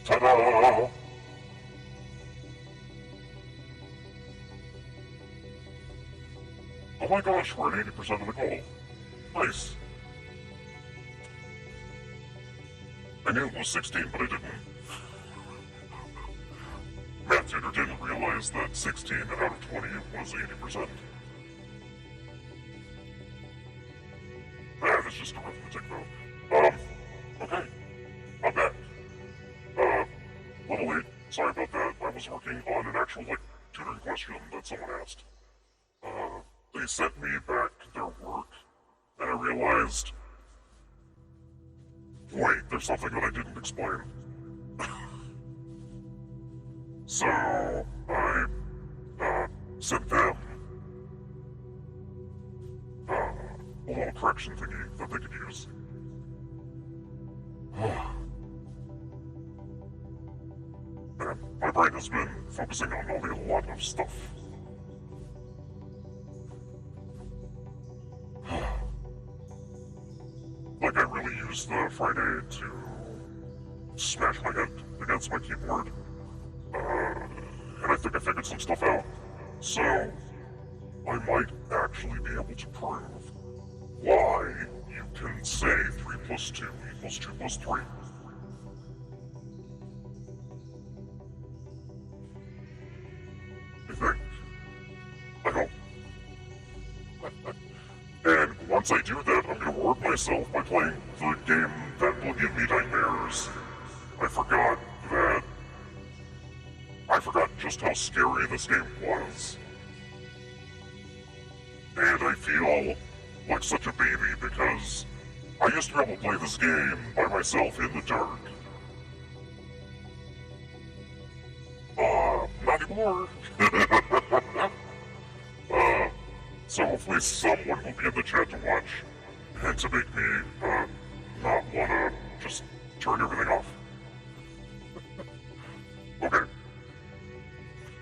Ta-da! Oh my gosh, we're at 80% of the goal. Nice. I knew it was 16, but I didn't. Math tutor didn't realize that 16 out of 20 was 80%. That is just arithmetic, though. Okay. I'm back. Little late. Sorry about that. I was working on an actual, tutoring question that someone asked. They sent me back their work, and I realized, wait, there's something that I didn't explain. So, I, sent them, a little correction thingy that they could use. And my brain has been focusing on only a lot of stuff. Like, I really used the Friday to smash my head against my keyboard. And I think I figured some stuff out. So, I might actually be able to prove why you can say 3 plus 2 equals 2 plus 3. I think. I hope. And once I do that, I'm gonna reward myself by playing the game that will give me nightmares. I forgot just how scary this game was. And I feel like such a baby because I used to be able to play this game by myself in the dark. Not anymore. So hopefully someone will be in the chat to watch and to make me, not wanna just turn everything off. Okay.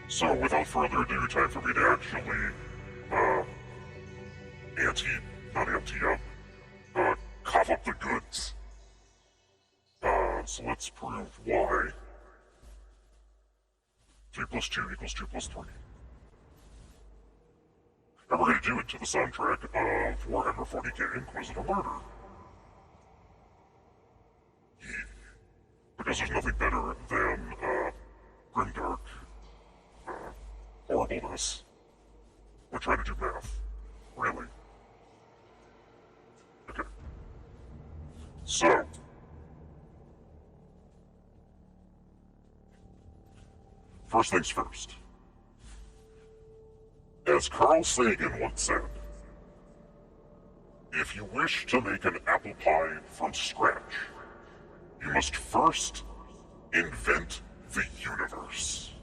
So without further ado, time for me to actually, cough up the goods. So let's prove why 3 plus 2 equals 2 plus 3. And we're going to do it to the soundtrack of Warhammer 40K Inquisitor Martyr. Yeah. Because there's nothing better than, grimdark, horribleness. We're trying to do math. Really. Okay. So. First things first. As Carl Sagan once said, if you wish to make an apple pie from scratch, you must first invent the universe.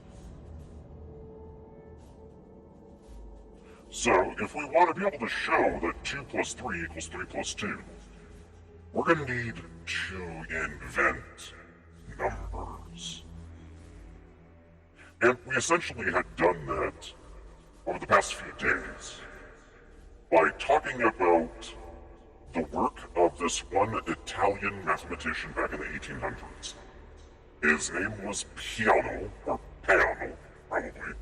So, if we want to be able to show that 2 plus 3 equals 3 plus 2, we're going to need to invent numbers. And we essentially had done that over the past few days by talking about the work of this one Italian mathematician back in the 1800s. His name was Peano, or Peano, probably.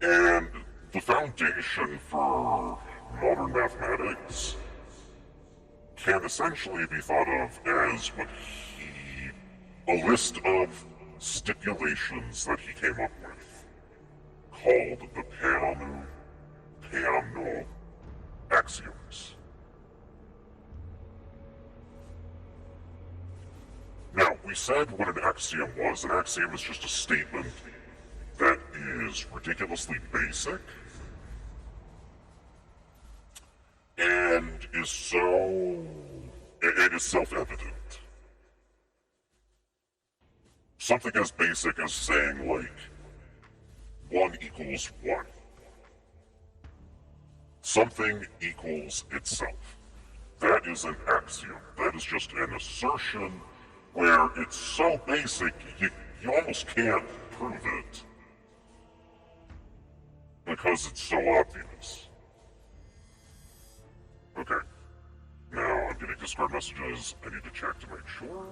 And the foundation for modern mathematics can essentially be thought of as a list of stipulations that he came up with, called the Peano Axioms. Now, we said what an axiom was. An axiom is just a statement that is ridiculously basic and is self-evident. Something as basic as saying, 1 equals 1. Something equals itself. That is an axiom. That is just an assertion where it's so basic, you almost can't prove it. Because it's so obvious. Okay. Now, I'm getting Discord messages. I need to check to make sure.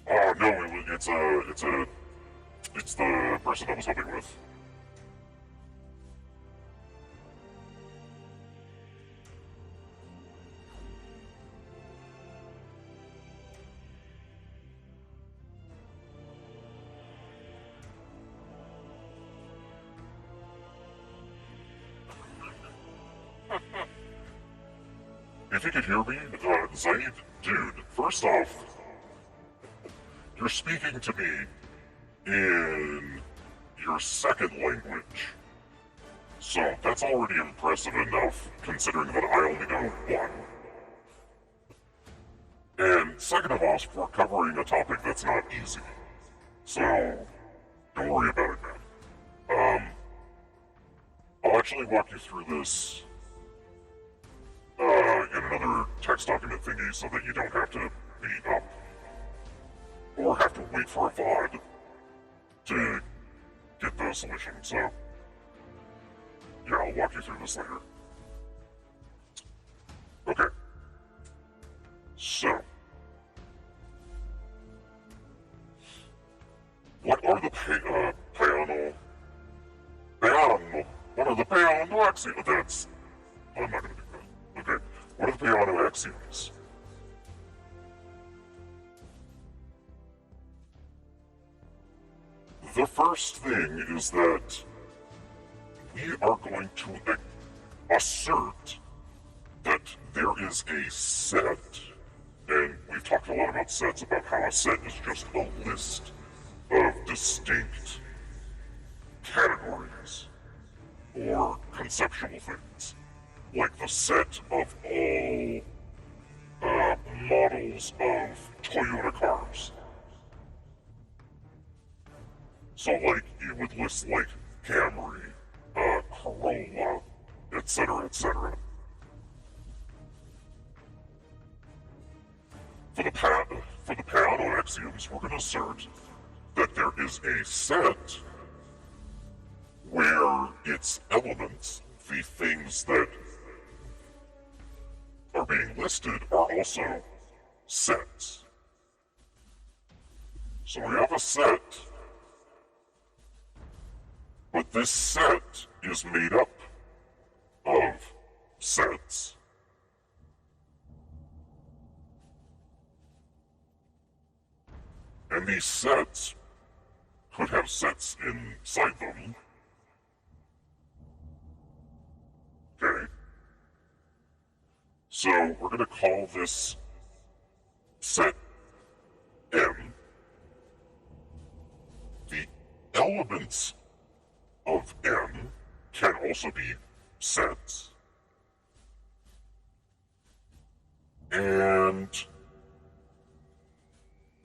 No, it's the person I was helping with. If you could hear me, Zaid, dude, first off, you're speaking to me in your second language. So that's already impressive enough, considering that I only know one. And second of all, we're covering a topic that's not easy. So, don't worry about it, man. I'll actually walk you through this in another text document thingy so that you don't have to be up or have to wait for a VOD to get the solution. So, yeah, I'll walk you through this later. Okay. So, what are the Peano? What are the Peano axioms? That's... I'm not gonna do that. Okay. What are the Peano axioms? The first thing is that we are going to assert that there is a set, and we've talked a lot about sets, about how a set is just a list of distinct categories or conceptual things, like the set of all models of Toyota cars. So, like, you would list, like, Camry, Corolla, etc., etc. For the Peano axioms, we're going to assert that there is a set where its elements, the things that are being listed, are also sets. So we have a set, but this set is made up of sets. And these sets could have sets inside them. Okay. So we're going to call this set M. The elements of M can also be sets. And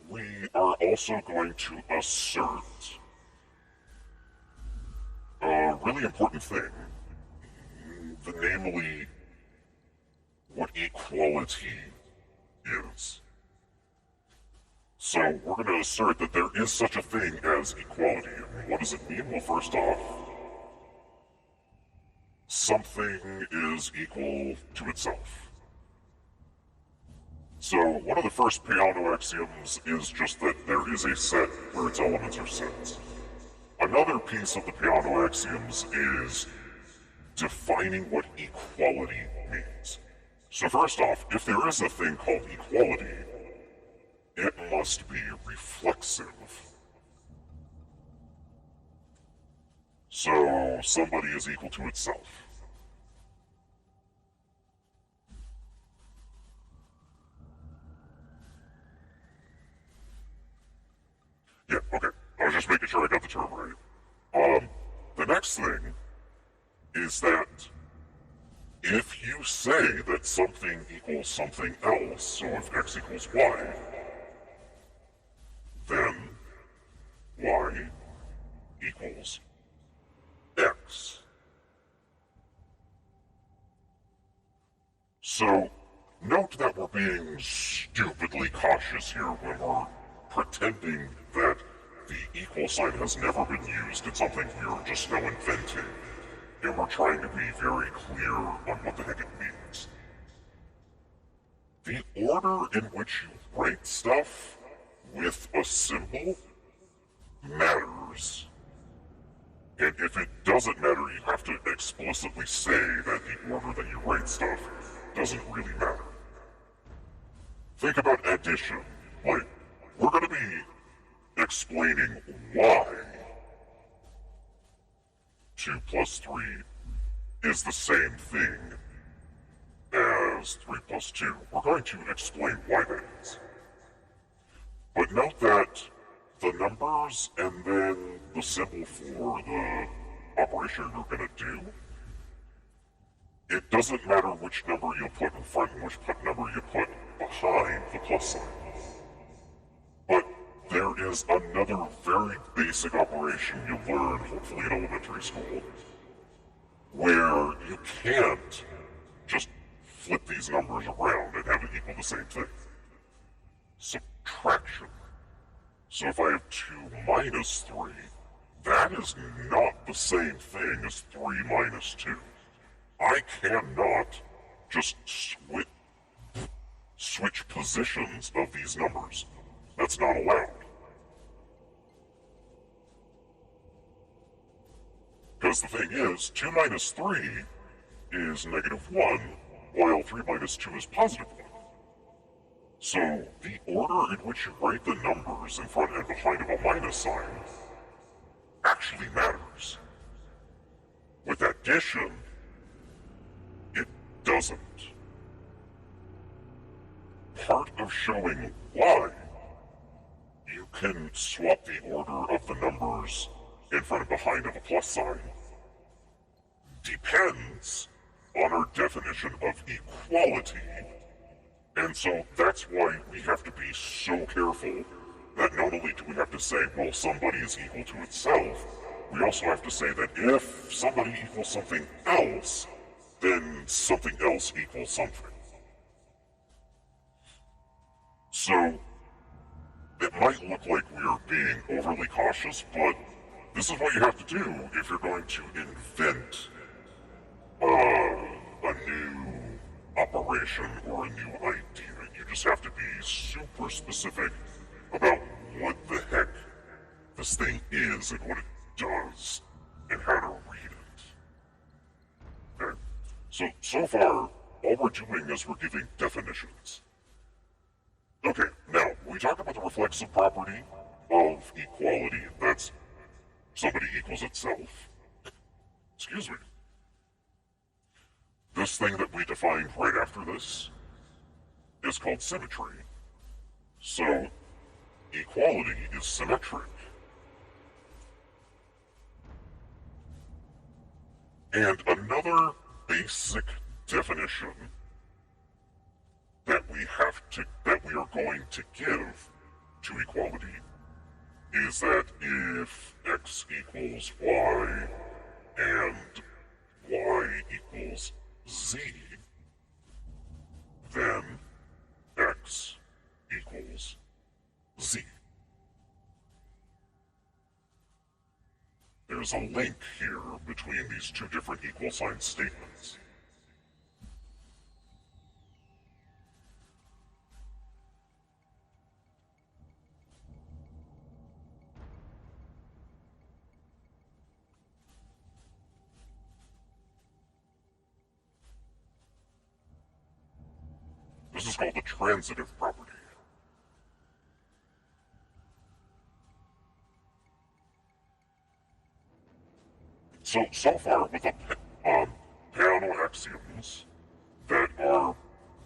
we are also going to assert a really important thing, namely what equality is. So we're going to assert that there is such a thing as equality. And what does it mean? Well, first off, something is equal to itself. So one of the first Peano axioms is just that there is a set where its elements are sets. Another piece of the Peano axioms is defining what equality means. So first off, if there is a thing called equality, it must be reflexive. So somebody is equal to itself. Yeah, okay. I was just making sure I got the term right. The next thing is that if you say that something equals something else, so if x equals y, then y equals x. So, note that we're being stupidly cautious here when we're pretending that the equal sign has never been used in something we're just now inventing, and we're trying to be very clear on what the heck it means. The order in which you write stuff with a symbol matters. And if it doesn't matter, you have to explicitly say that the order that you write stuff doesn't really matter. Think about addition. Like, we're going to be explaining why 2 plus 3 is the same thing as 3 plus 2. We're going to explain why that is. But note that the numbers and then the symbol for the operation you're going to do, it doesn't matter which number you put in front and which number you put behind the plus sign. But there is another very basic operation you learn, hopefully in elementary school, where you can't just flip these numbers around and have it equal the same thing. Subtraction. So if I have 2 minus 3, that is not the same thing as 3 minus 2. I cannot just switch positions of these numbers. That's not allowed. Because the thing is, 2 minus 3 is -1, while 3 minus 2 is +1. So, the order in which you write the numbers in front and behind of a minus sign actually matters. With addition, it doesn't. Part of showing why you can swap the order of the numbers in front and behind of a plus sign depends on our definition of equality. And so that's why we have to be so careful that not only do we have to say, well, somebody is equal to itself, we also have to say that if somebody equals something else, then something else equals something. So, it might look like we are being overly cautious, but this is what you have to do if you're going to invent a new operation or a new idea. You just have to be super specific about what the heck this thing is and what it does and how to read it. Okay. So far, all we're doing is we're giving definitions. Okay, now, we talked about the reflexive property of equality. That's somebody equals itself. Excuse me. This thing that we defined right after this is called symmetry. So, equality is symmetric. And another basic definition that we are going to give to equality is that if x equals y and y equals z, then x equals z. There's a link here between these two different equal sign statements. This is called the transitive property. So far with the Peano axioms that are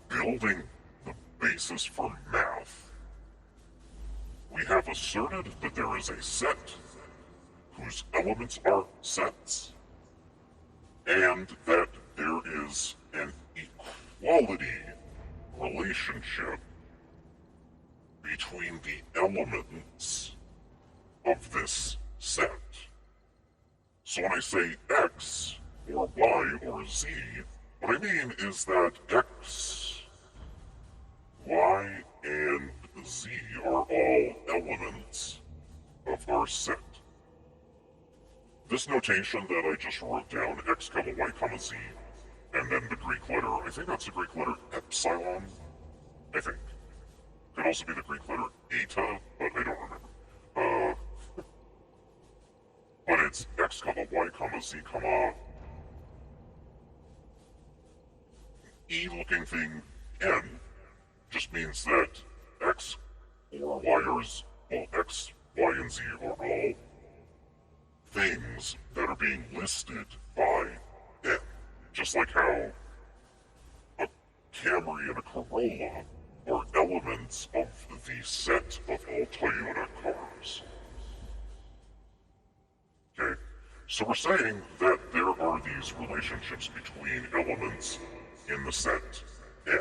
building the basis for math, we have asserted that there is a set whose elements are sets, and that there is an equality relationship between the elements of this set. So when I say x, or y, or z, what I mean is that x, y, and z are all elements of our set. This notation that I just wrote down, x, y, z, and then the Greek letter, I think that's the Greek letter epsilon, I think. Could also be the Greek letter eta, x, comma y, comma z, comma e-looking thing n just means that x or y are, well, x, y, and z are all things that are being listed by n. Just like how a Camry and a Corolla are elements of the set of all Toyota cars. Okay, so we're saying that there are these relationships between elements in the set n.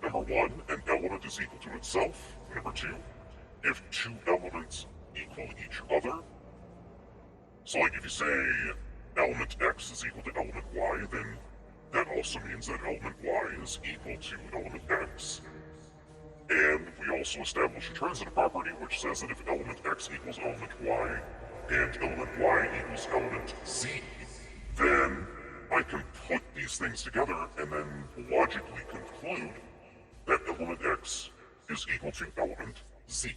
Number one, an element is equal to itself. Number two, if two elements equal each other. So like if you say element x is equal to element y, then that also means that element y is equal to element x. And we also establish a transitive property which says that if element x equals element y and element y equals element z, then I can put these things together and then logically conclude that element x is equal to element z.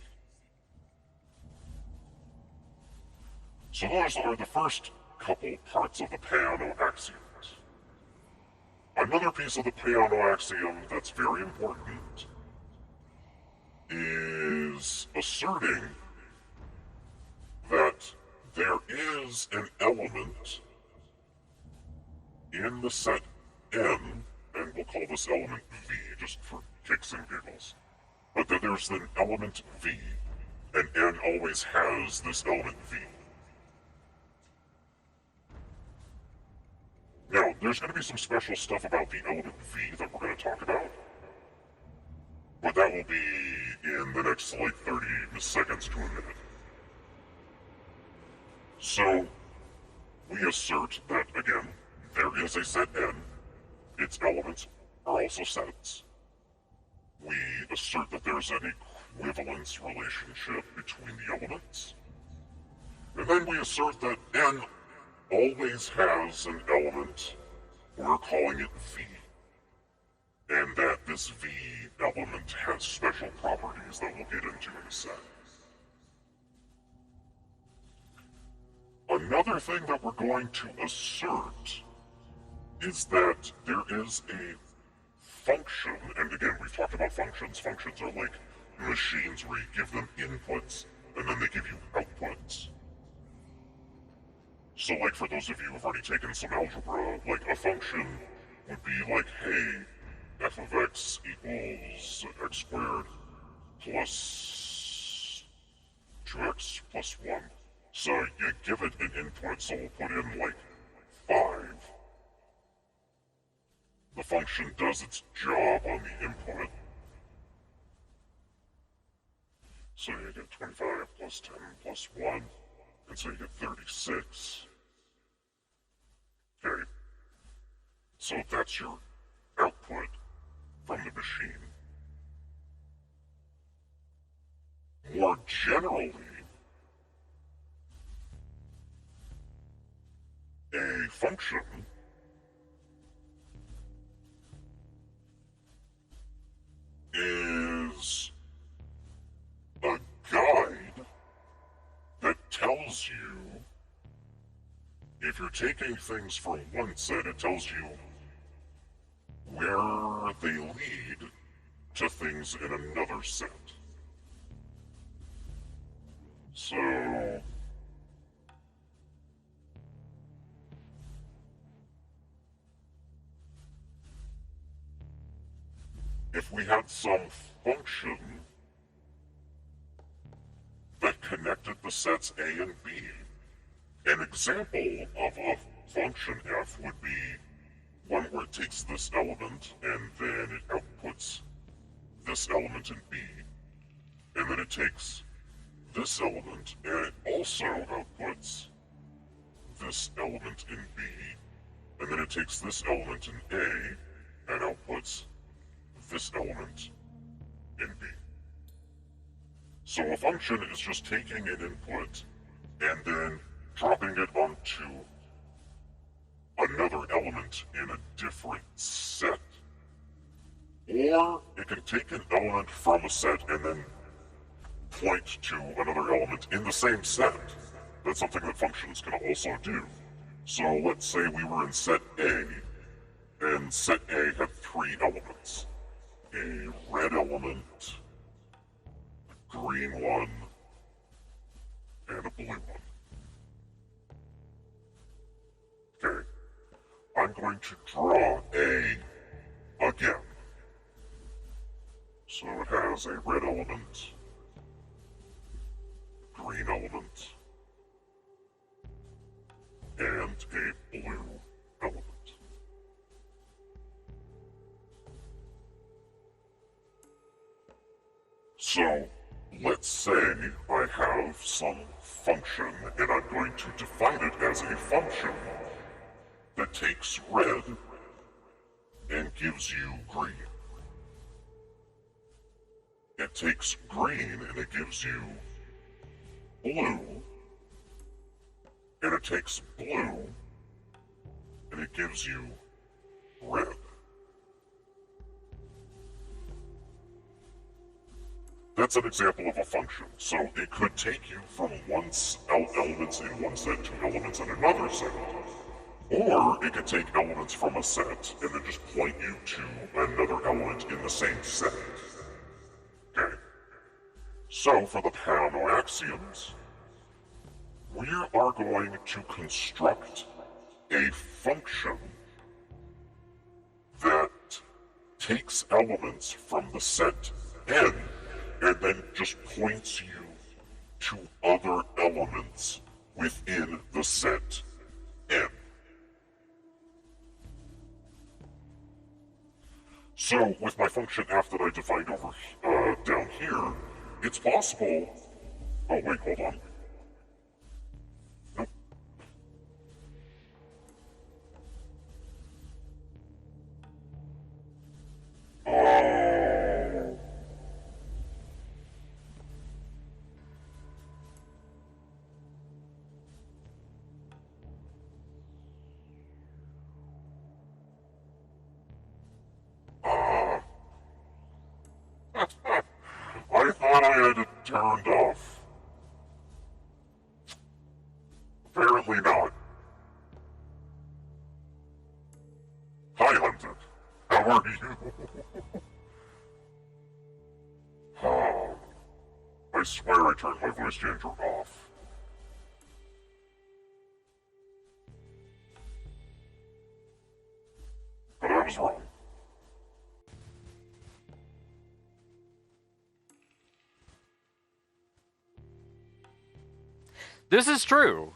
So those are the first couple parts of the Peano axioms. Another piece of the Peano axiom that's very important is asserting that there is an element in the set n, and we'll call this element v just for kicks and giggles, but that there's an element v, and n always has this element v. Now, there's going to be some special stuff about the element v that we're going to talk about, but that will be in the next, 30 seconds to a minute. So, we assert that, again, there is a set n, its elements are also sets. We assert that there's an equivalence relationship between the elements. And then we assert that n always has an element, we're calling it v, and that this v element has special properties that we'll get into in a sec. Another thing that we're going to assert is that there is a function, and again, we've talked about functions. Functions are like machines where you give them inputs, and then they give you outputs. So like for those of you who've already taken some algebra, like a function would be like, hey, f of x equals x squared plus 2x plus 1. So you give it an input, so we'll put in like 5. The function does its job on the input. So you get 25 plus 10 plus 1. And so you get 36. Okay. So that's your output from the machine. More generally, a function is a guide that tells you, if you're taking things from one set, it tells you where they lead to things in another set. So, if we had some function that connected the sets A and B, an example of a function f would be one where it takes this element and then it outputs this element in B, and then it takes this element and it also outputs this element in B, and then it takes this element in A and outputs this element in B. So a function is just taking an input and then dropping it onto another element in a different set. Or it can take an element from a set and then point to another element in the same set. that's something that functions can also do. So let's say we were in set A, and set A had 3 elements. A red element, a green one, and a blue one. Okay, I'm going to draw A again. So it has a red element, green element, and a blue element. So, let's say I have some function, and I'm going to define it as a function that takes red and gives you green. It takes green and it gives you blue, and it takes blue and it gives you red. That's an example of a function. So it could take you from elements in one set to elements in another set. Or it could take elements from a set and then just point you to another element in the same set. Okay. So for the Peano axioms, we are going to construct a function that takes elements from the set N and then just points you to other elements within the set N. So, with my function f that I defined over down here, it's possible... Oh, wait, hold on. Nope. Oh... I thought I had it turned off. Apparently not. Hi, Hunted. How are you? Oh, I swear I turned my voice changer off. But I was wrong. This is true.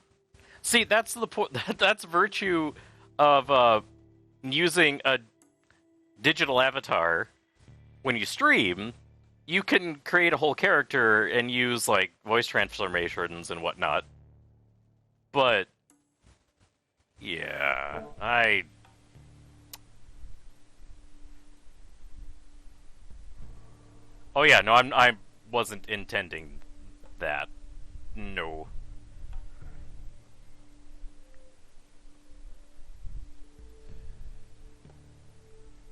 See, that's the point. That's virtue of using a digital avatar. When you stream, you can create a whole character and use like voice transformations and whatnot. But yeah, Oh yeah, no, I wasn't intending that. No.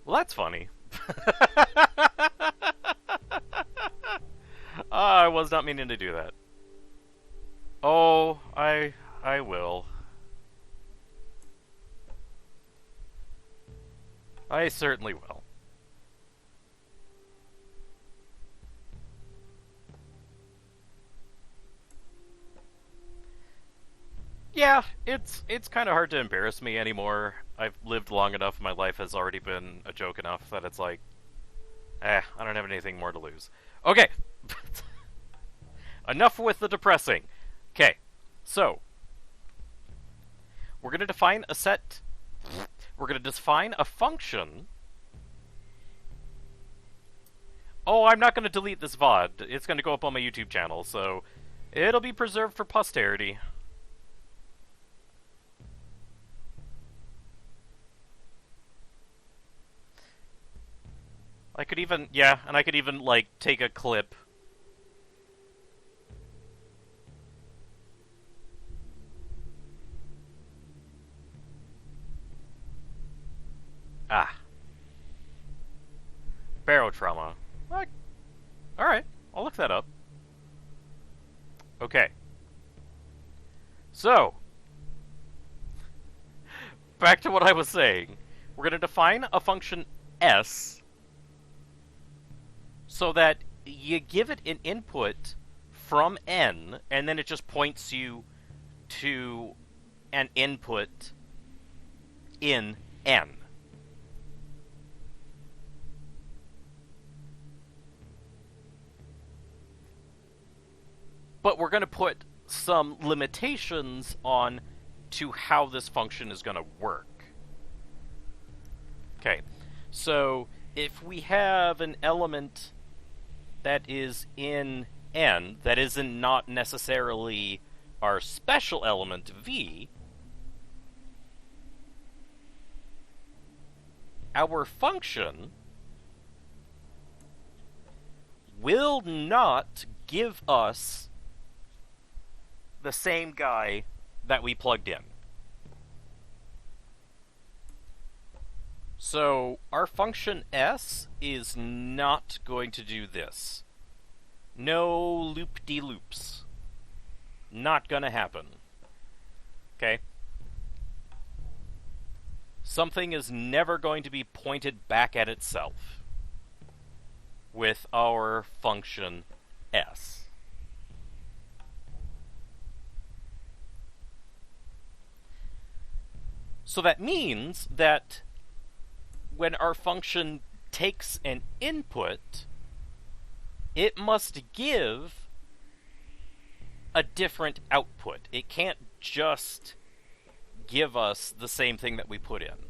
Well, that's funny. I was not meaning to do that. Oh, I will. I certainly will. Yeah, it's kind of hard to embarrass me anymore. I've lived long enough, my life has already been a joke enough that it's like, I don't have anything more to lose. Okay. Enough with the depressing. Okay, so we're going to define a set. We're going to define a function. Oh, I'm not going to delete this VOD. It's going to go up on my YouTube channel, so it'll be preserved for posterity. I could even, yeah, and I could even, like, take a clip. Ah. Barotrauma. Alright, I'll look that up. Okay. So, back to what I was saying. We're going to define a function s so that you give it an input from n, and then it just points you to an input in n. But we're going to put some limitations on to how this function is going to work. Okay, so if we have an element that is in n, that isn't not necessarily our special element v, our function will not give us the same guy that we plugged in. So our function s is not going to do this. No loop-de-loops. Not gonna happen. Okay? Something is never going to be pointed back at itself with our function s. So that means that when our function takes an input, it must give a different output. It can't just give us the same thing that we put in.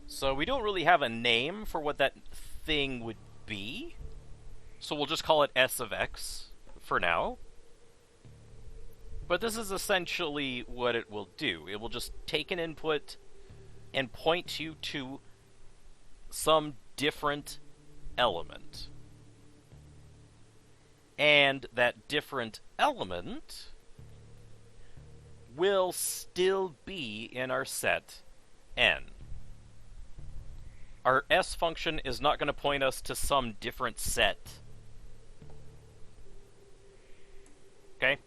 So we don't really have a name for what that thing would be, so we'll just call it s of x for now. But this is essentially what it will do. It will just take an input and point you to some different element. And that different element will still be in our set n. Our s function is not going to point us to some different set. Okay?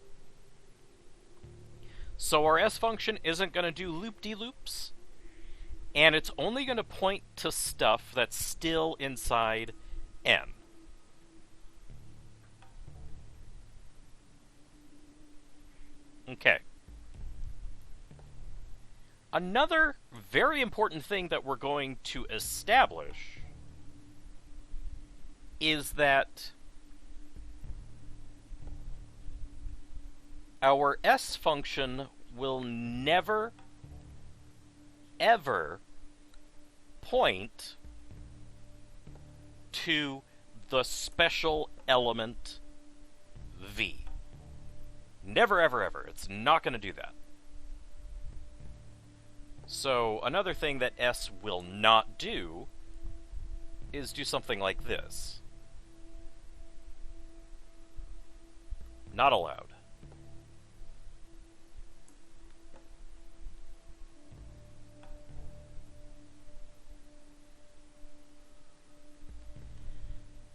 So our s function isn't going to do loop-de-loops, and it's only going to point to stuff that's still inside n. Okay. Another very important thing that we're going to establish is that our s function will never, ever point to the special element v. Never, ever, ever. It's not going to do that. So another thing that s will not do is do something like this. Not allowed.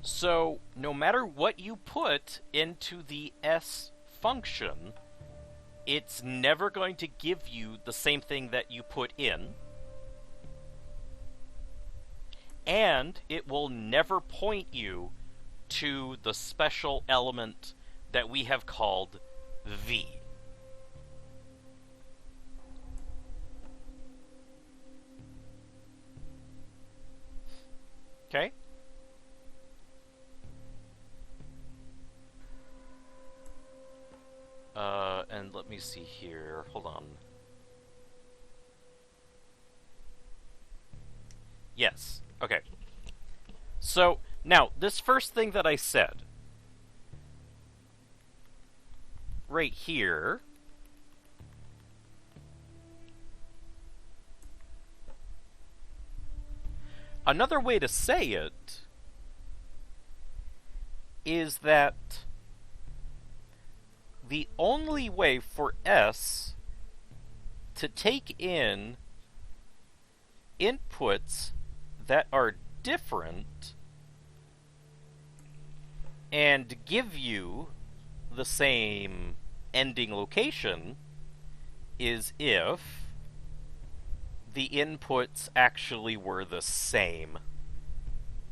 So no matter what you put into the s function, it's never going to give you the same thing that you put in, and it will never point you to the special element that we have called v. Okay? And let me see here. Hold on. Yes. Okay. So, now, this first thing that I said, right here, another way to say it is that the only way for s to take in inputs that are different and give you the same ending location is if the inputs actually were the same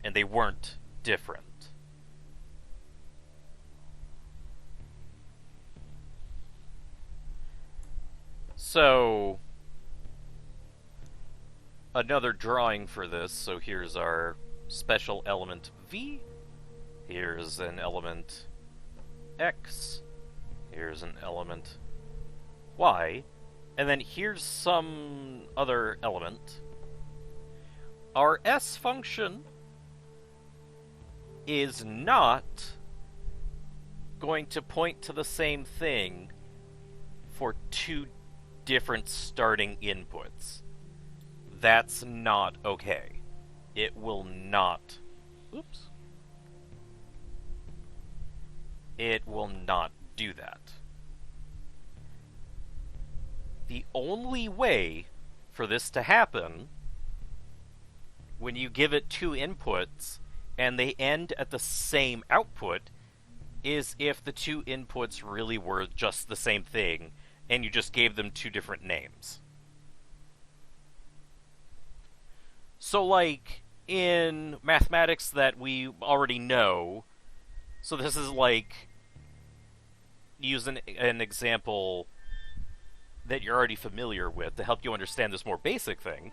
and they weren't different. So, another drawing for this. So here's our special element V. Here's an element X. Here's an element Y. And then here's some other element. Our S function is not going to point to the same thing for two different starting inputs. That's not okay. It will not... Oops. It will not do that. The only way for this to happen, when you give it two inputs and they end at the same output, is if the two inputs really were just the same thing and you just gave them two different names. So, like, in mathematics that we already know, so this is like, use an example that you're already familiar with to help you understand this more basic thing.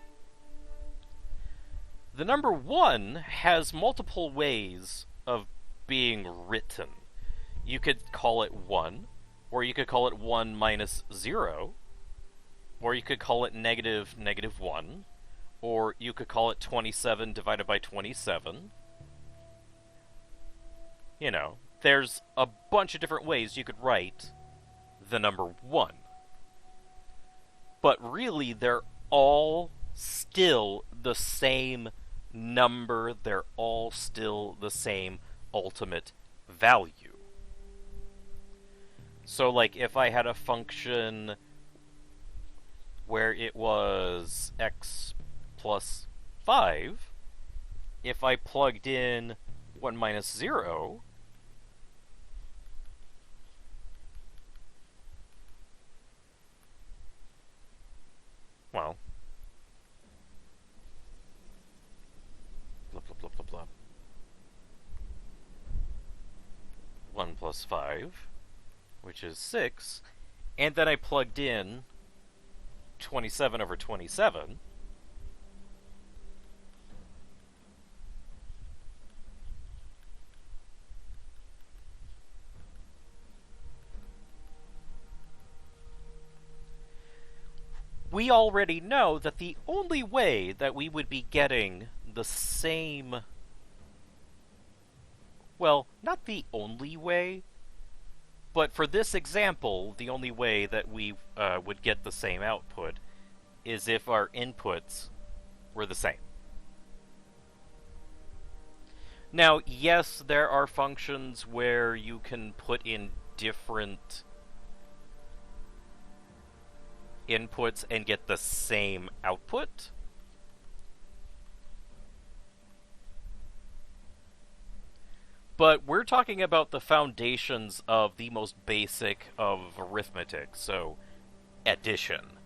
The number 1 has multiple ways of being written. You could call it 1, or you could call it 1 minus 0, or you could call it negative 1, or you could call it 27 divided by 27. You know, there's a bunch of different ways you could write the number 1. But really, they're all still the same number. They're all still the same ultimate value. So, like, if I had a function where it was x plus 5, if I plugged in 1 minus 0, well, blah, blah, blah, blah, blah. 1 plus 5, which is 6, and then I plugged in 27 over 27, we already know that the only way that we would be getting the same... Well, not the only way, but for this example, the only way that we would get the same output is if our inputs were the same. Now, yes, there are functions where you can put in different inputs and get the same output. But we're talking about the foundations of the most basic of arithmetic, so addition.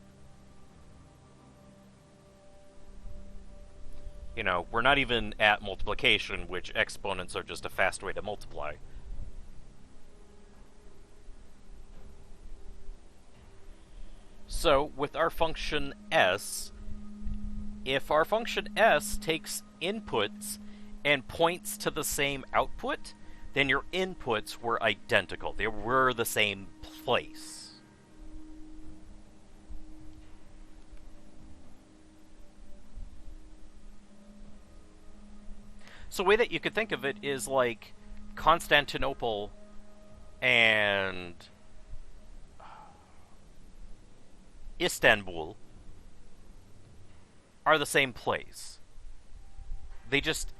You know, we're not even at multiplication, which exponents are just a fast way to multiply. So, with our function s, if our function s takes inputs and points to the same output, then your inputs were identical. They were the same place. So a way that you could think of it is like Constantinople and Istanbul are the same place. They just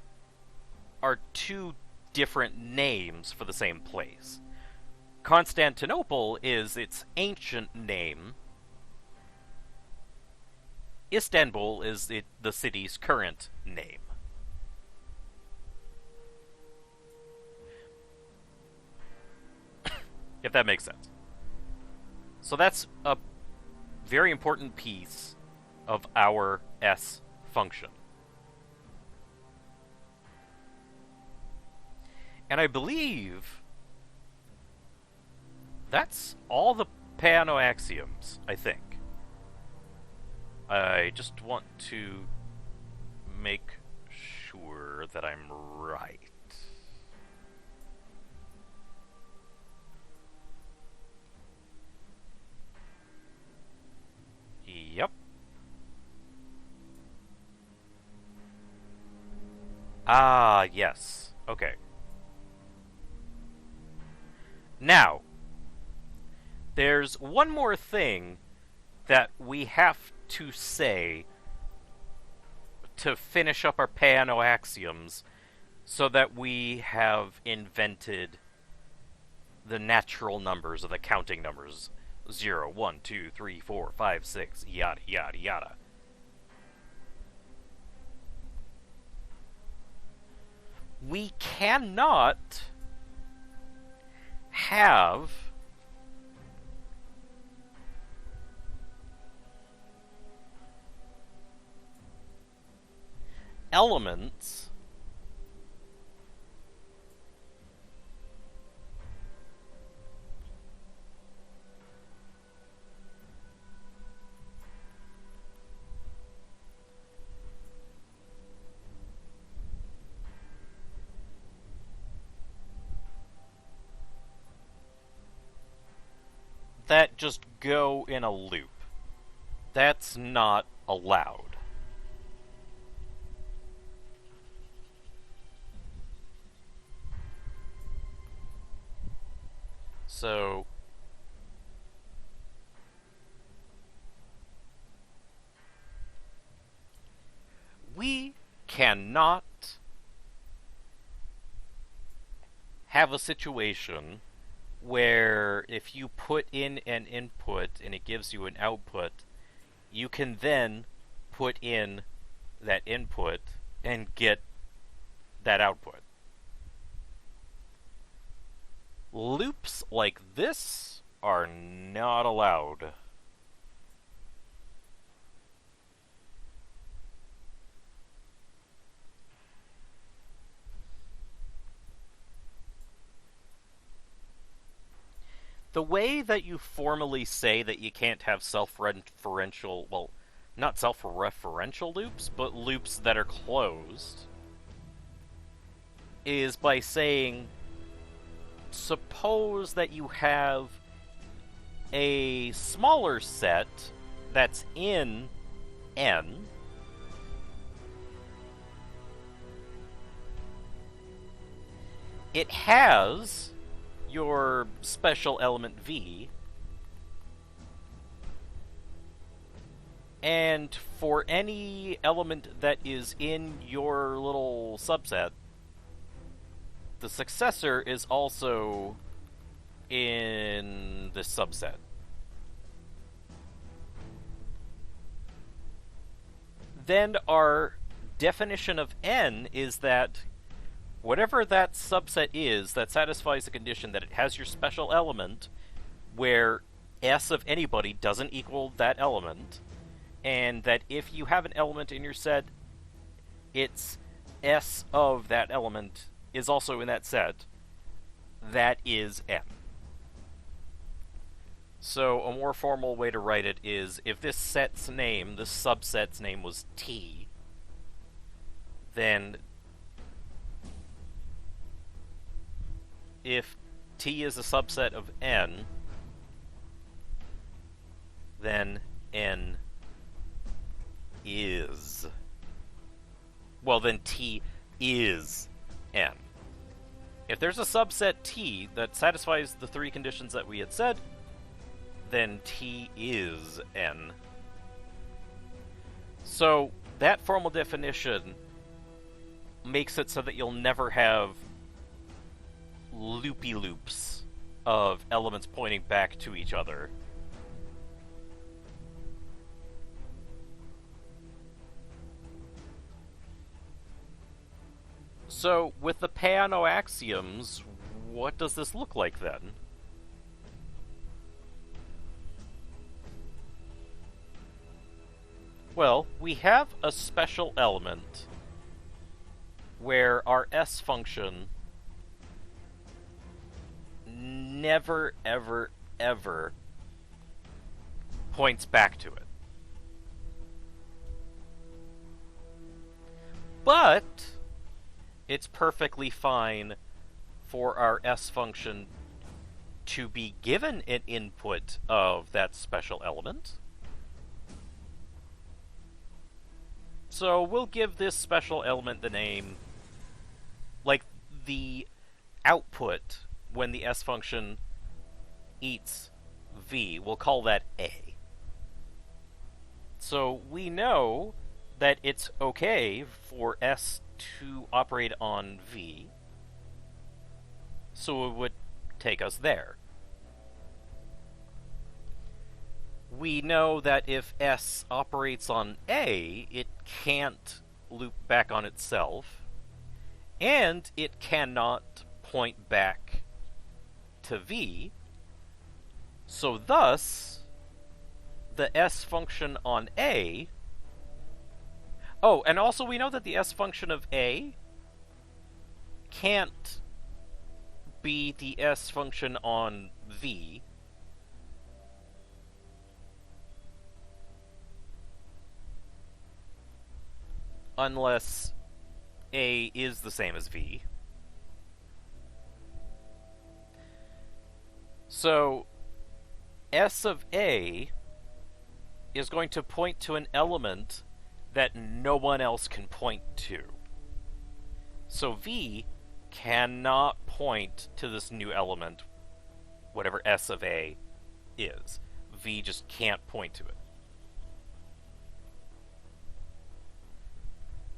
are two different names for the same place. Constantinople is its ancient name. Istanbul is the city's current name. If that makes sense. So that's a very important piece of our S function. And I believe that's all the Peano axioms, I think. I just want to make sure that I'm right. Yep. Ah, yes. Okay. Now, there's one more thing that we have to say to finish up our Peano axioms so that we have invented the natural numbers or the counting numbers. 0, 1, 2, 3, 4, 5, 6, yada, yada, yada. We cannot have elements that just go in a loop. That's not allowed. So we cannot have a situation where if you put in an input and it gives you an output, you can then put in that input and get that output. Loops like this are not allowed. The way that you formally say that you can't have self-referential, well, not self-referential loops, but loops that are closed, is by saying, suppose that you have a smaller set that's in N, it has your special element V, and for any element that is in your little subset, the successor is also in this subset. Then our definition of N is that whatever that subset is that satisfies the condition that it has your special element, where S of anybody doesn't equal that element, and that if you have an element in your set, its S of that element is also in that set, that is N. So a more formal way to write it is, if this set's name, this subset's name was T, then if T is a subset of N, then N is. Well, then T is N. If there's a subset T that satisfies the three conditions that we had said, then T is N. So that formal definition makes it so that you'll never have loopy loops of elements pointing back to each other. So, with the Peano axioms, what does this look like then? Well, we have a special element where our S function never, ever, ever points back to it. But it's perfectly fine for our S function to be given an input of that special element. So we'll give this special element the name, like the output when the S function eats V, we'll call that A. So we know that it's okay for S to operate on V, so it would take us there. We know that if S operates on A, it can't loop back on itself, and it cannot point back to V, so thus, the S function on A... Oh, and also we know that the S function of A can't be the S function on V, unless A is the same as V. So, S of A is going to point to an element that no one else can point to. So V cannot point to this new element, whatever S of A is. V just can't point to it.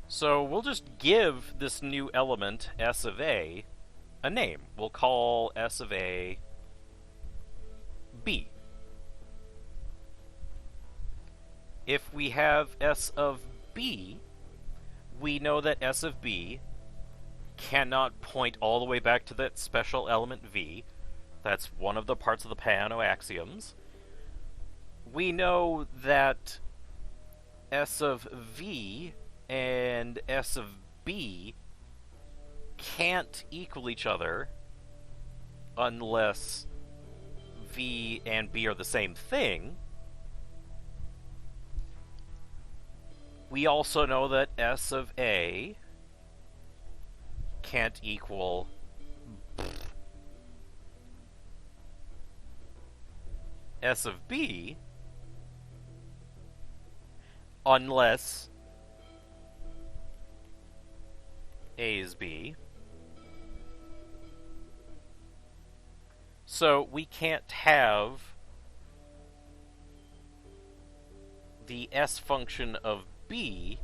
So we'll just give this new element, S of A, a name. We'll call S of A B. If we have S of B, we know that S of B cannot point all the way back to that special element V. That's one of the parts of the Peano axioms. We know that S of V and S of B can't equal each other unless V and B are the same thing. We also know that S of A can't equal S of B unless A is B. So we can't have the S function of B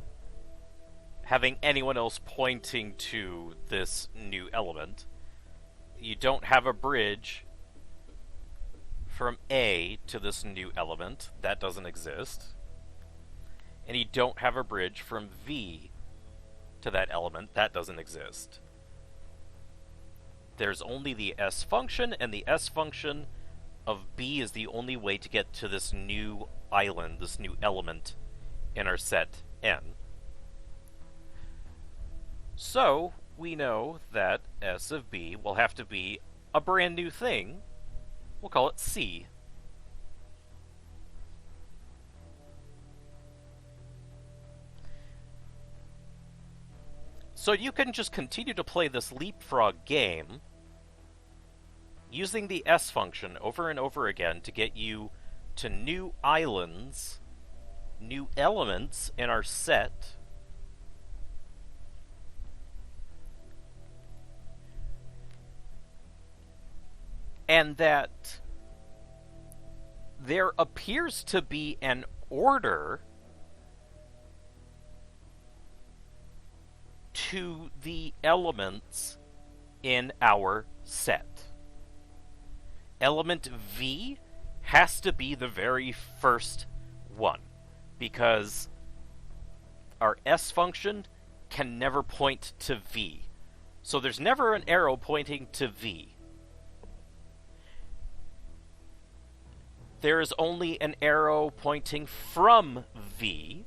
having anyone else pointing to this new element. You don't have a bridge from A to this new element. That doesn't exist. And you don't have a bridge from V to that element. That doesn't exist. There's only the S function, and the S function of B is the only way to get to this new island, this new element in our set N. So, we know that S of B will have to be a brand new thing. We'll call it C. So you can just continue to play this leapfrog game using the S function over and over again to get you to new islands, new elements in our set. And that there appears to be an order to the elements in our set. Element V has to be the very first one, because our S function can never point to V. So there's never an arrow pointing to V. There is only an arrow pointing from V,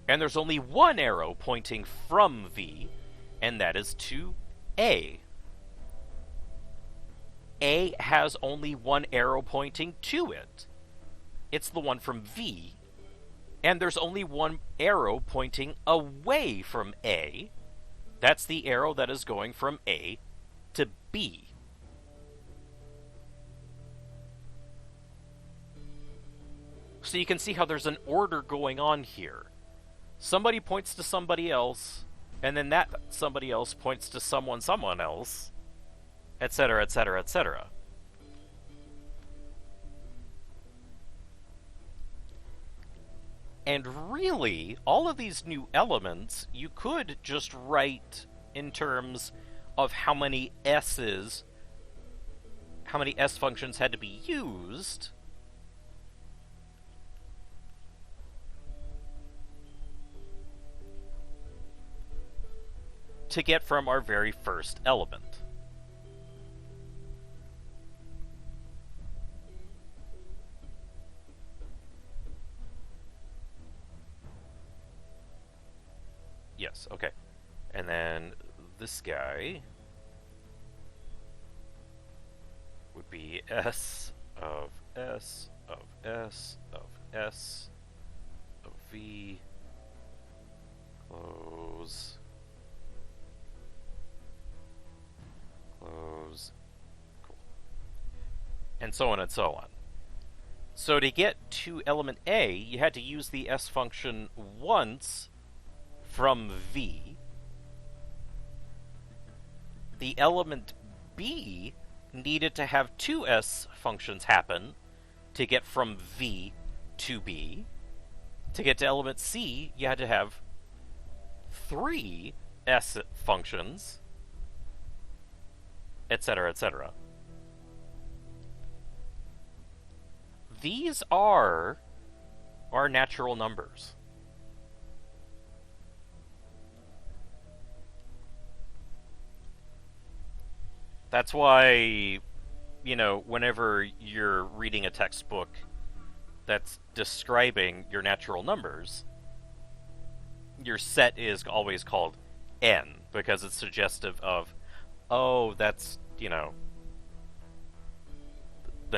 And there's only one arrow pointing from V, and that is to A. A has only one arrow pointing to it. It's the one from V. And there's only one arrow pointing away from A. That's the arrow that is going from A to B. So you can see how there's an order going on here. Somebody points to somebody else, and then that somebody else points to someone else, etc., etc., etc. And really, all of these new elements, you could just write in terms of how many S functions had to be used to get from our very first element. Yes, okay. And then this guy would be S of S of S of S of V, close, close, cool. And so on and so on. So to get to element A, you had to use the S function once from V. The element B needed to have two S functions happen to get from V to B. To get to element C, you had to have three S functions, etc., etc. These are our natural numbers. That's why, whenever you're reading a textbook that's describing your natural numbers, your set is always called N, because it's suggestive of, oh, that's, the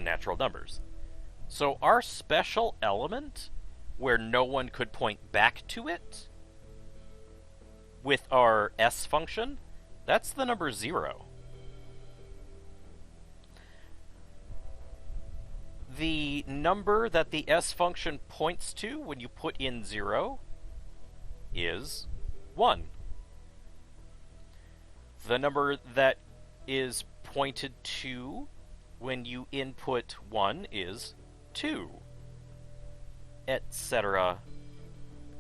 natural numbers. So our special element, where no one could point back to it, with our S function, that's the number 0. The number that the S function points to when you put in 0 is 1. The number that is pointed to when you input 1 is 2, etc.,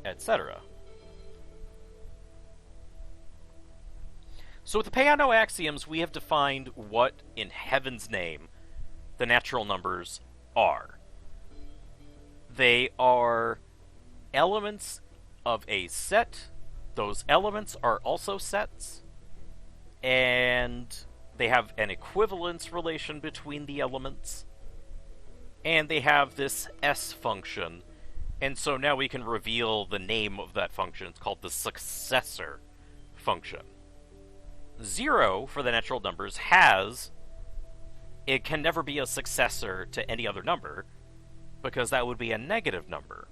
etc. So with the Peano axioms, we have defined what, in heaven's name, the natural numbers are. They are elements of a set. Those elements are also sets. And they have an equivalence relation between the elements. And they have this S function. And so now we can reveal the name of that function. It's called the successor function. 0 for the natural numbers it can never be a successor to any other number, because that would be a negative number.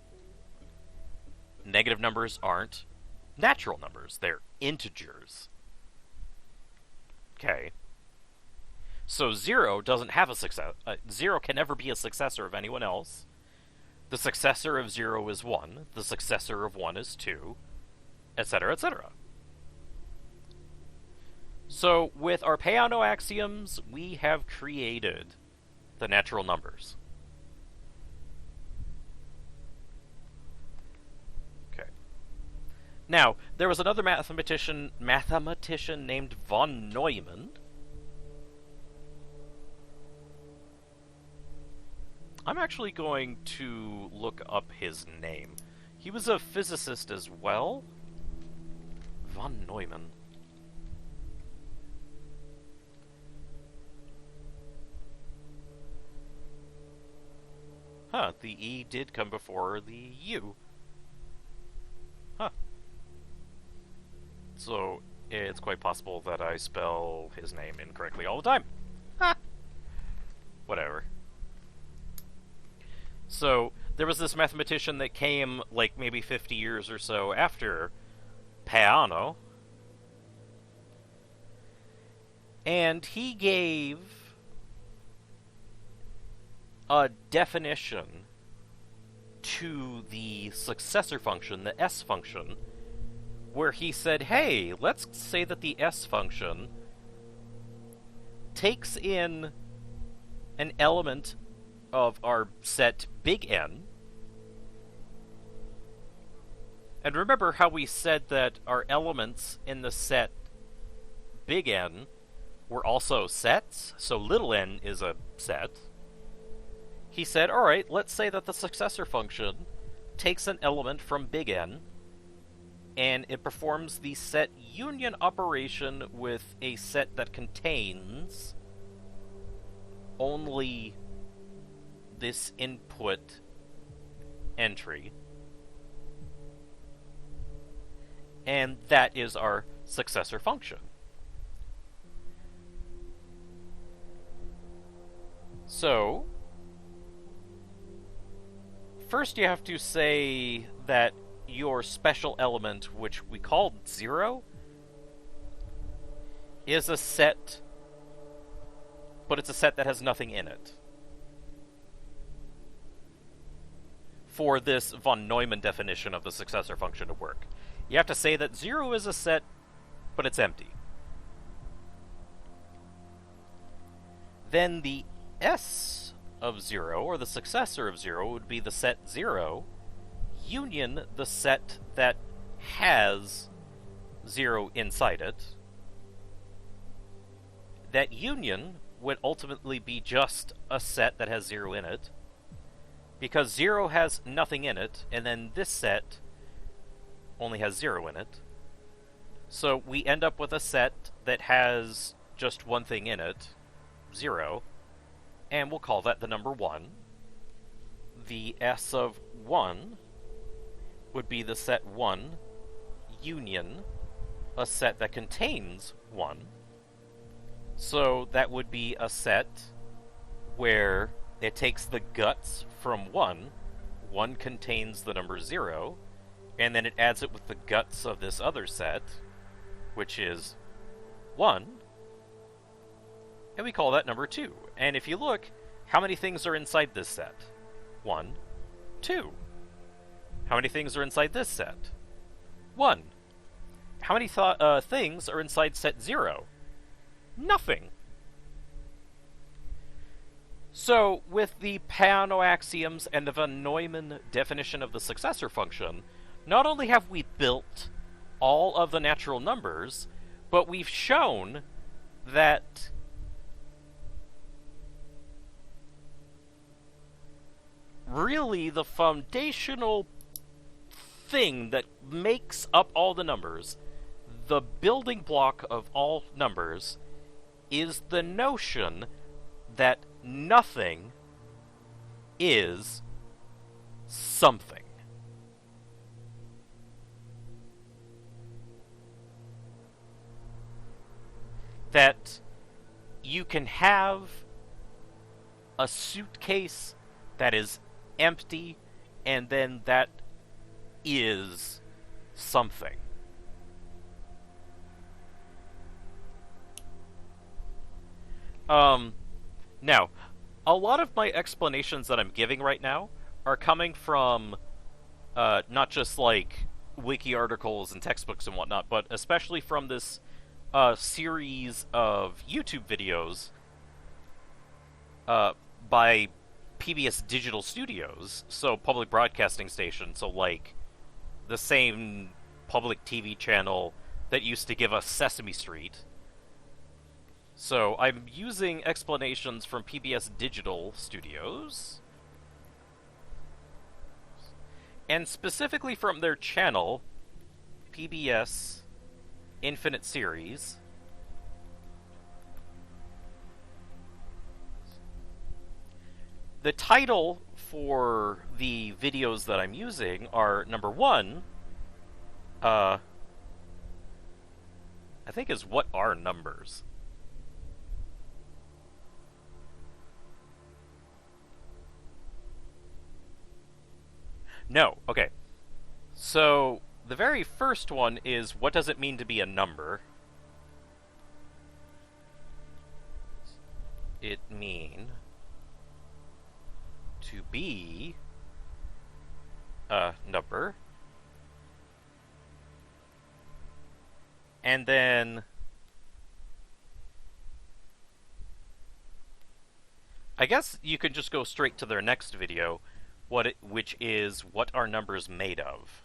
Negative numbers aren't natural numbers, they're integers. Okay. So 0 doesn't have a success. 0 can never be a successor of anyone else. The successor of 0 is 1. The successor of 1 is 2, etc., etc. So, with our Peano axioms, we have created the natural numbers. Okay. Now, there was another mathematician named von Neumann. I'm actually going to look up his name. He was a physicist as well. Von Neumann. Huh, the E did come before the U. so it's quite possible that I spell his name incorrectly all the time. Ha! Whatever. So, there was this mathematician that came, like, maybe 50 years or so after Peano, and he gave a definition to the successor function, the S function, where he said, hey, let's say that the S function takes in an element of our set big N. And remember how we said that our elements in the set big N were also sets? So little n is a set. He said, alright, let's say that the successor function takes an element from big N, and it performs the set union operation with a set that contains only this input entry. And that is our successor function. So, first you have to say that your special element, which we called 0, is a set, but it's a set that has nothing in it. For this von Neumann definition of the successor function to work, you have to say that 0 is a set, but it's empty. Then the S of 0, or the successor of 0, would be the set 0, union the set that has 0 inside it. That union would ultimately be just a set that has 0 in it, because 0 has nothing in it, and then this set only has 0 in it. So we end up with a set that has just one thing in it, 0, and we'll call that the number 1. The S of 1 would be the set 1 union a set that contains 1. So that would be a set where it takes the guts from 1. 1 contains the number 0, and then it adds it with the guts of this other set, which is 1, and we call that number 2. And if you look, how many things are inside this set? 1, 2. How many things are inside this set? 1. How many things are inside set 0? Nothing. So, with the Peano axioms and the von Neumann definition of the successor function, not only have we built all of the natural numbers, but we've shown that really the foundational thing that makes up all the numbers, the building block of all numbers, is the notion that nothing is something. That you can have a suitcase that is empty, and then that is something. Now, a lot of my explanations that I'm giving right now are coming from not just like wiki articles and textbooks and whatnot, but especially from this series of YouTube videos by PBS Digital Studios, so public broadcasting station, so like the same public TV channel that used to give us Sesame Street. So I'm using explanations from PBS Digital Studios, and specifically from their channel, PBS Infinite Series. The title for the videos that I'm using are, number 1, I think is what are numbers? No, okay. So, the very first one is what does it mean to be a number? It mean to be a number. And then I guess you could just go straight to their next video, which is what are numbers made of?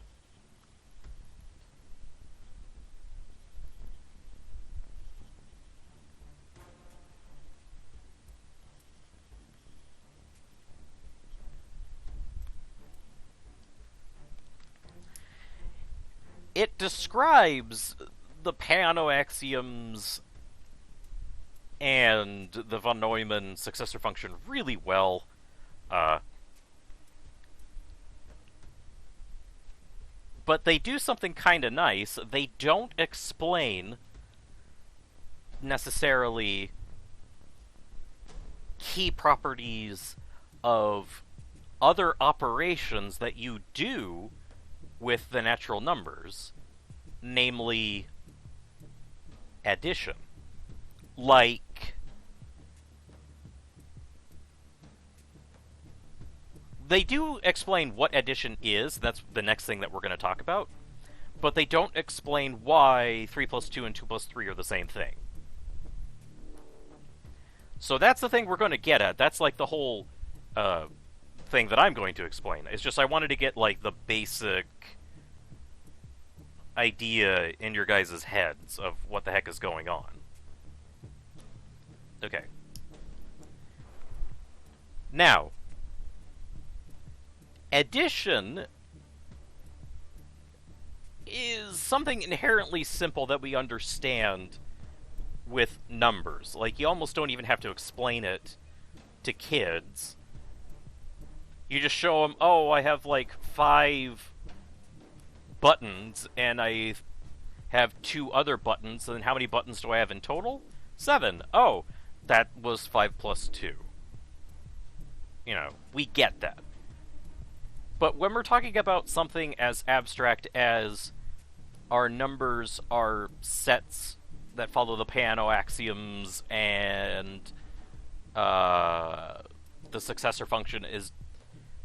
It describes the Peano axioms and the von Neumann successor function really well. But they do something kind of nice. They don't explain necessarily key properties of other operations that you do with the natural numbers, namely addition. Like, they do explain what addition is, that's the next thing that we're going to talk about, but they don't explain why 3 plus 2 and 2 plus 3 are the same thing. So that's the thing we're going to get at. That's like the whole thing that I'm going to explain. It's just I wanted to get like the basic idea in your guys' heads of what the heck is going on. Okay. Now, addition is something inherently simple that we understand with numbers. Like, you almost don't even have to explain it to kids. You just show them, oh, I have like 5 buttons, and I have 2 other buttons, and how many buttons do I have in total? 7. Oh, that was 5 plus 2. You know, we get that. But when we're talking about something as abstract as our numbers are sets that follow the Peano axioms, and the successor function is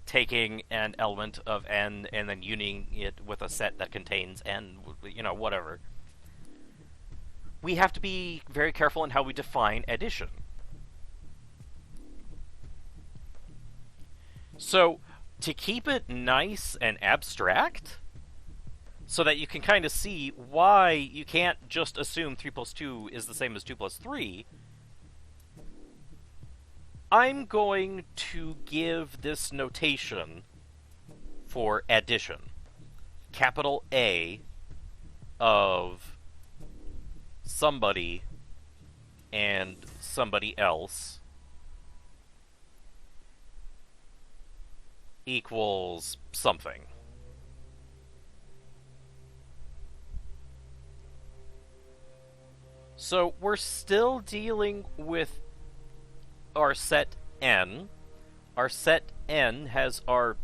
taking an element of n and then unioning it with a set that contains n, you know, whatever. We have to be very careful in how we define addition. So, to keep it nice and abstract, so that you can kind of see why you can't just assume 3 plus 2 is the same as 2 plus 3, I'm going to give this notation for addition. Capital A of somebody and somebody else equals something. So we're still dealing with our set n. Our set n has our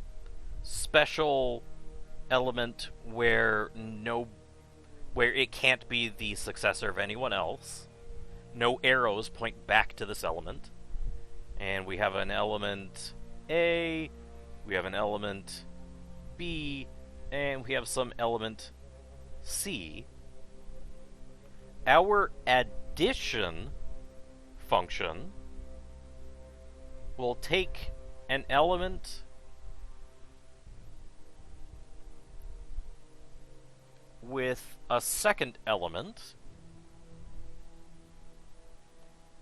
special element where it can't be the successor of anyone else. No arrows point back to this element. And we have an element A, we have an element B, and we have some element C. Our addition function will take an element with a second element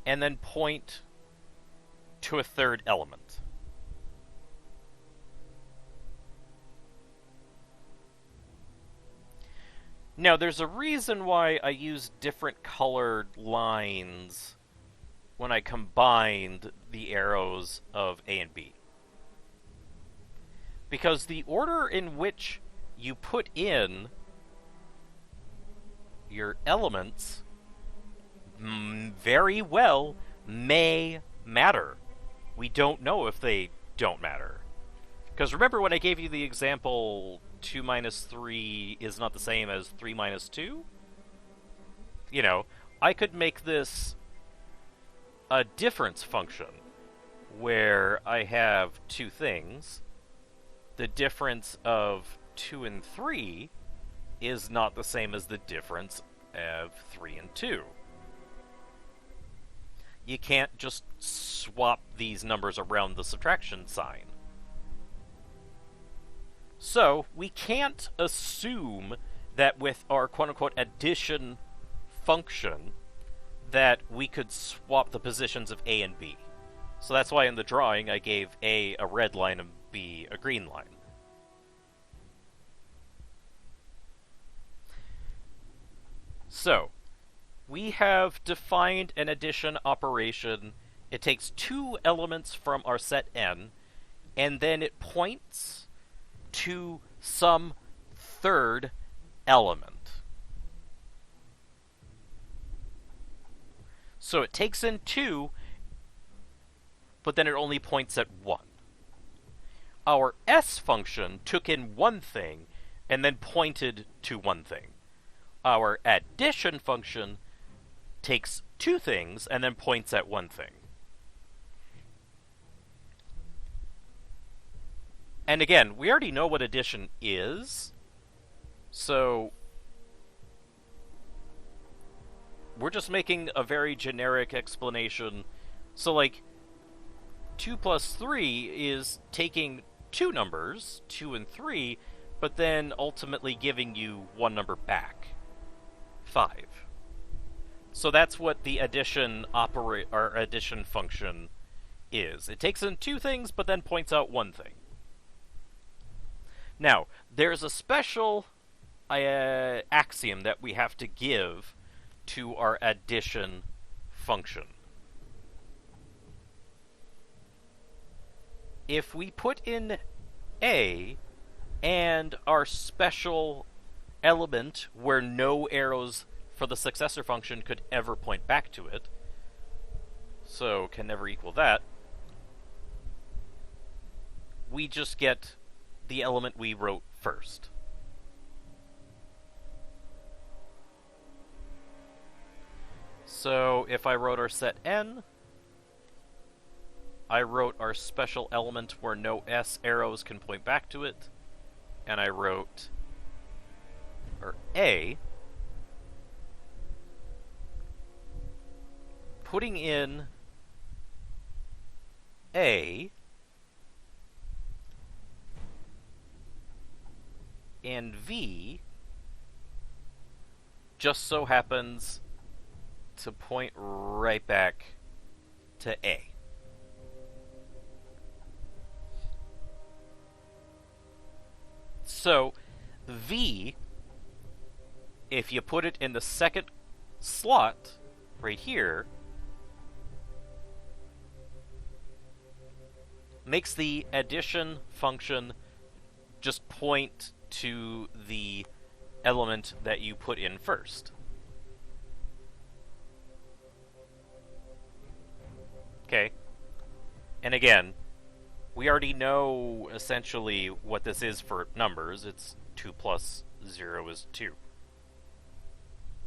and then point to a third element. Now, there's a reason why I use different colored lines when I combined the arrows of A and B. Because the order in which you put in your elements very well may matter. We don't know if they don't matter. Because remember when I gave you the example 2 minus 3 is not the same as 3 minus 2? You know, I could make this a difference function where I have two things. The difference of 2 and 3 is not the same as the difference of 3 and 2. You can't just swap these numbers around the subtraction sign. So, we can't assume that with our quote-unquote addition function that we could swap the positions of A and B. So that's why in the drawing I gave A a red line and B a green line. So, we have defined an addition operation. It takes two elements from our set N, and then it points to some third element. So it takes in 2, but then it only points at 1. Our S function took in one thing, and then pointed to one thing. Our addition function takes two things, and then points at one thing. And again, we already know what addition is, so we're just making a very generic explanation. So, like, 2 plus 3 is taking two numbers, 2 and 3, but then ultimately giving you one number back, 5. So that's what the addition addition function is. It takes in two things, but then points out one thing. Now, there's a special axiom that we have to give to our addition function. If we put in A and our special element where no arrows for the successor function could ever point back to it, so can never equal that, we just get the element we wrote first. So if I wrote our set N, I wrote our special element where no S arrows can point back to it, and I wrote our A, putting in A and V just so happens to point right back to A. So, V, if you put it in the second slot, right here, makes the addition function just point to the element that you put in first. Okay. And again, we already know essentially what this is for numbers. It's 2 plus 0 is 2.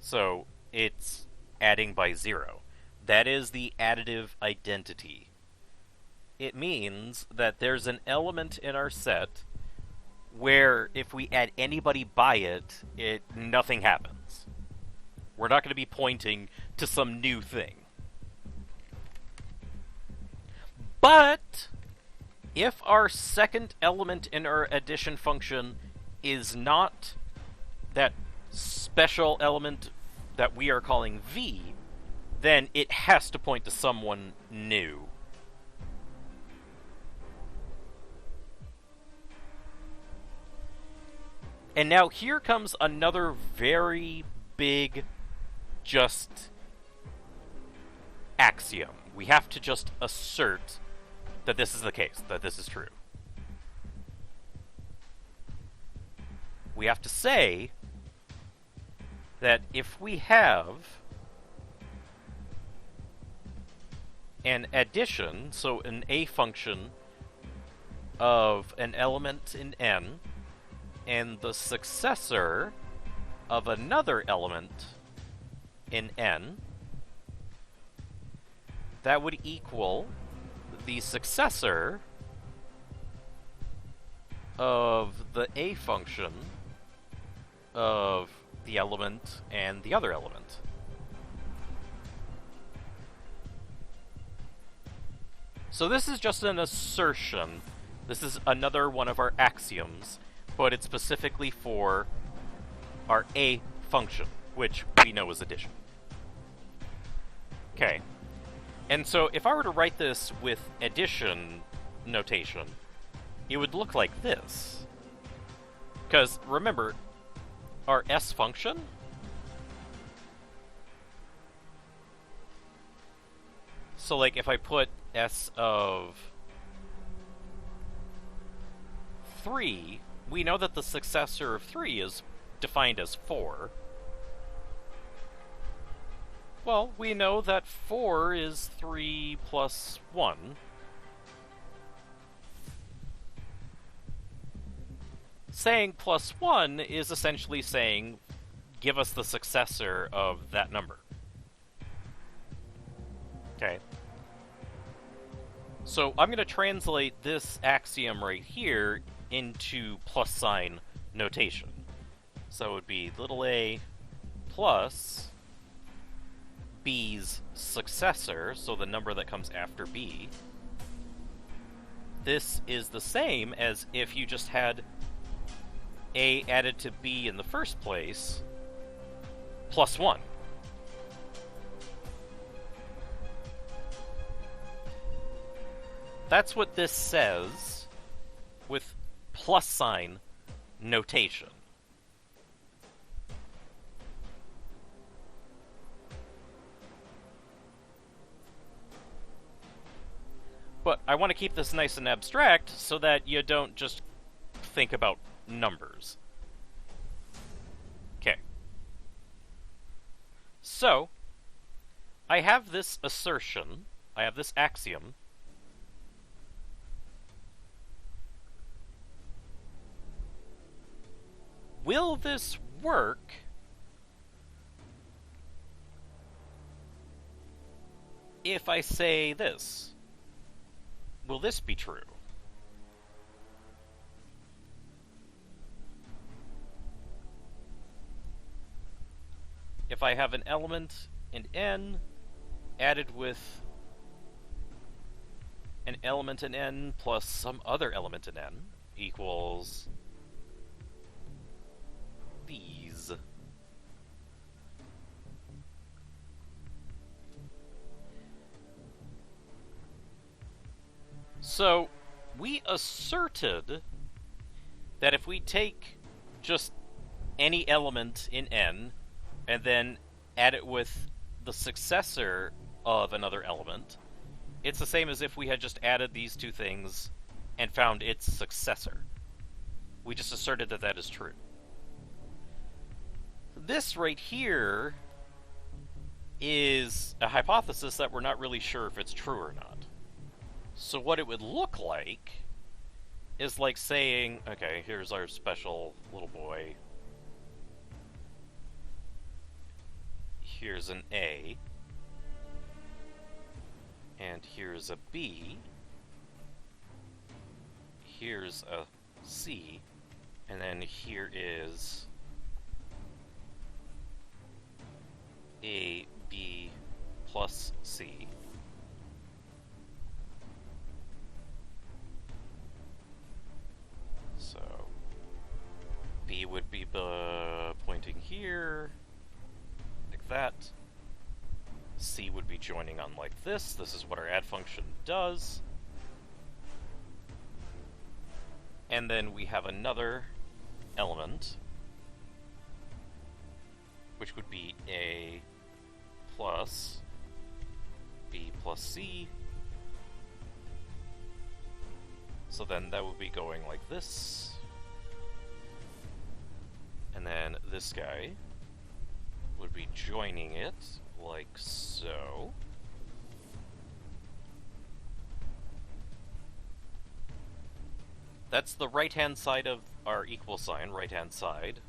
So it's adding by 0. That is the additive identity. It means that there's an element in our set where if we add anybody by it, nothing happens. We're not going to be pointing to some new thing. But if our second element in our addition function is not that special element that we are calling V, then it has to point to someone new. And now here comes another very big just axiom. We have to just assert that this is the case, that this is true. We have to say that if we have an addition, so an A function of an element in N, and the successor of another element in N, that would equal the successor of the A function of the element and the other element. So this is just an assertion. This is another one of our axioms, but it's specifically for our A function, which we know is addition. Okay. And so if I were to write this with addition notation, it would look like this. Because remember, our S function so like if I put S of 3, we know that the successor of 3 is defined as 4. Well, we know that 4 is 3 plus 1. Saying plus 1 is essentially saying, give us the successor of that number. Okay. So I'm going to translate this axiom right here into plus sign notation. So it would be little a plus b's successor, so the number that comes after b. This is the same as if you just had a added to b in the first place, plus 1. That's what this says with plus sign notation. But I want to keep this nice and abstract so that you don't just think about numbers. Okay. So, I have this assertion, I have this axiom. Will this work if I say this? Will this be true? If I have an element in N added with an element in N plus some other element in N equals these. So, we asserted that if we take just any element in N and then add it with the successor of another element, it's the same as if we had just added these two things and found its successor. We just asserted that that is true. This right here is a hypothesis that we're not really sure if it's true or not. So what it would look like is like saying, okay, here's our special little boy. Here's an A. And here's a B. Here's a C. And then here is A, B, plus C. So B would be pointing here, like that. C would be joining on like this. This is what our add function does. And then we have another element, which would be A plus B plus C. So then that would be going like this. And then this guy would be joining it like so. That's the right-hand side of our equal sign, right-hand side.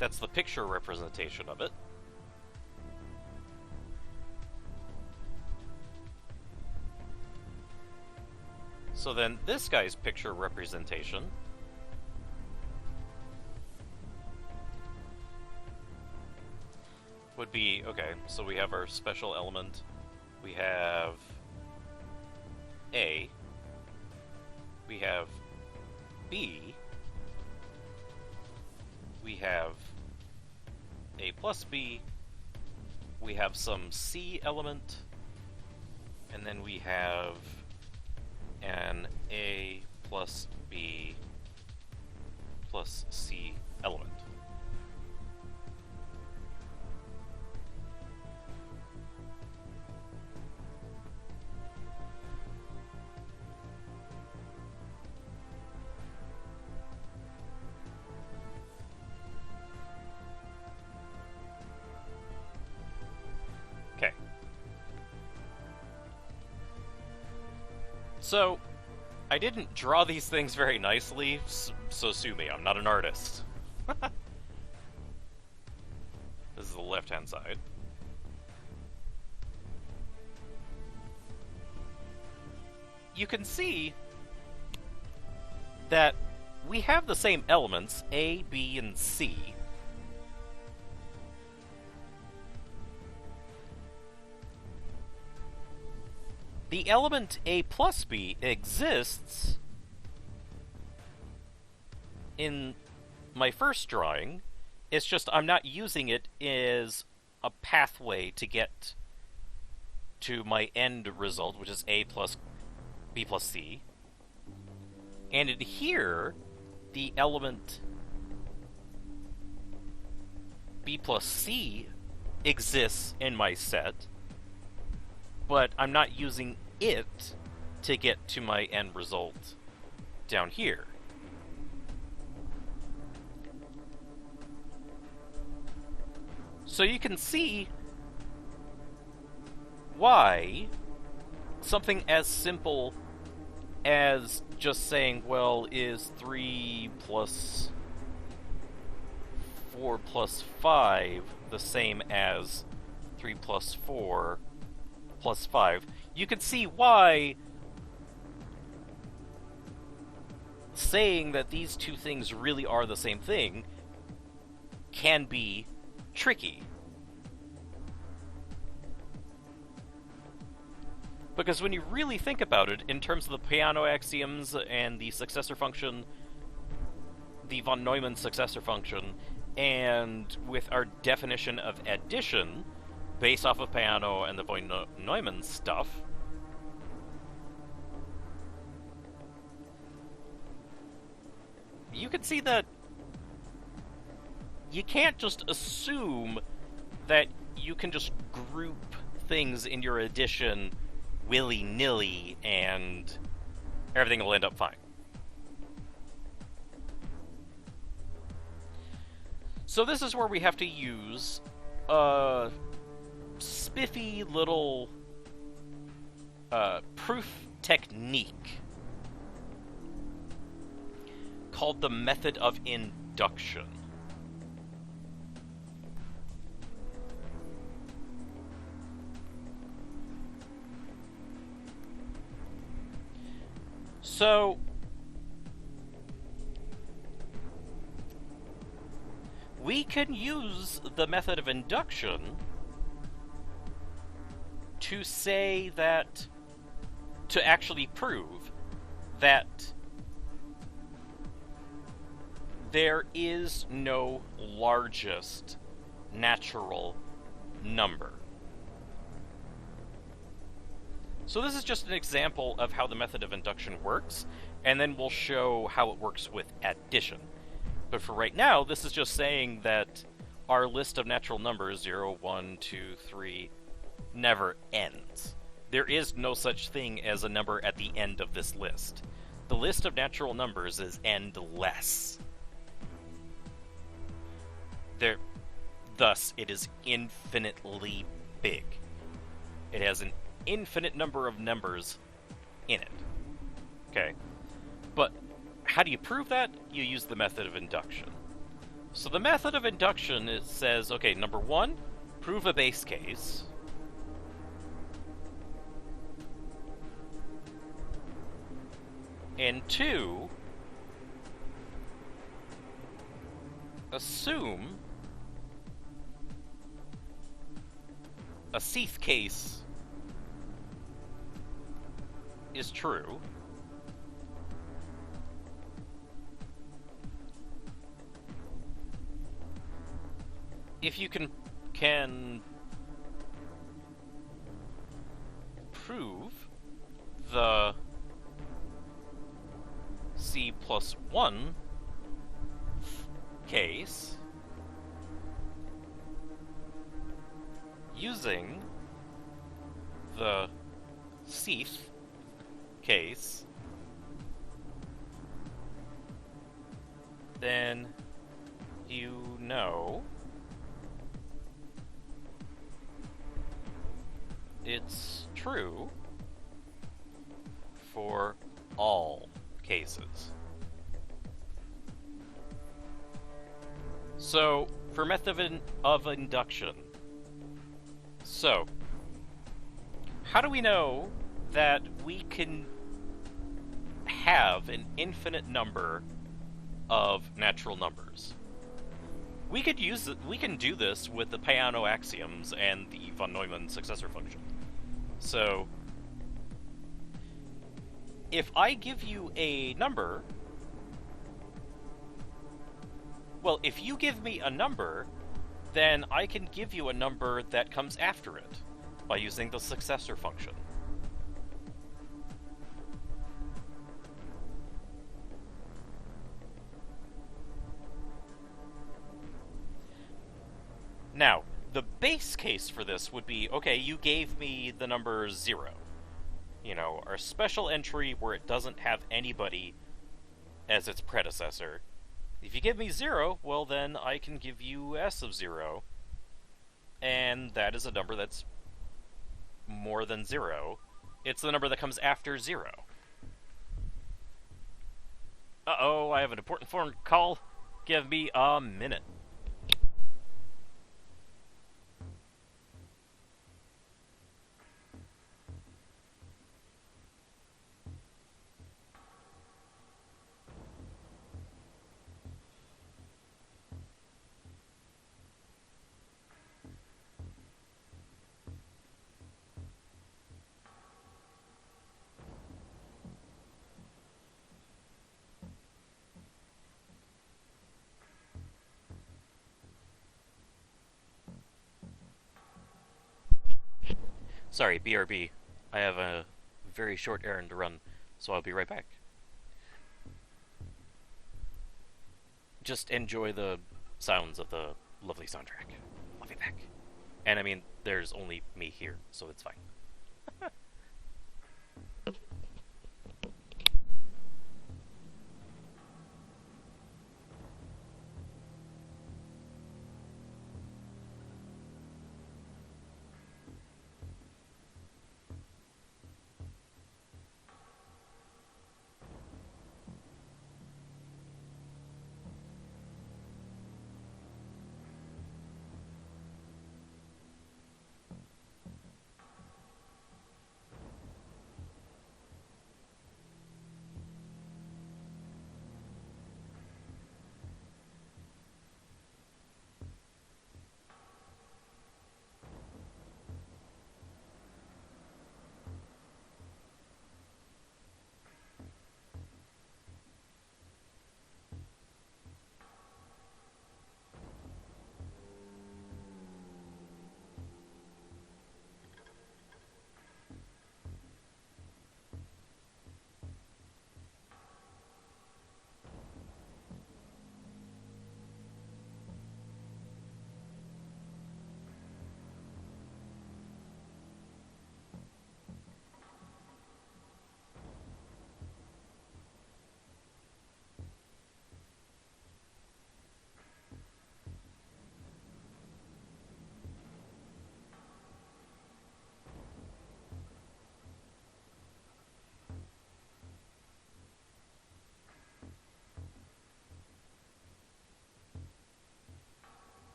That's the picture representation of it. So then this guy's picture representation would be, okay, so we have our special element, we have A, we have B, we have A plus B, we have some C element, and then we have an A plus B plus C element. Okay. So, I didn't draw these things very nicely, so sue me, I'm not an artist. This is the left-hand side. You can see that we have the same elements, A, B, and C. The element A plus B exists in my first drawing. It's just I'm not using it as a pathway to get to my end result, which is A plus B plus C. And in here, the element B plus C exists in my set, but I'm not using it to get to my end result down here. So you can see why something as simple as just saying, well, is 3 plus 4 plus 5 the same as 3 plus 4 plus 5? You can see why saying that these two things really are the same thing can be tricky. Because when you really think about it, in terms of the Peano axioms and the successor function, the von Neumann successor function, and with our definition of addition, based off of Peano and the von Neumann stuff, you can see that you can't just assume that you can just group things in your addition willy-nilly and everything will end up fine. So this is where we have to use a spiffy little proof technique called the method of induction. So, we can use the method of induction to say that, to actually prove that there is no largest natural number. So this is just an example of how the method of induction works, and then we'll show how it works with addition. But for right now, this is just saying that our list of natural numbers, 0, 1, 2, 3, never ends. There is no such thing as a number at the end of this list. The list of natural numbers is endless. Thus, it is infinitely big. It has an infinite number of numbers in it. Okay? But how do you prove that? You use the method of induction. So the method of induction, it says, okay, number one, prove a base case. And two, assume a Cth case is true. If you can prove the C+1 case using the Cth case, then you know it's true for all cases. So, for method of induction, so, how do we know that we can have an infinite number of natural numbers? We could use it, we can do this with the Peano axioms and the von Neumann successor function. So, if I give you a number, well, if you give me a number, then I can give you a number that comes after it by using the successor function. Now, the base case for this would be, okay, you gave me the number 0. You know, our special entry where it doesn't have anybody as its predecessor. If you give me 0, well then I can give you S of 0. And that is a number that's more than 0. It's the number that comes after 0. Uh-oh, I have an important phone call. Give me a minute. Sorry, BRB. I have a very short errand to run, so I'll be right back. Just enjoy the sounds of the lovely soundtrack. I'll be back. And I mean, there's only me here, so it's fine.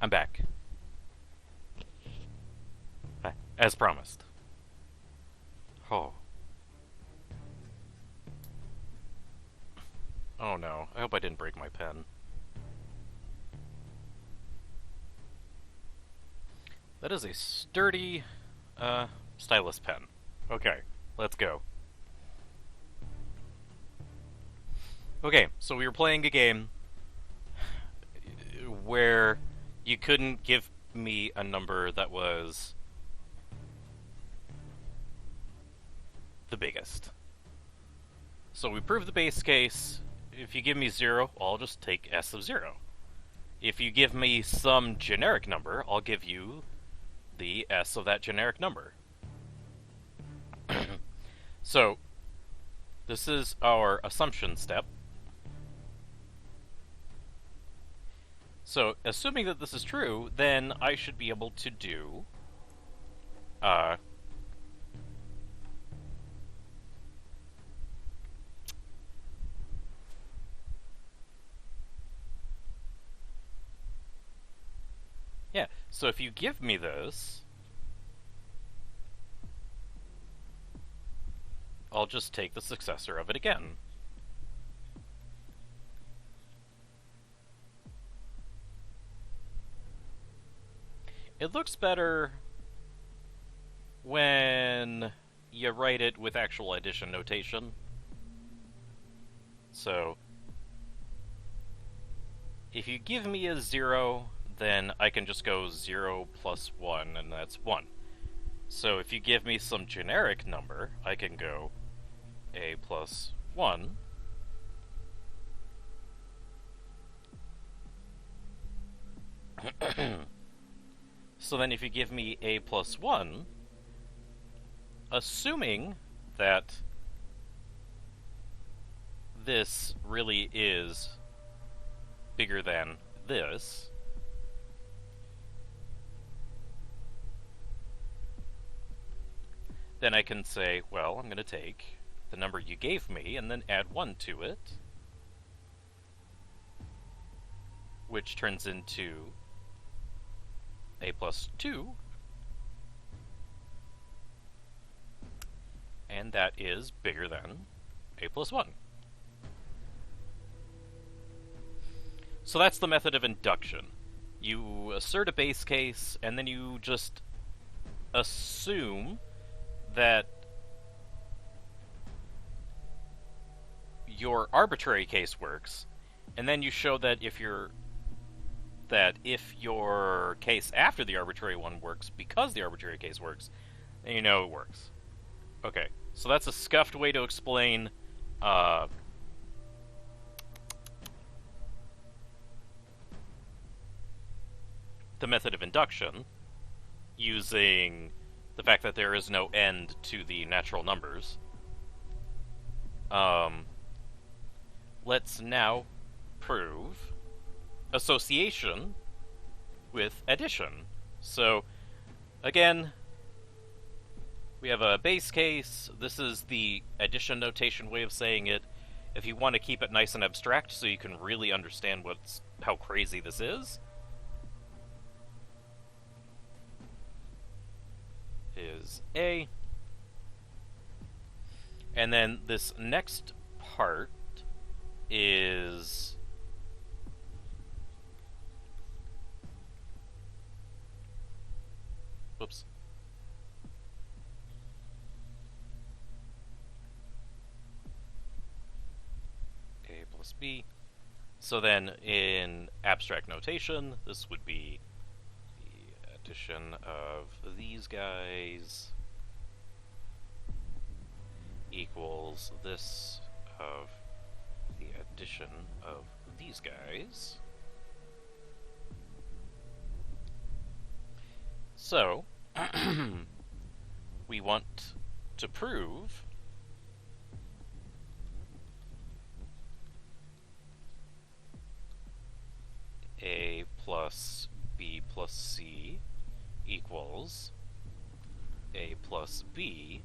I'm back. As promised. Oh. Oh no, I hope I didn't break my pen. That is a sturdy, stylus pen. Okay, let's go. Okay, so we were playing a game where you couldn't give me a number that was the biggest. So we proved the base case. If you give me 0, I'll just take S of 0. If you give me some generic number, I'll give you the S of that generic number. So, this is our assumption step. So, assuming that this is true, then I should be able to do yeah, so if you give me this, I'll just take the successor of it again. It looks better when you write it with actual addition notation. So, if you give me a 0, then I can just go 0 plus 1, and that's 1. So if you give me some generic number, I can go a plus 1. So then if you give me a plus 1, assuming that this really is bigger than this, then I can say, well, I'm going to take the number you gave me and then add 1 to it, which turns into a plus 2, and that is bigger than a plus 1. So that's the method of induction. You assert a base case, and then you just assume that your arbitrary case works, and then you show that if your case after the arbitrary one works because the arbitrary case works, then you know it works. Okay, so that's a scuffed way to explain the method of induction using the fact that there is no end to the natural numbers. Let's now prove association with addition. So, again, we have a base case. This is the addition notation way of saying it. If you want to keep it nice and abstract so you can really understand how crazy this is A. And then this next part is whoops. A plus B. So then in abstract notation, this would be the addition of these guys equals this of the addition of these guys. So, we want to prove A plus B plus C equals A plus B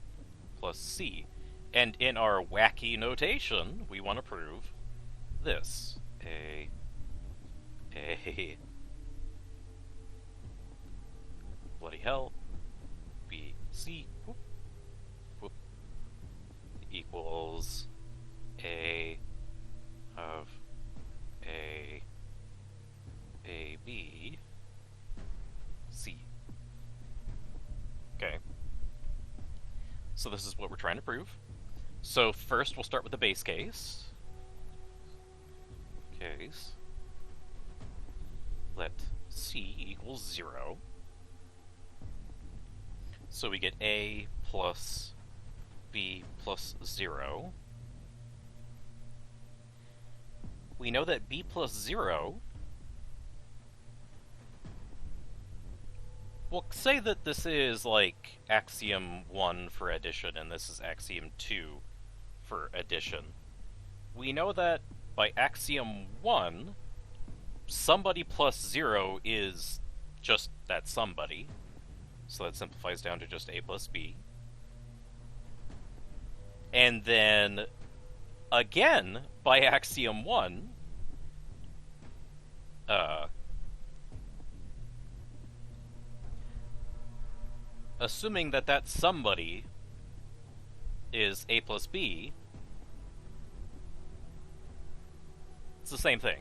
plus C. And in our wacky notation, we want to prove this. A bloody hell. BC whoop, whoop, equals A of B, C. Okay. So this is what we're trying to prove. So first we'll start with the base case. Let C equals 0. So we get A plus B plus 0. We know that B plus 0... We'll say that this is like axiom 1 for addition, and this is axiom 2 for addition. We know that by axiom 1, somebody plus 0 is just that somebody. So that simplifies down to just A plus B. And then, again, by axiom 1, assuming that that somebody is A plus B, it's the same thing.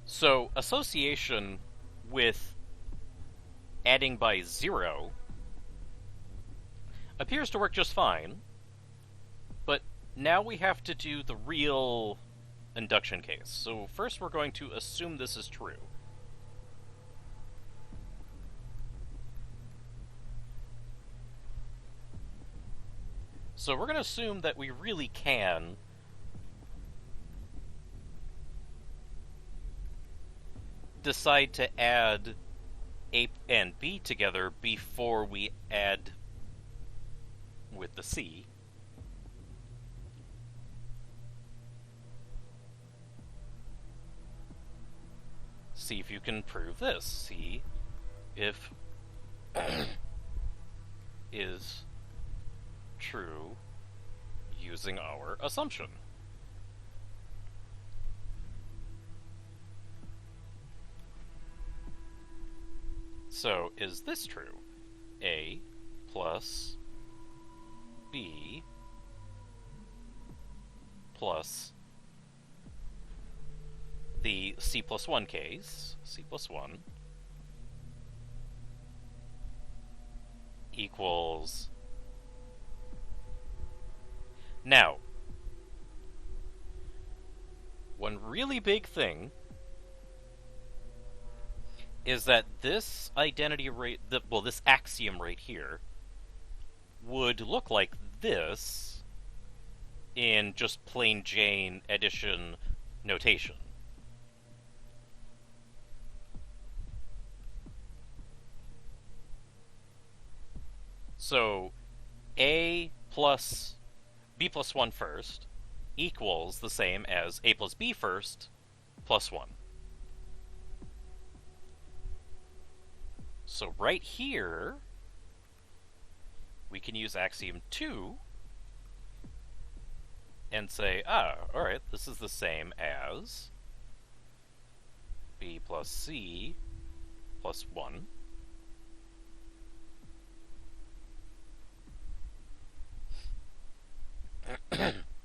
So, association with adding by 0 appears to work just fine, but now we have to do the real induction case. So first we're going to assume this is true. So we're going to assume that we really can decide to add A and B together before we add with the C. See if you can prove this. See if is true using our assumption. So, is this true? A plus B plus the C plus 1 case, C plus 1, equals... Now, one really big thing is that this identity rate, this axiom right here, would look like this in just plain Jane addition notation. So, A plus B plus 1 first equals the same as A plus B first plus 1. So right here, we can use axiom 2 and say, alright, this is the same as B plus C plus 1.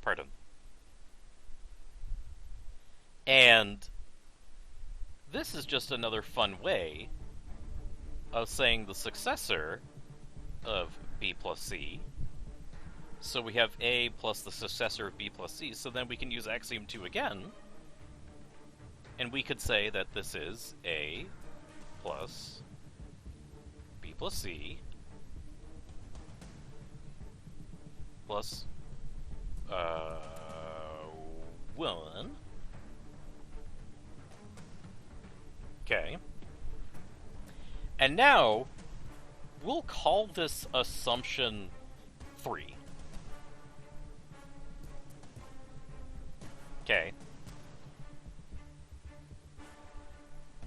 Pardon. And this is just another fun way of saying the successor of B plus C. So we have A plus the successor of B plus C, so then we can use axiom 2 again, and we could say that this is A plus B plus C plus 1. Okay. And now, we'll call this assumption 3. Okay.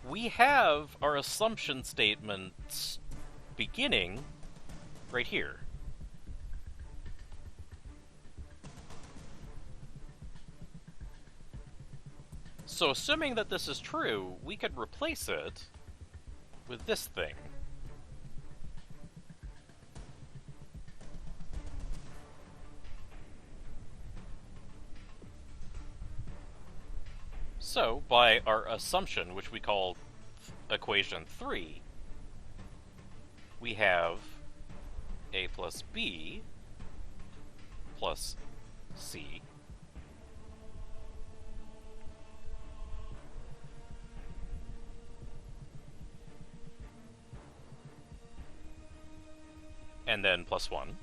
We have our assumption statements beginning right here. So assuming that this is true, we could replace it with this thing. So, by our assumption, which we call equation 3, we have a plus b plus c and then plus 1.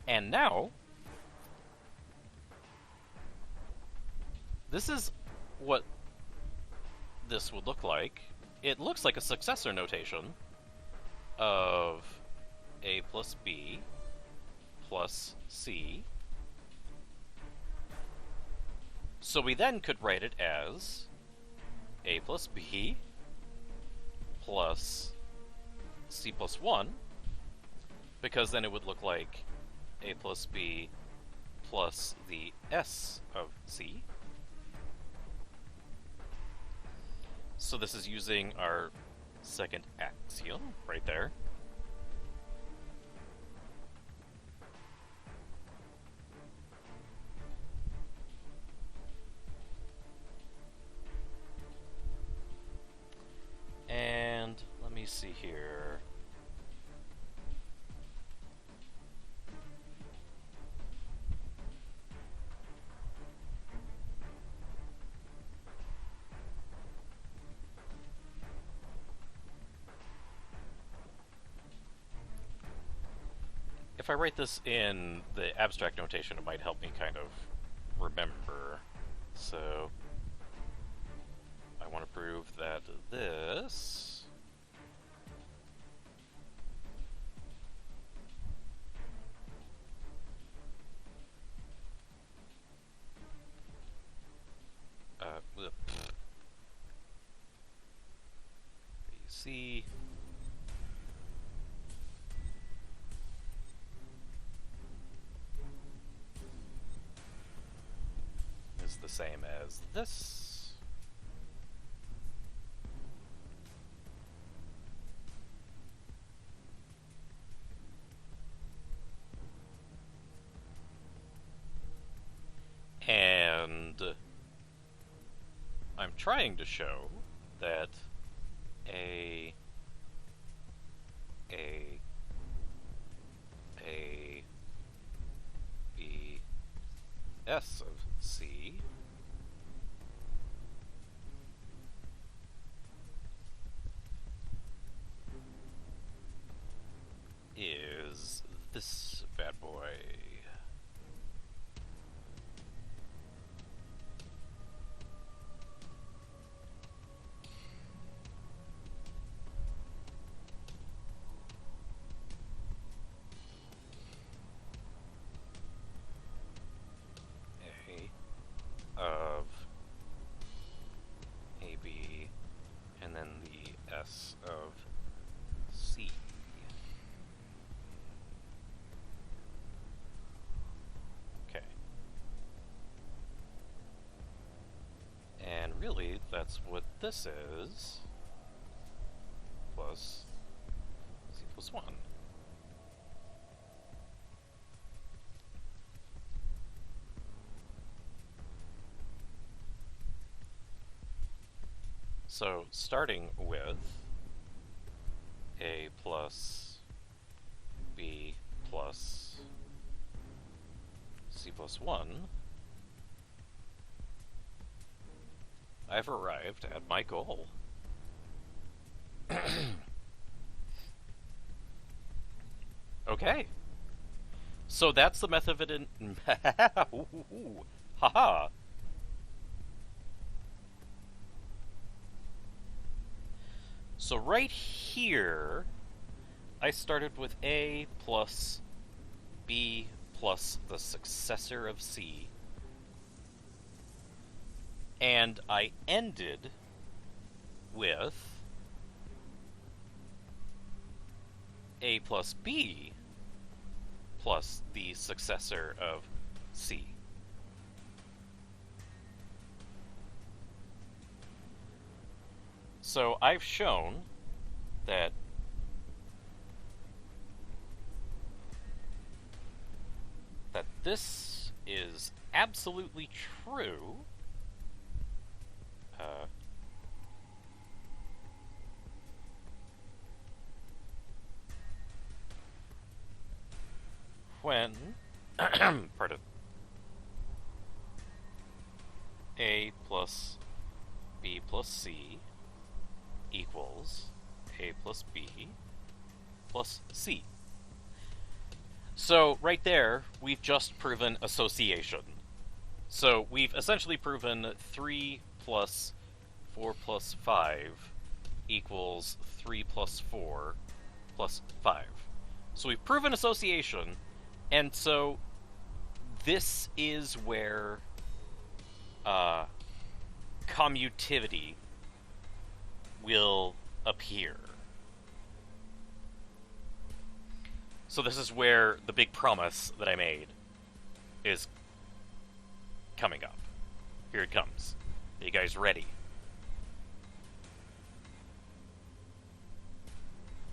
And now, this is what this would look like. It looks like a successor notation of a plus b plus c. So we then could write it as a plus b plus c plus 1, because then it would look like a plus b plus the s of c. So this is using our second axiom right there. And let me see here. If I write this in the abstract notation, it might help me kind of remember. So I want to prove that this BC is the same as this. And I'm trying to show that a B S of C is this bad boy. Of AB, and then the S of C. Okay. And really, that's what this is, plus C plus 1. So, starting with A plus B plus C plus 1, I've arrived at my goal. Okay. So that's the method of it in... Haha. So right here, I started with A plus B plus the successor of C. And I ended with A plus B plus the successor of C. So I've shown that this is absolutely true. When pardon, A plus B plus C equals A plus B plus C. So right there, we've just proven association. So we've essentially proven 3 plus 4 plus 5 equals 3 plus 4 plus 5. So we've proven association, and so this is where commutivity will appear. So this is where the big promise that I made is coming up. Here it comes. Are you guys ready?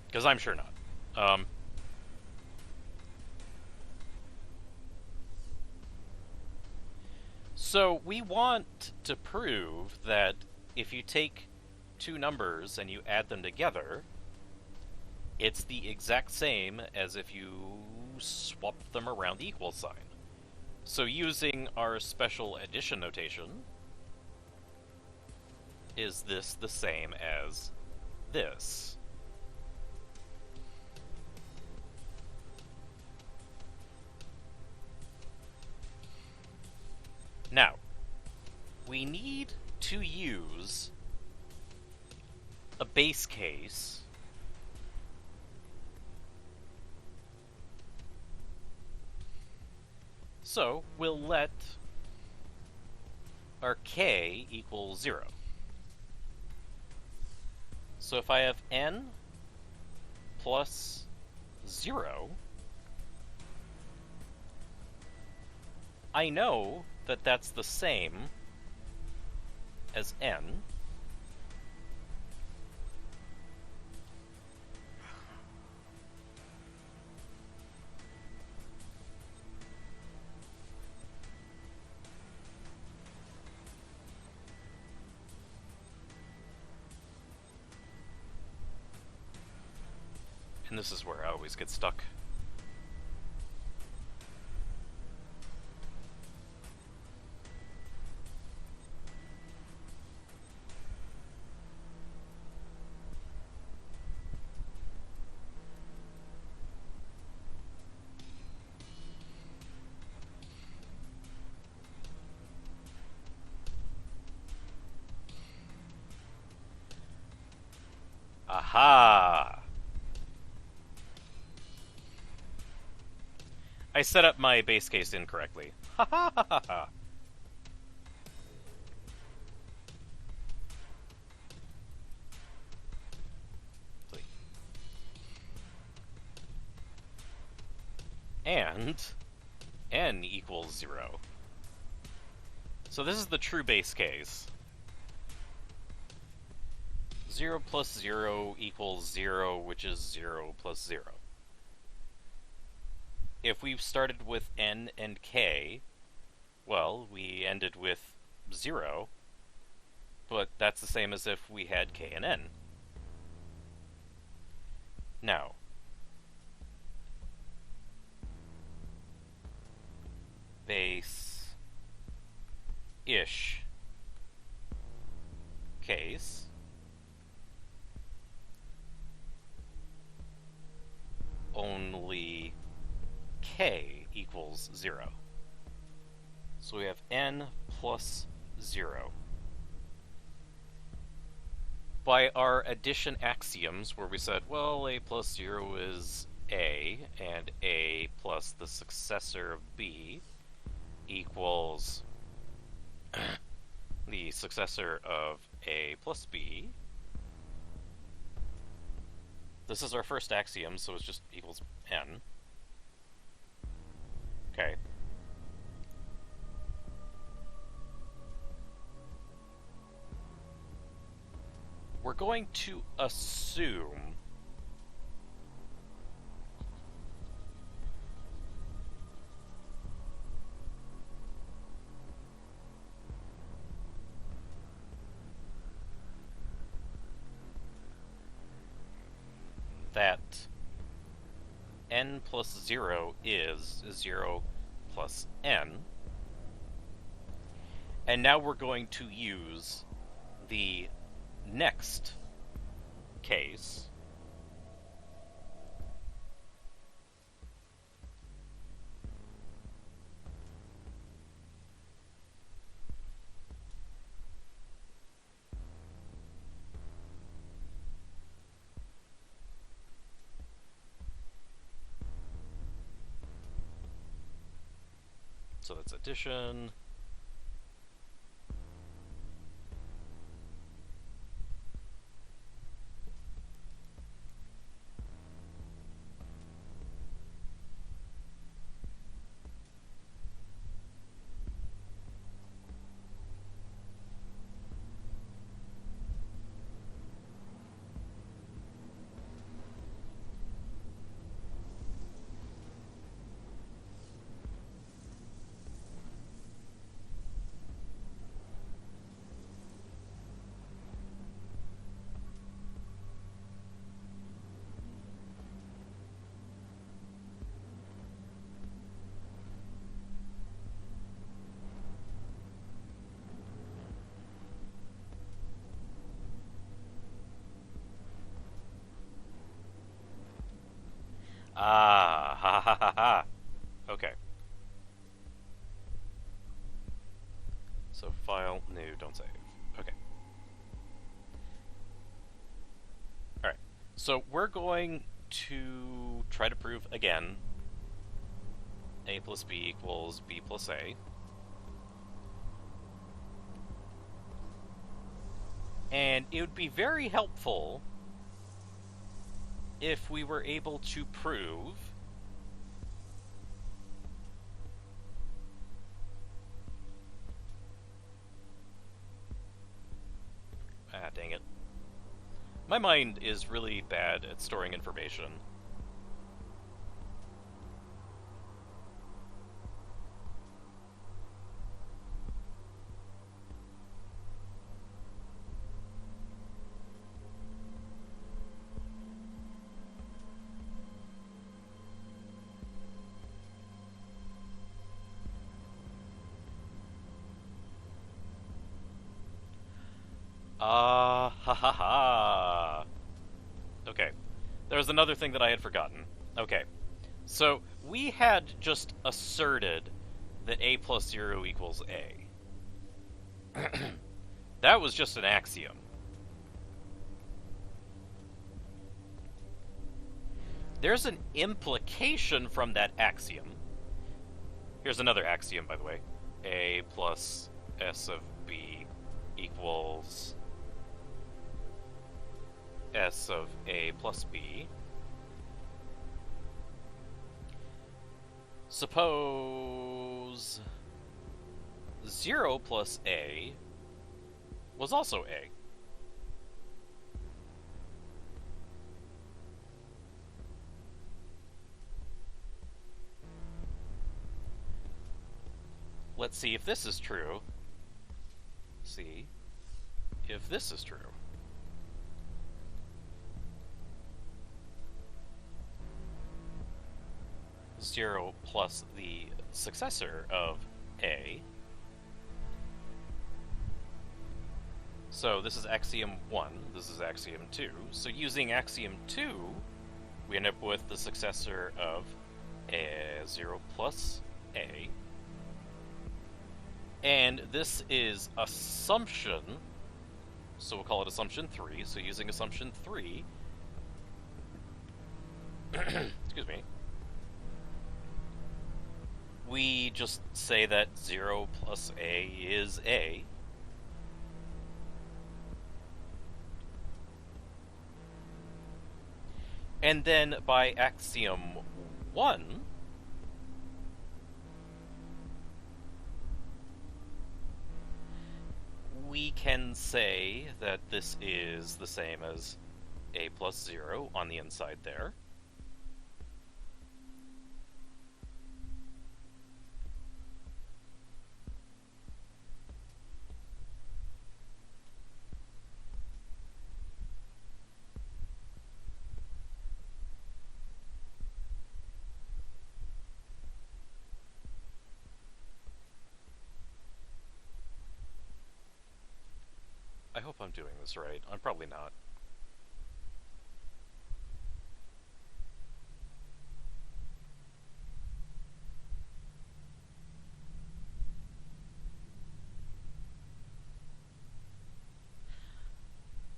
Because I'm sure not. So we want to prove that if you take two numbers and you add them together, it's the exact same as if you swapped them around the equal sign. So using our special addition notation, is this the same as this? Now, we need to use a base case so we'll let our k equal 0. So if I have n plus 0, I know that that's the same as n. And this is where I always get stuck. Aha! I set up my base case incorrectly. Ha ha ha ha ha! And n equals 0. So this is the true base case. 0 plus 0 equals 0, which is 0 plus 0. If we've started with n and k, well, we ended with 0, but that's the same as if we had k and n. Now, base-ish case, only k equals 0. So we have n plus 0. By our addition axioms, where we said, well, a plus 0 is a, and a plus the successor of b equals the successor of a plus b. This is our first axiom, so it's just equals n. Okay. we're going to assume that n plus 0 is 0 plus n. And now we're going to use the next case. So that's addition. Ah, ha ha ha ha. Okay. So file, new, don't save. Okay. Alright. So we're going to try to prove again a plus b equals b plus a. And it would be very helpful if we were able to prove dang it. My mind is really bad at storing information. Ha ha ha. Okay. There was another thing that I had forgotten. Okay. So, we had just asserted that a plus 0 equals a. That was just an axiom. There's an implication from that axiom. Here's another axiom, by the way. A plus s of b equals s of a plus b. Suppose 0 plus a was also a. Let's see if this is true. See if this is true. Zero plus the successor of a. So this is axiom 1, this is axiom 2. So using axiom 2, we end up with the successor of a 0 plus a. And this is assumption, so we'll call it assumption 3. So using assumption 3, excuse me, we just say that 0 plus a is a. And then by axiom 1, we we can say that this is the same as a plus 0 on the inside there. I hope I'm doing this right. I'm probably not.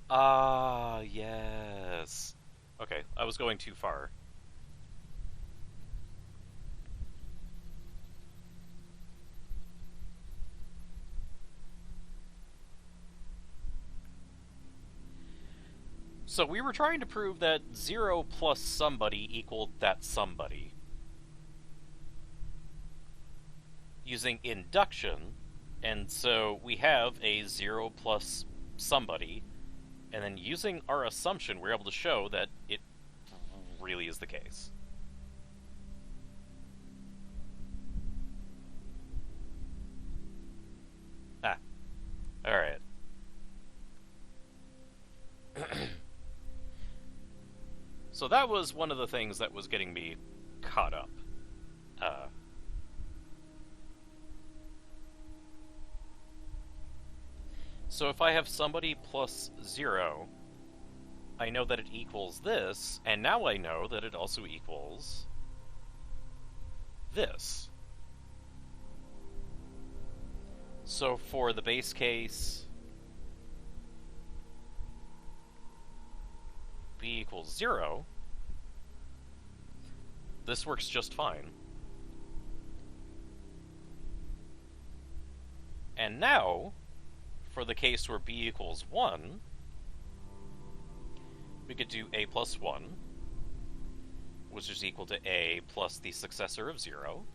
Ah, yes. Okay, I was going too far. So we were trying to prove that 0 plus somebody equaled that somebody. Using induction, and so we have a 0 plus somebody, and then using our assumption, we're able to show that it really is the case. Ah, alright. So that was one of the things that was getting me caught up. So if I have somebody plus 0, I know that it equals this, and now I know that it also equals this. So for the base case, b equals 0, this works just fine. And now, for the case where b equals 1, we could do a plus 1, which is equal to a plus the successor of 0,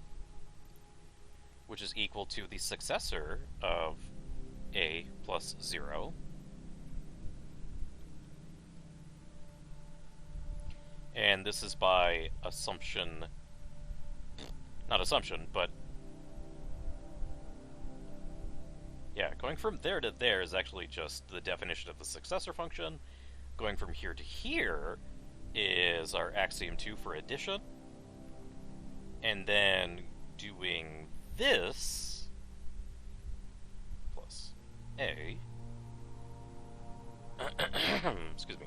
which is equal to the successor of a plus 0, and this is by assumption, not assumption, but yeah, going from there to there is actually just the definition of the successor function. Going from here to here is our axiom 2 for addition. And then doing this plus a excuse me,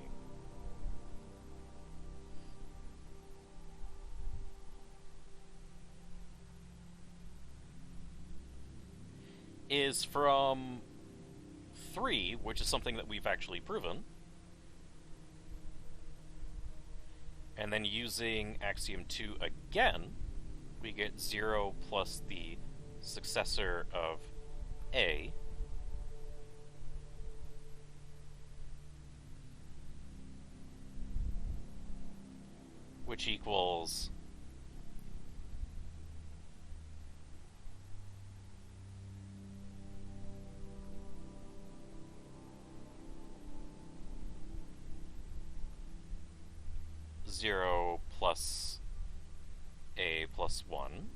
is from 3, which is something that we've actually proven. And then using axiom 2 again, we get 0 plus the successor of a, which equals zero plus a plus 1.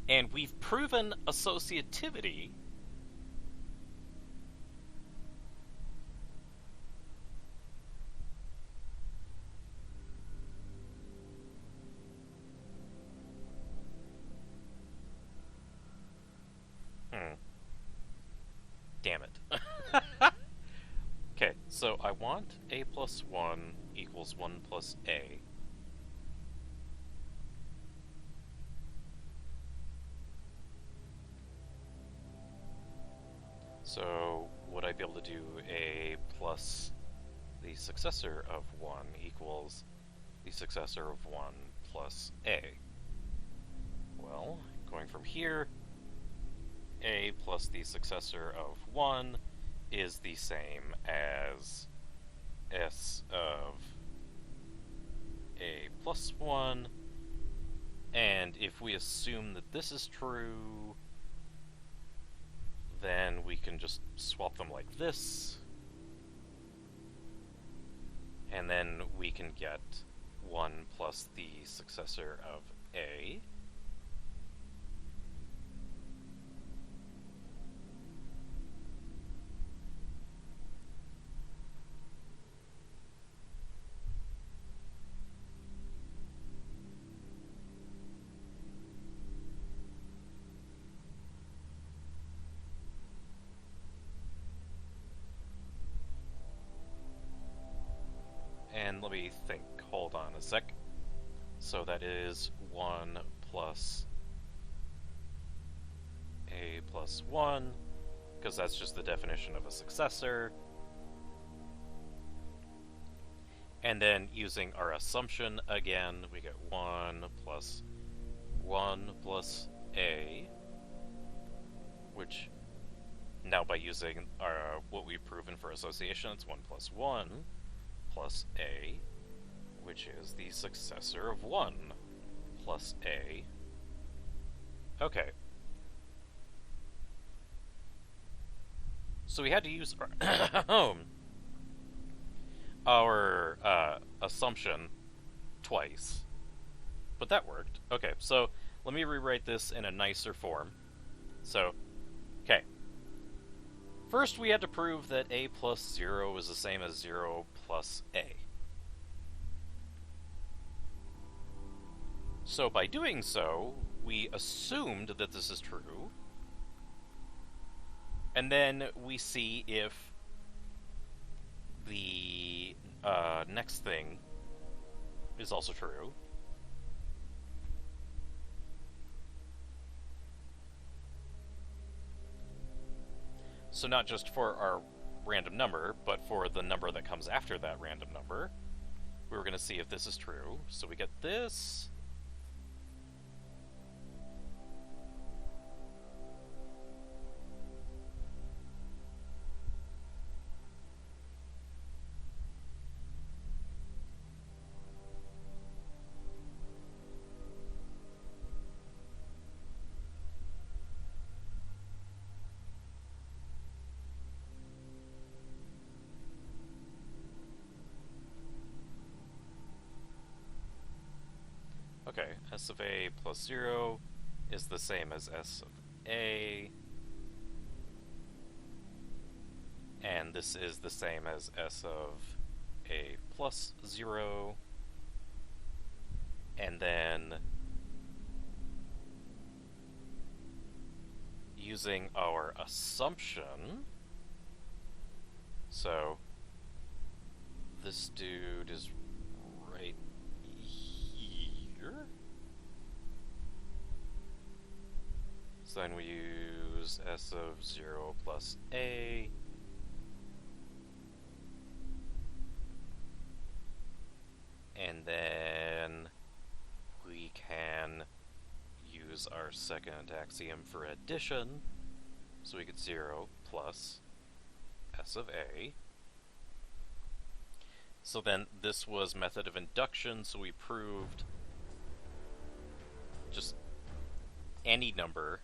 And we've proven associativity Damn it. Okay, so I want a plus 1 equals 1 plus a. So would I be able to do a plus the successor of 1 equals the successor of 1 plus a? Well, going from here, a plus the successor of 1 is the same as s of a plus 1, and if we assume that this is true, then we can can just swap them like this. And then we can get 1 plus the successor of A. And let me think, hold on a sec. So that is 1 plus A plus 1, because that's just the definition of a successor. And then using our assumption again, we get 1 plus A, which now by using our what we've proven for association, it's 1 plus A, which is the successor of 1 plus A. Okay. So we had to use our assumption twice, but that worked. Okay, so let me rewrite this in a nicer form. So, okay. First, we had to prove that A plus 0 is the same as 0 plus A. So by doing so, we assumed that this is true, and then we see if the next thing is also true. So not just for our random number, but for the number that comes after that random number. We were going to see if this is true. So we get this. Okay, S of A plus 0 is the same as S of A. And this is the same as S of A plus 0. And then using our assumption, so this dude is right here. So then we use S of 0 plus A. And then we can use our second axiom for addition. So we get 0 plus S of A. So then this was method of induction, so we proved just any number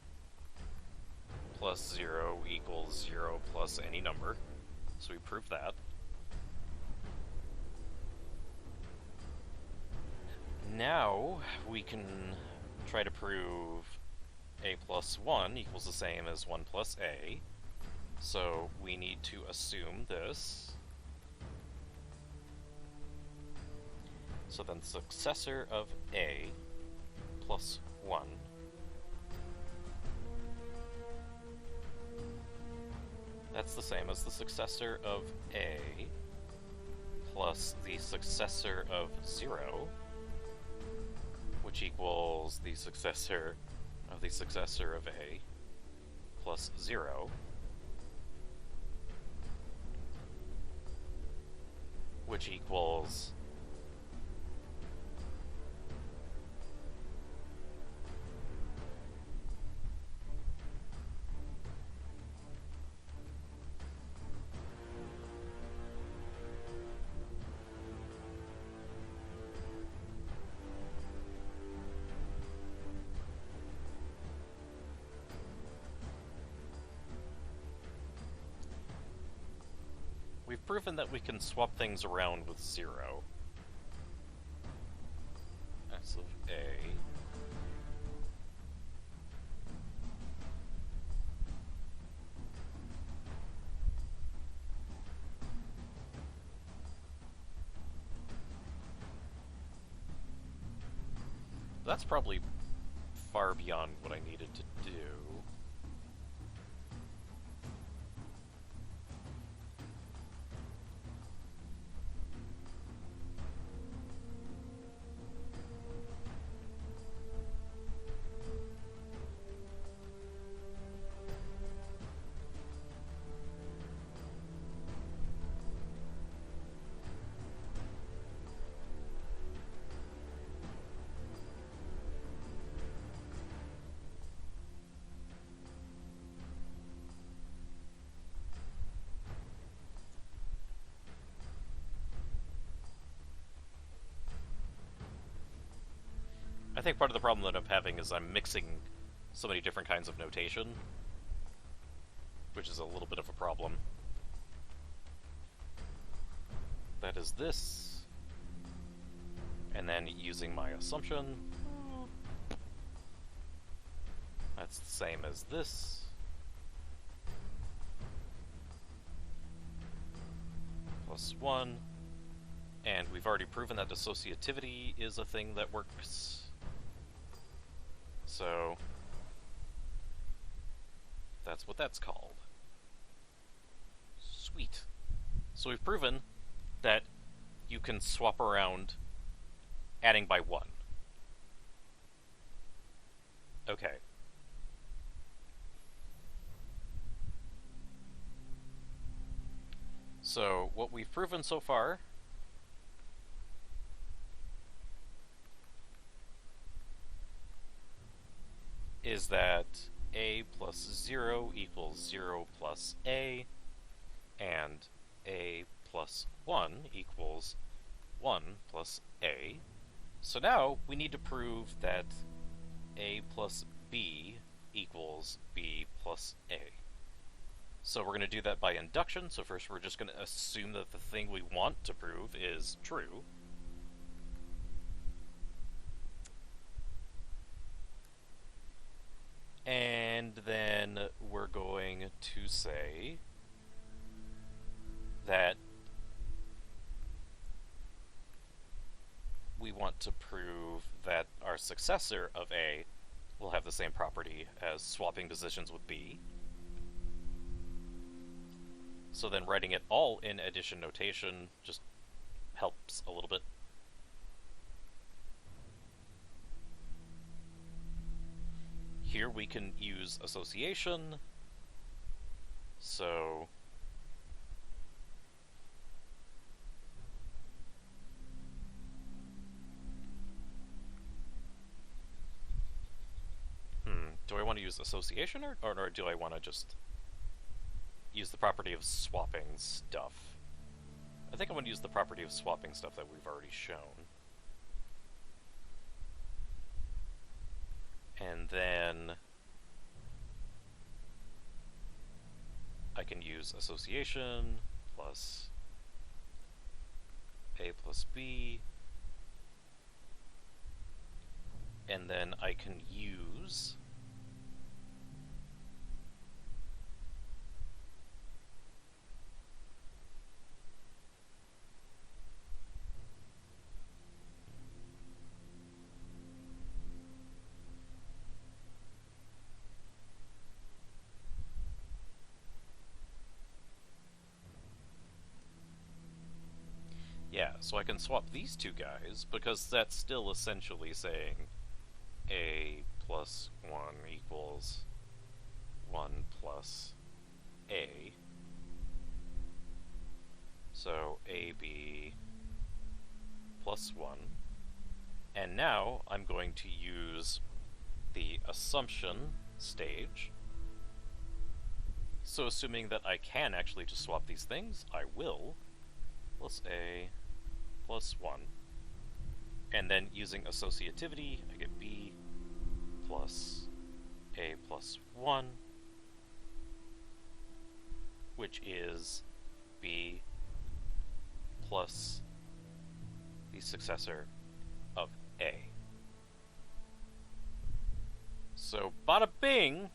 plus 0 equals 0 plus any number. So we proved that. Now we can try to prove A plus 1 equals the same as 1 plus A. So we need to assume this. So then successor of A plus 1 that's the same as the successor of A plus the successor of 0, which equals the successor of A plus 0, which equals We've proven that we can swap things around with 0. S of A. That's probably far beyond what I needed to do. I think part of the problem that I'm having is I'm mixing so many different kinds of notation, which is a little bit of a problem. That is this, and then using my assumption, that's the same as this. Plus 1, and we've already proven that dissociativity is a thing that works. So, that's what that's called. Sweet. So we've proven that you can swap around adding by 1. Okay. So, what we've proven so far is that a plus 0 equals 0 plus a, and a plus 1 equals 1 plus a. So now we need to prove that a plus b equals b plus a. So we're going to do that by induction. So first we're just going to assume that the thing we want to prove is true. And then we're going to say that we want to prove that our successor of A will have the same property as swapping positions with B. So then writing it all in addition notation just helps a little bit. Here we can use association, so do I want to use association or do I want to just use the property of swapping stuff? I think I want to use the property of swapping stuff that we've already shown. And then I can use association plus A plus B, and then I can use so I can swap these two guys, because that's still essentially saying A plus 1 equals 1 plus A. So AB plus 1. And now I'm going to use the assumption stage. So assuming that I can actually just swap these things, I will. Plus A plus 1. And then using associativity, I get B plus A plus 1, which is B plus the successor of A. So, bada bing!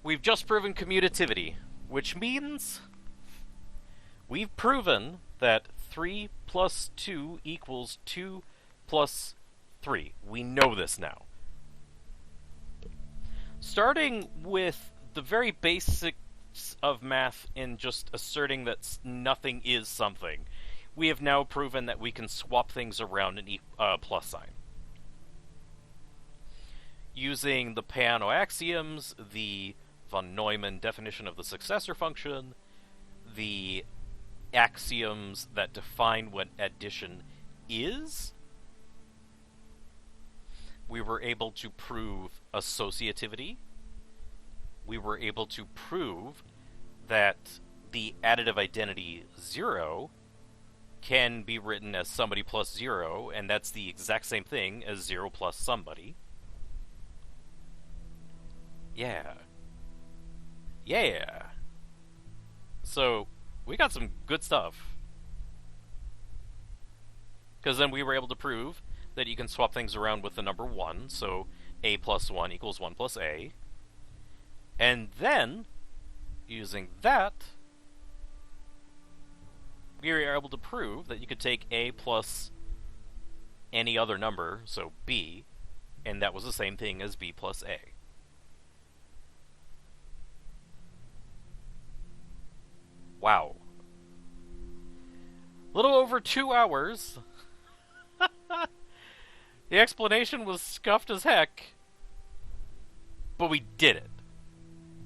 We've just proven commutativity, which means we've proven that 3 plus 2 equals 2 plus 3. We know this now. Starting with the very basics of math in just asserting that nothing is something, we have now proven that we can swap things around an plus sign. Using the Peano axioms, the von Neumann definition of the successor function, the axioms that define what addition is, we were able to prove associativity. We were able to prove that the additive identity 0 can be written as somebody plus 0, and that's the exact same thing as 0 plus somebody. Yeah. Yeah. So, we got some good stuff. Because then we were able to prove that you can swap things around with the number 1, so A plus 1 equals 1 plus A. And then, using that, we were able to prove that you could take A plus any other number, so B, and that was the same thing as B plus A. Wow. A little over 2 hours. The explanation was scuffed as heck, but we did it.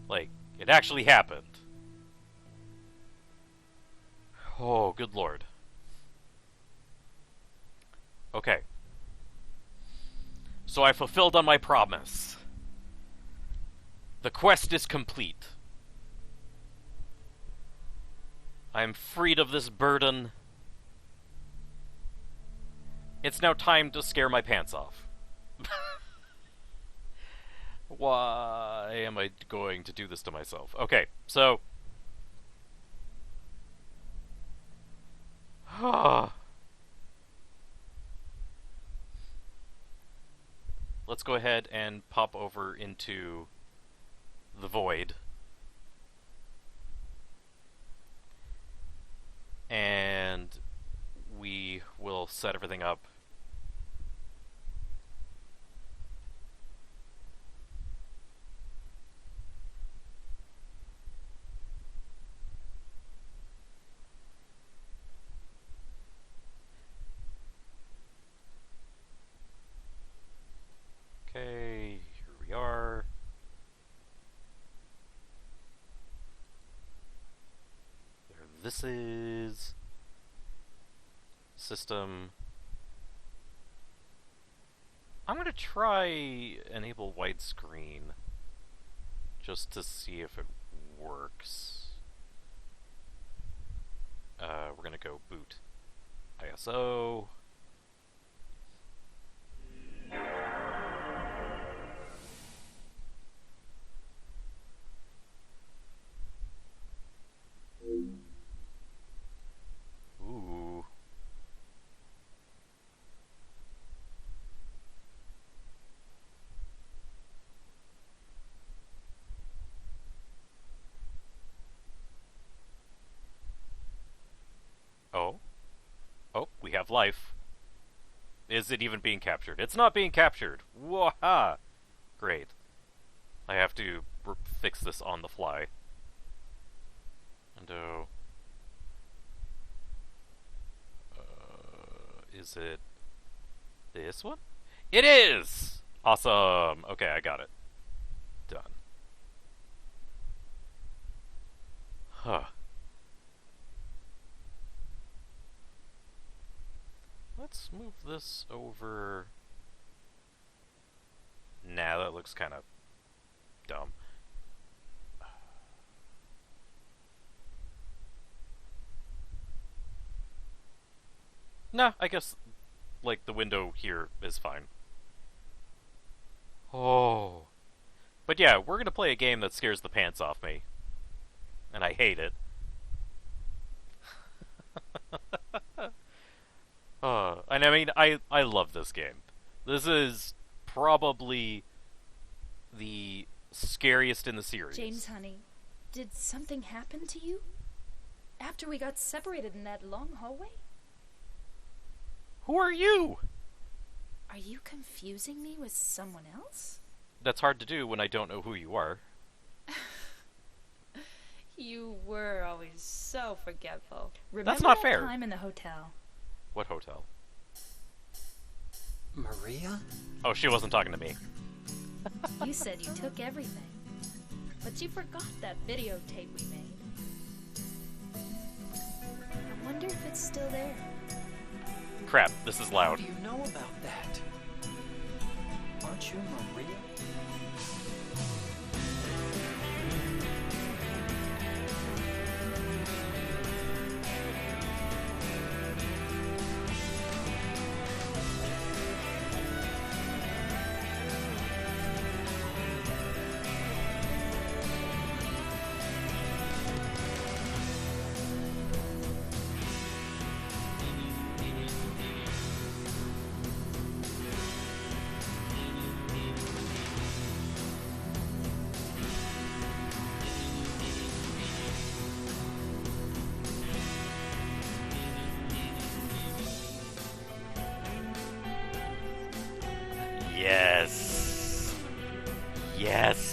Like, it actually happened. Oh, good lord. Okay. So I fulfilled on my promise. The quest is complete. I am freed of this burden. It's now time to scare my pants off. Why am I going to do this to myself? Okay, so... let's go ahead and pop over into the void. And we will set everything up. Okay, here we are. There this is. System. I'm going to try enable widescreen just to see if it works. We're going to go boot ISO. Ooh. Oh. Oh, we have life. Is it even being captured? It's not being captured! Waha! Great. I have to fix this on the fly. And is it this one? It is! Awesome! Okay, I got it. Done. Huh. Let's move this over. Nah, that looks kind of dumb. Nah, I guess, like, the window here is fine. Oh. But yeah, we're gonna play a game that scares the pants off me. And I hate it. And I mean, I love this game. This is probably the scariest in the series. James, honey, did something happen to you? After we got separated in that long hallway? Who are you? Are you confusing me with someone else? That's hard to do when I don't know who you are. You were always so forgetful. Remember That's not that fair. time in the hotel? What hotel? Maria? Oh, she wasn't talking to me. You said you took everything, but you forgot that videotape we made. I wonder if it's still there. Crap, this is How loud. do you know about that? Aren't you Maria? Yes. Yes.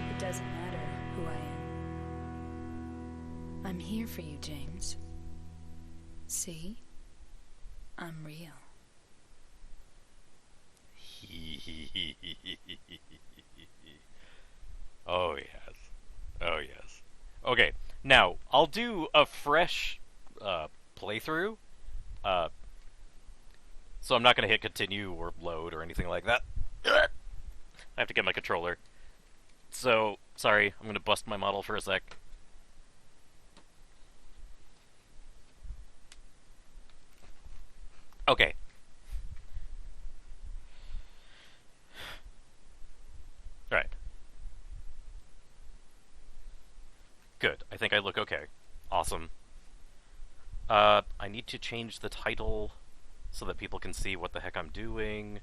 It doesn't matter who I am. I'm here for you, James. See? I'm real. Oh, yes. Oh, yes. Okay, now, I'll do a fresh playthrough. So I'm not going to hit continue or load or anything like that. I have to get my controller. So, sorry, I'm going to bust my model for a sec. Okay. Alright. Good. I think I look okay. Awesome. I need to change the title so that people can see what the heck I'm doing.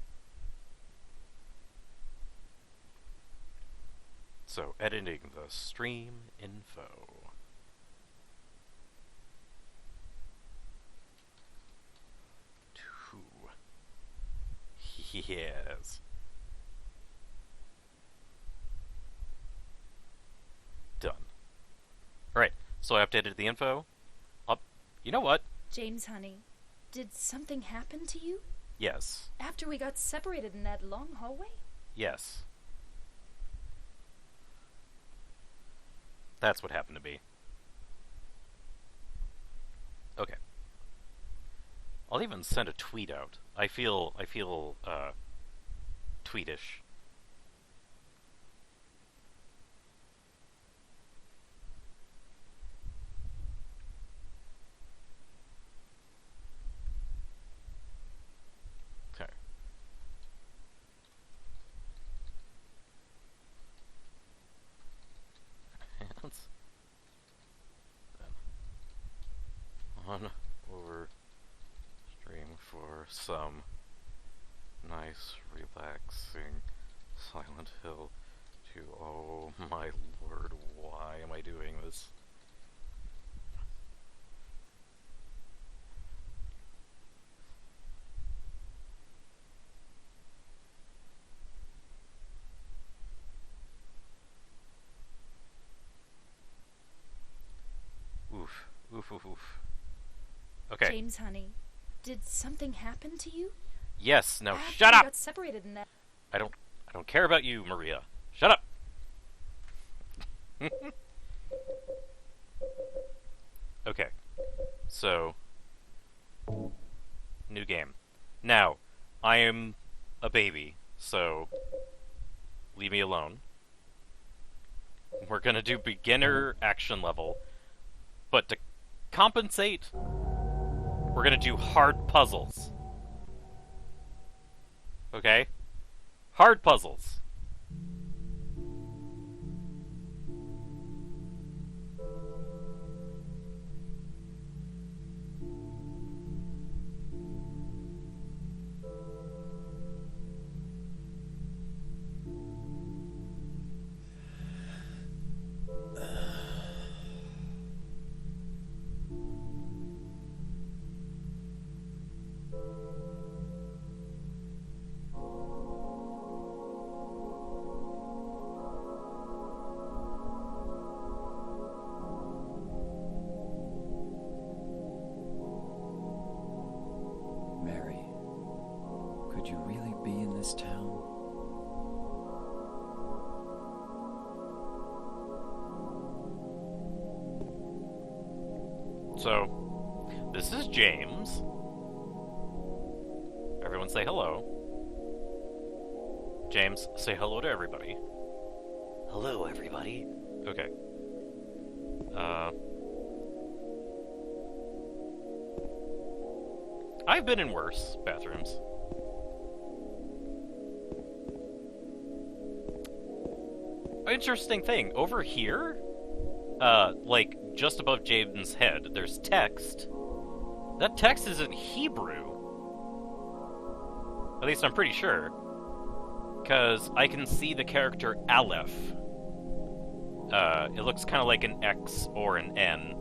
So, editing the stream info. Yes. So I updated the info. You know what? James, honey, did something happen to you? Yes. After we got separated in that long hallway? Yes. That's what happened to be. Okay. I'll even send a tweet out. I feel tweetish. Okay. Let's on over stream for some nice, relaxing Silent Hill 2. Oh my lord, why am I doing this? Oof, oof, oof, oof. Okay. James, honey, did something happen to you? Yes, now After shut we up! got separated in that... I don't care about you, Maria. Shut up! Okay. So, new game. Now, I am a baby, so leave me alone. We're gonna do beginner action level, but to compensate, we're gonna do hard puzzles. Okay? Hard puzzles. Mary, could you really be in this town? So, this is James. Everyone say hello. James, say hello to everybody. Hello, everybody. Okay. I've been in worse bathrooms. Interesting thing, over here, like, just above Jaden's head, there's text. That text is in Hebrew. At least I'm pretty sure. Because I can see the character Aleph. It looks kind of like an X or an N.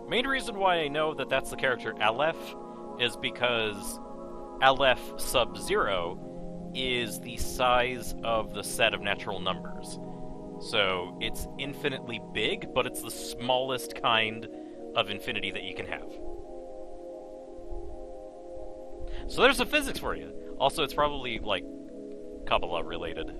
Main reason why I know that that's the character Aleph is because Aleph sub-0 is the size of the set of natural numbers. So it's infinitely big, but it's the smallest kind of infinity that you can have. So there's the physics for you. Also, it's probably, like, Kabbalah related.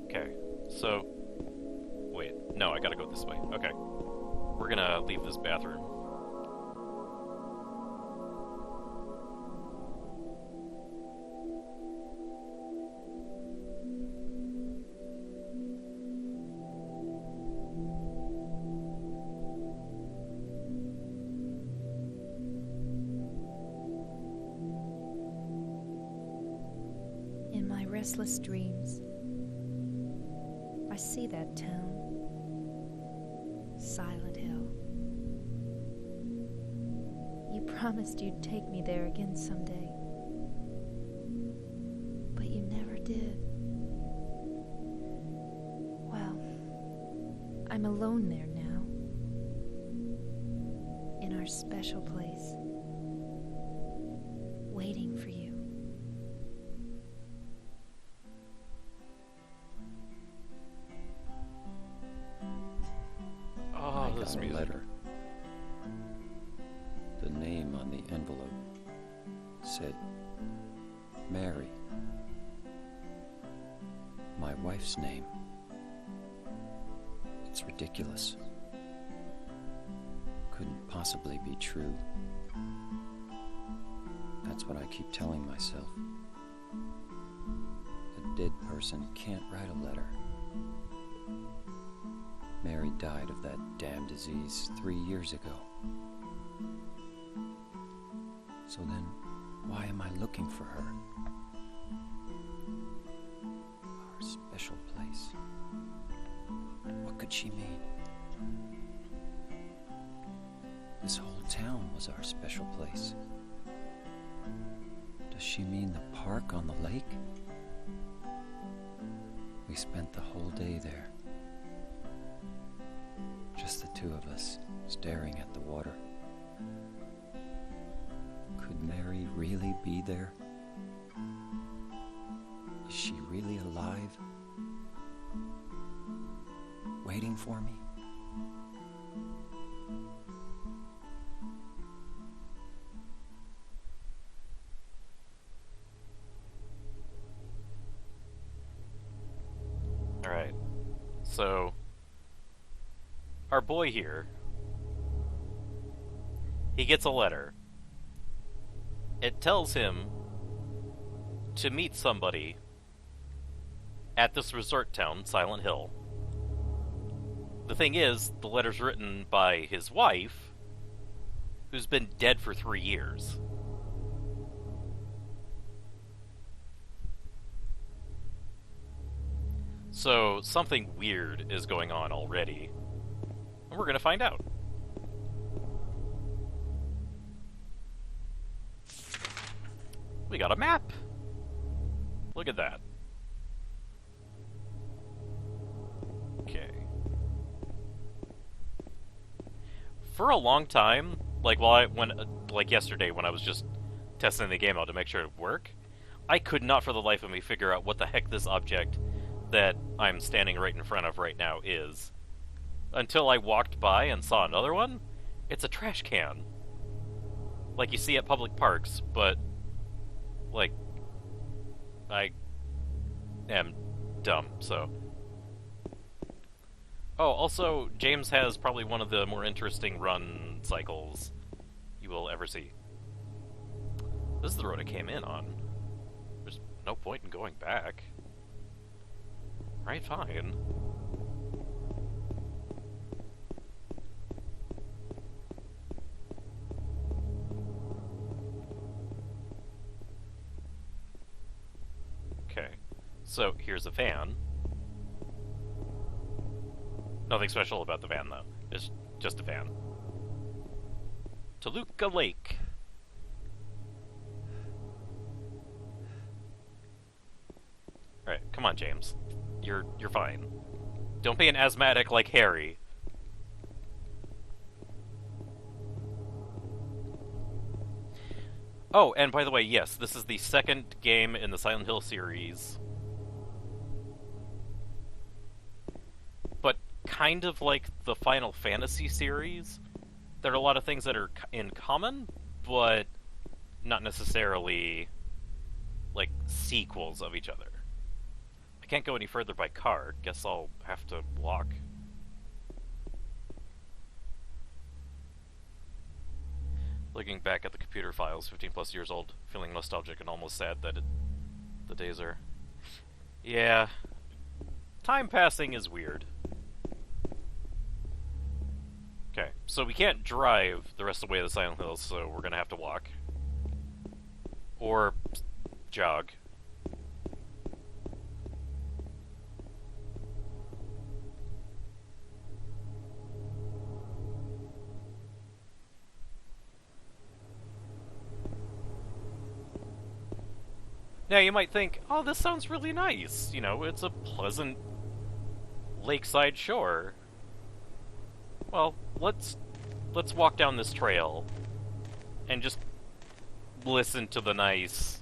Okay, so... Wait, no, I gotta go this way. Okay. We're gonna leave this bathroom. In my restless dreams, I see that town. Silent Hill. You promised you'd take me there again someday. But you never did. Well, I'm alone there now. our special place, waiting for you. Oh, I this got a music. letter. The name on the envelope said Mary. My wife's name. It's ridiculous. Couldn't possibly be true. That's what I keep telling myself. A dead person can't write a letter. Mary died of that damn disease 3 years ago. So then, why am I looking for her? Our special place. What could she mean? This whole town was our special place. Does she mean the park on the lake? We spent the whole day there. Just the two of us, staring at the water. Could Mary really be there? Is she really alive? Waiting for me? Alright. So, our boy here, he gets a letter. It tells him to meet somebody at this resort town, Silent Hill. The thing is, the letter's written by his wife, who's been dead for 3 years. So, something weird is going on already. And we're gonna find out. We got a map! Look at that. Okay. For a long time, like like yesterday when I was just testing the game out to make sure it would work, I could not for the life of me figure out what the heck this object that I'm standing right in front of right now is. Until I walked by and saw another one. It's a trash can. Like you see at public parks, but like I am dumb, so. Oh, also, James has probably one of the more interesting run cycles you will ever see. This is the road I came in on. There's no point in going back. Right, fine. Okay, so here's a van. Nothing special about the van, though. It's just a van. Toluca Lake. Alright, come on, James. You're fine. Don't be an asthmatic like Harry. Oh, and by the way, yes, this is the second game in the Silent Hill series. But kind of like the Final Fantasy series, there are a lot of things that are in common, but not necessarily like sequels of each other. I can't go any further by car. Guess I'll have to walk. Looking back at the computer files, 15 plus years old, feeling nostalgic and almost sad that the days are... Yeah. Time passing is weird. Okay, so we can't drive the rest of the way to the Silent Hills, so we're gonna have to walk. Or jog. Now you might think, oh, this sounds really nice. You know, it's a pleasant lakeside shore. Well, let's let's walk down this trail and just listen to the nice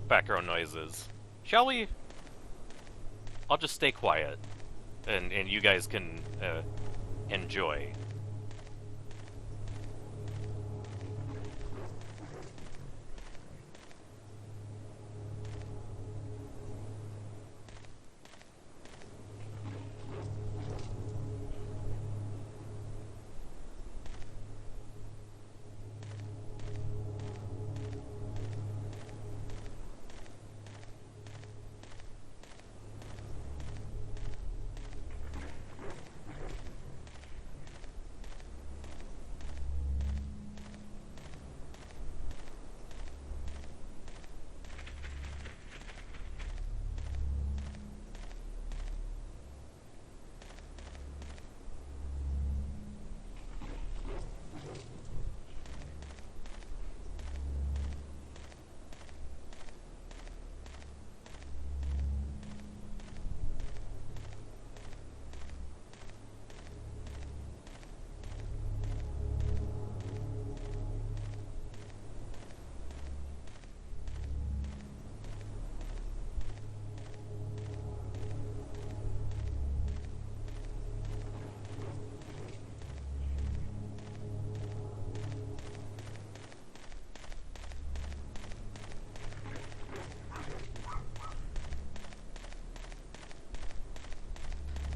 background noises. Shall we? I'll just stay quiet, and you guys can enjoy.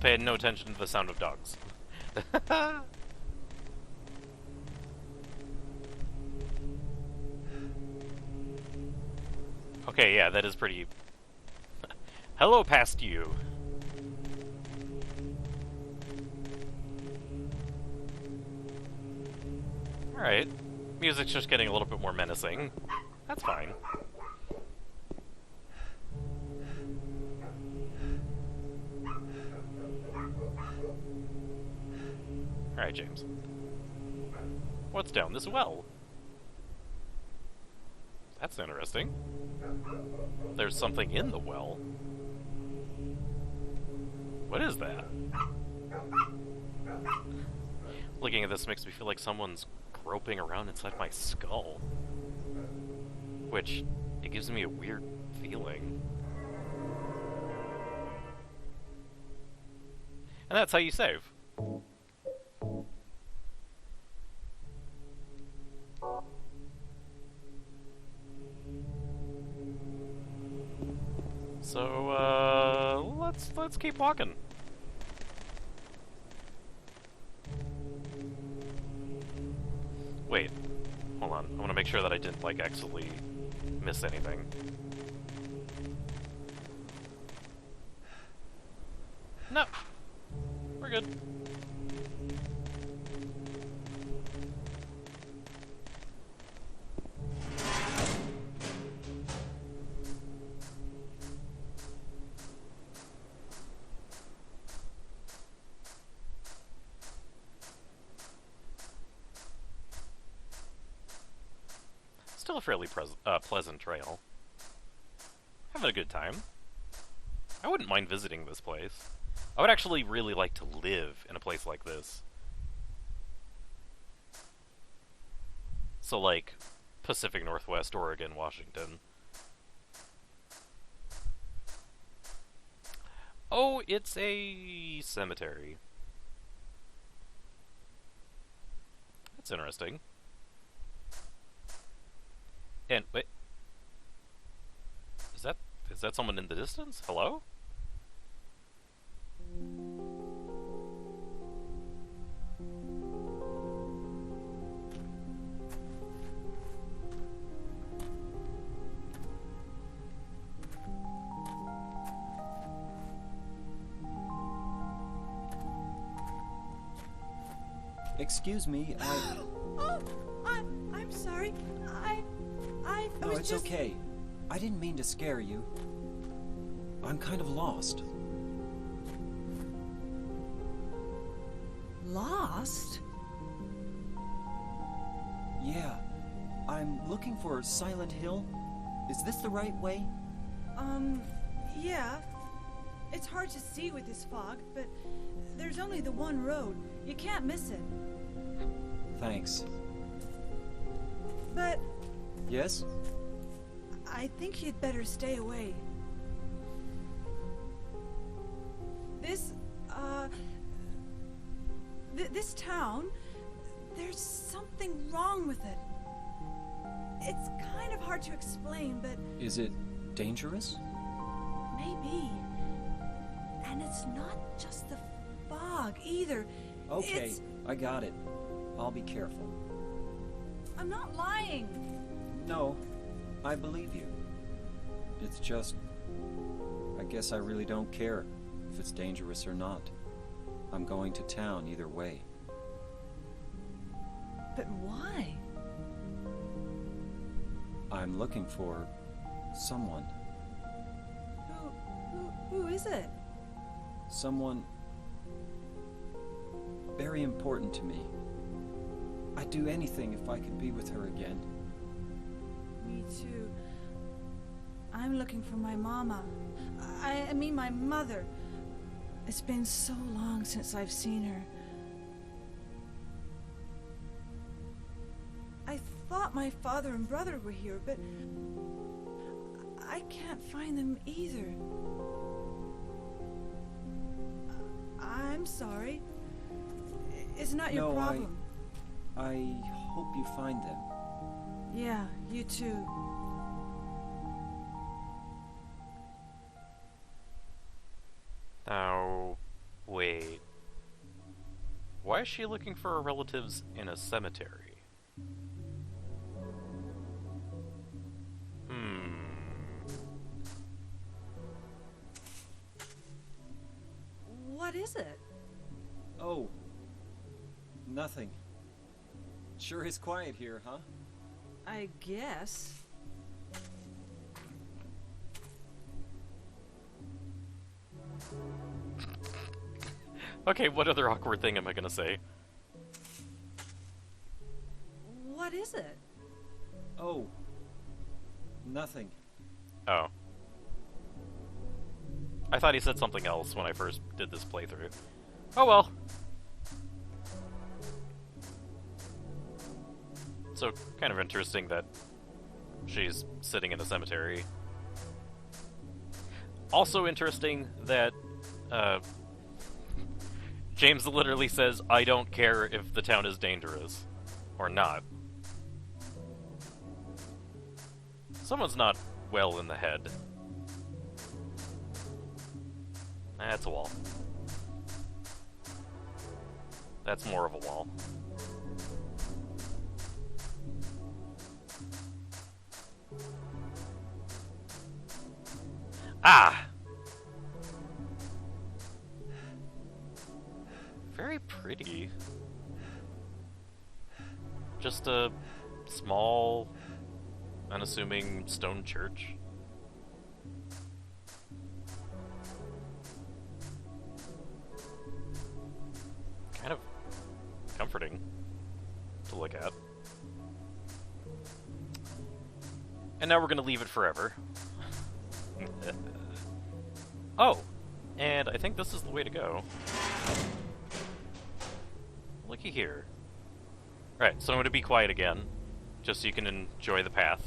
Paying no attention to the sound of dogs. Okay, yeah, that is pretty... Hello, past you! Alright. Music's just getting a little bit more menacing. That's fine. Alright, James. What's down this well? That's interesting. There's something in the well. What is that? Looking at this makes me feel like someone's groping around inside my skull. Which, it gives me a weird feeling. And that's how you save. So, let's keep walking. Wait, hold on. I want to make sure that I didn't, like, accidentally miss anything. No, we're good. Still a fairly pleasant trail. Having a good time. I wouldn't mind visiting this place. I would actually really like to live in a place like this. So, like, Pacific Northwest, Oregon, Washington. Oh, it's a cemetery. That's interesting. And wait, is that someone in the distance? Hello? Excuse me, Oh, I'm sorry. I No, was it's just... okay. I didn't mean to scare you. I'm kind of lost. Lost? Yeah. I'm looking for Silent Hill. Is this the right way? Yeah. It's hard to see with this fog, but there's only the one road. You can't miss it. Thanks. But Yes? I think you'd better stay away. This town, there's something wrong with it. It's kind of hard to explain, but Is it dangerous? maybe. And it's not just the fog either. Okay, It's... I got it. I'll be careful. I'm not lying. No, I believe you. It's just... I guess I really don't care if it's dangerous or not. I'm going to town either way. But why? I'm looking for... someone. Who is it? Someone... very important to me. I'd do anything if I could be with her again. Me too. I'm looking for my mama. I mean my mother. It's been so long since I've seen her. I thought my father and brother were here, but I can't find them either. I'm sorry. It's not your No, problem. I hope you find them. Yeah, you too. Now, wait. Why is she looking for her relatives in a cemetery? What is it? Oh. Nothing. Sure is quiet here, huh? I guess. Okay, what other awkward thing am I gonna say? What is it? Oh. Nothing. Oh. I thought he said something else when I first did this playthrough. Oh well. So, kind of interesting that she's sitting in a cemetery. Also interesting that, James literally says, I don't care if the town is dangerous. Or not. Someone's not well in the head. That's a wall. That's more of a wall. Ah! Very pretty. Just a small, unassuming stone church. Kind of comforting to look at. And now we're gonna leave it forever. Oh! And I think this is the way to go. Looky here. Right, so I'm gonna be quiet again, just so you can enjoy the path.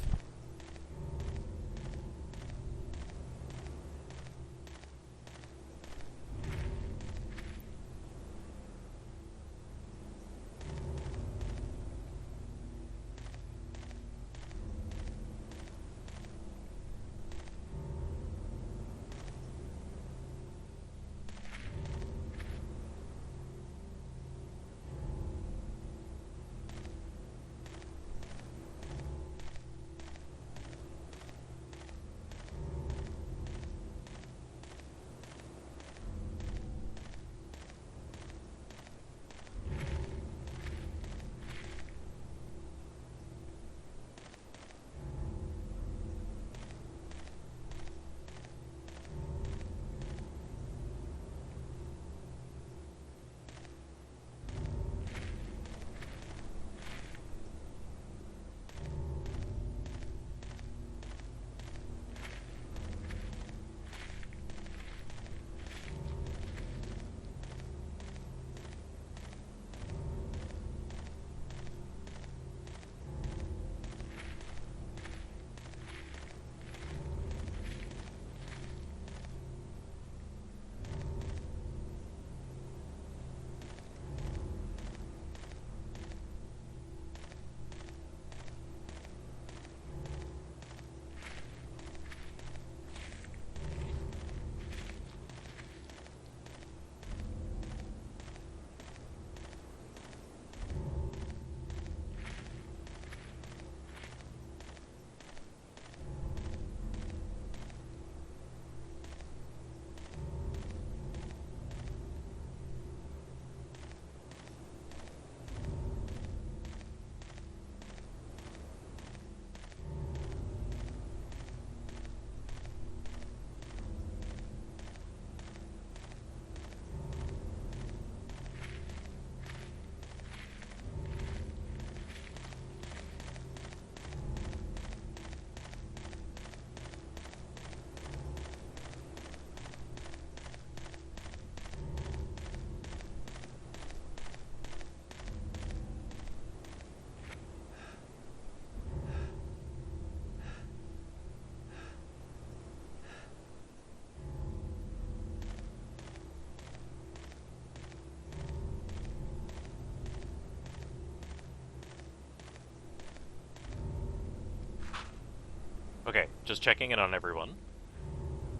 Okay, just checking in on everyone.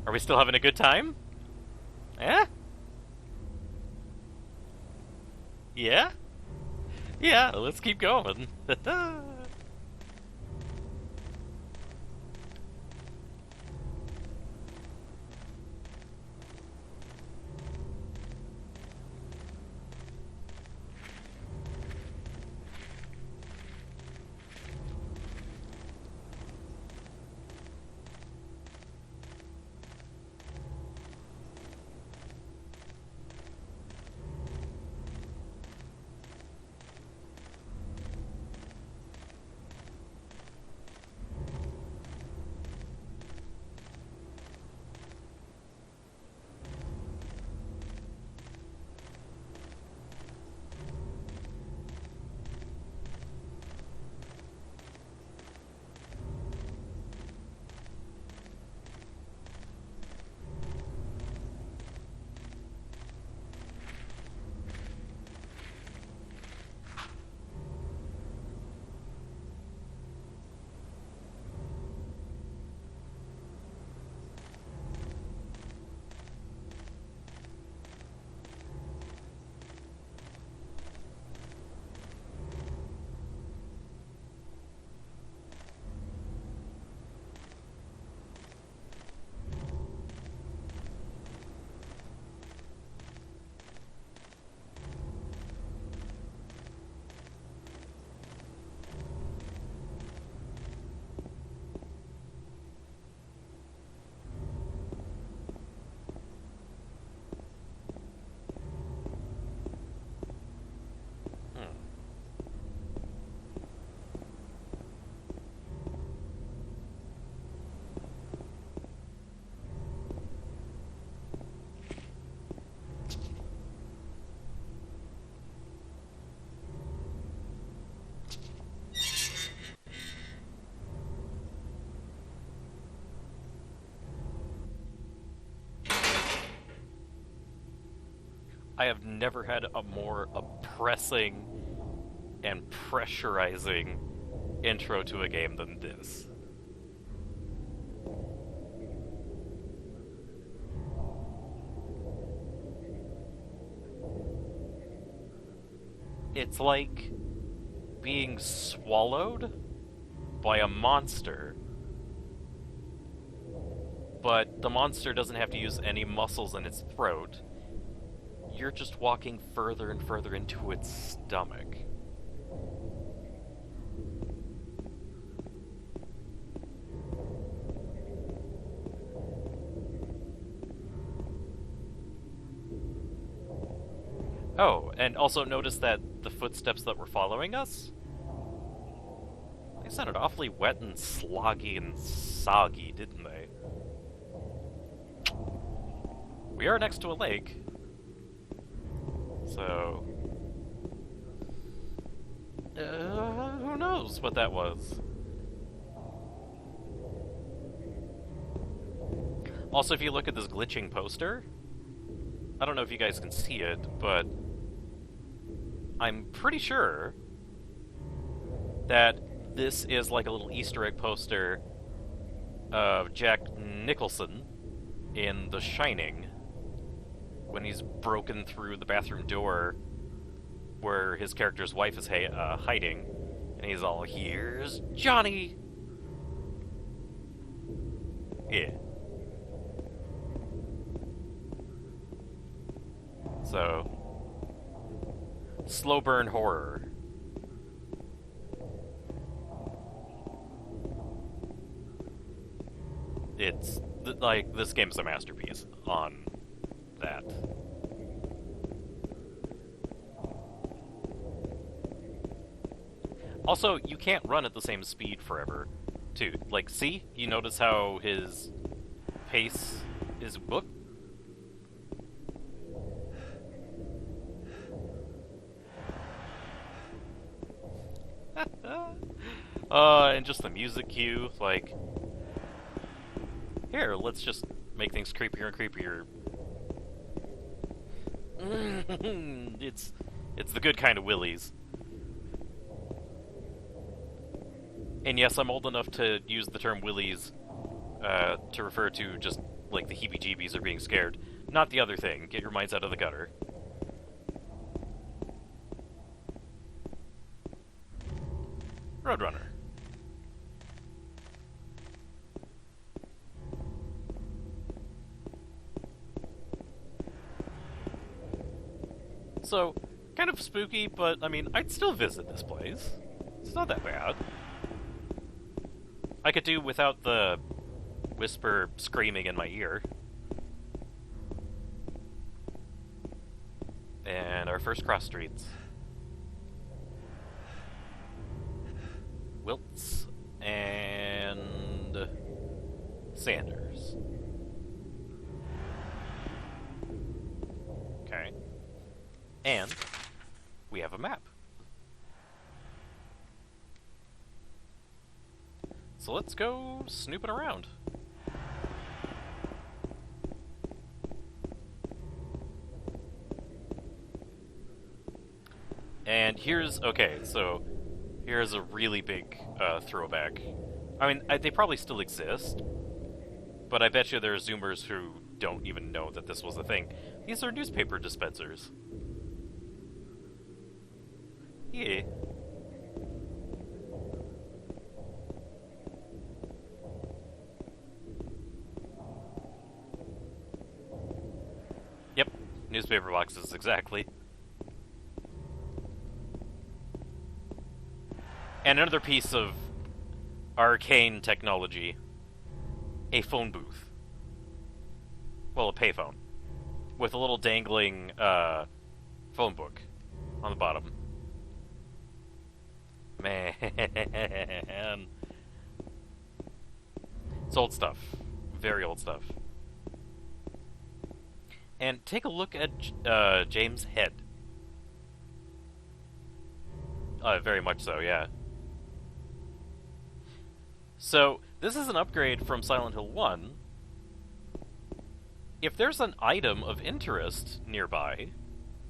Are we still having a good time? Eh? Yeah? Yeah, let's keep going. I have never had a more oppressing and pressurizing intro to a game than this. It's like being swallowed by a monster, but the monster doesn't have to use any muscles in its throat. You're just walking further and further into its stomach. Oh, and also notice that the footsteps that were following us, they sounded awfully wet and sloggy and soggy, didn't they? We are next to a lake. So, who knows what that was? Also, if you look at this glitching poster, I don't know if you guys can see it, but I'm pretty sure that this is like a little Easter egg poster of Jack Nicholson in The Shining, when he's broken through the bathroom door where his character's wife is hiding, and he's all, "Here's Johnny!" Yeah. So, slow burn horror. It's, like, this game's a masterpiece on that. Also, you can't run at the same speed forever, too. Like, see? You notice how his pace is... Whoop. And just the music cue, like... Here, let's just make things creepier and creepier. It's the good kind of willies. And yes, I'm old enough to use the term willies to refer to just, like, the heebie-jeebies or being scared. Not the other thing. Get your minds out of the gutter. Roadrunner. So, kind of spooky, but, I mean, I'd still visit this place. It's not that bad. I could do without the whisper screaming in my ear. And our first cross streets. Wilts and Sanders. Okay. And we have a map. So let's go snooping around. And here's a really big throwback. I mean, they probably still exist, but I bet you there are Zoomers who don't even know that this was a thing. These are newspaper dispensers. Yeah. Yep, newspaper boxes, exactly. And another piece of arcane technology. A phone booth. Well, a payphone. With a little dangling phone book on the bottom. Man. It's old stuff. Very old stuff. And take a look at James' head. Very much so, yeah. So, this is an upgrade from Silent Hill 1. If there's an item of interest nearby,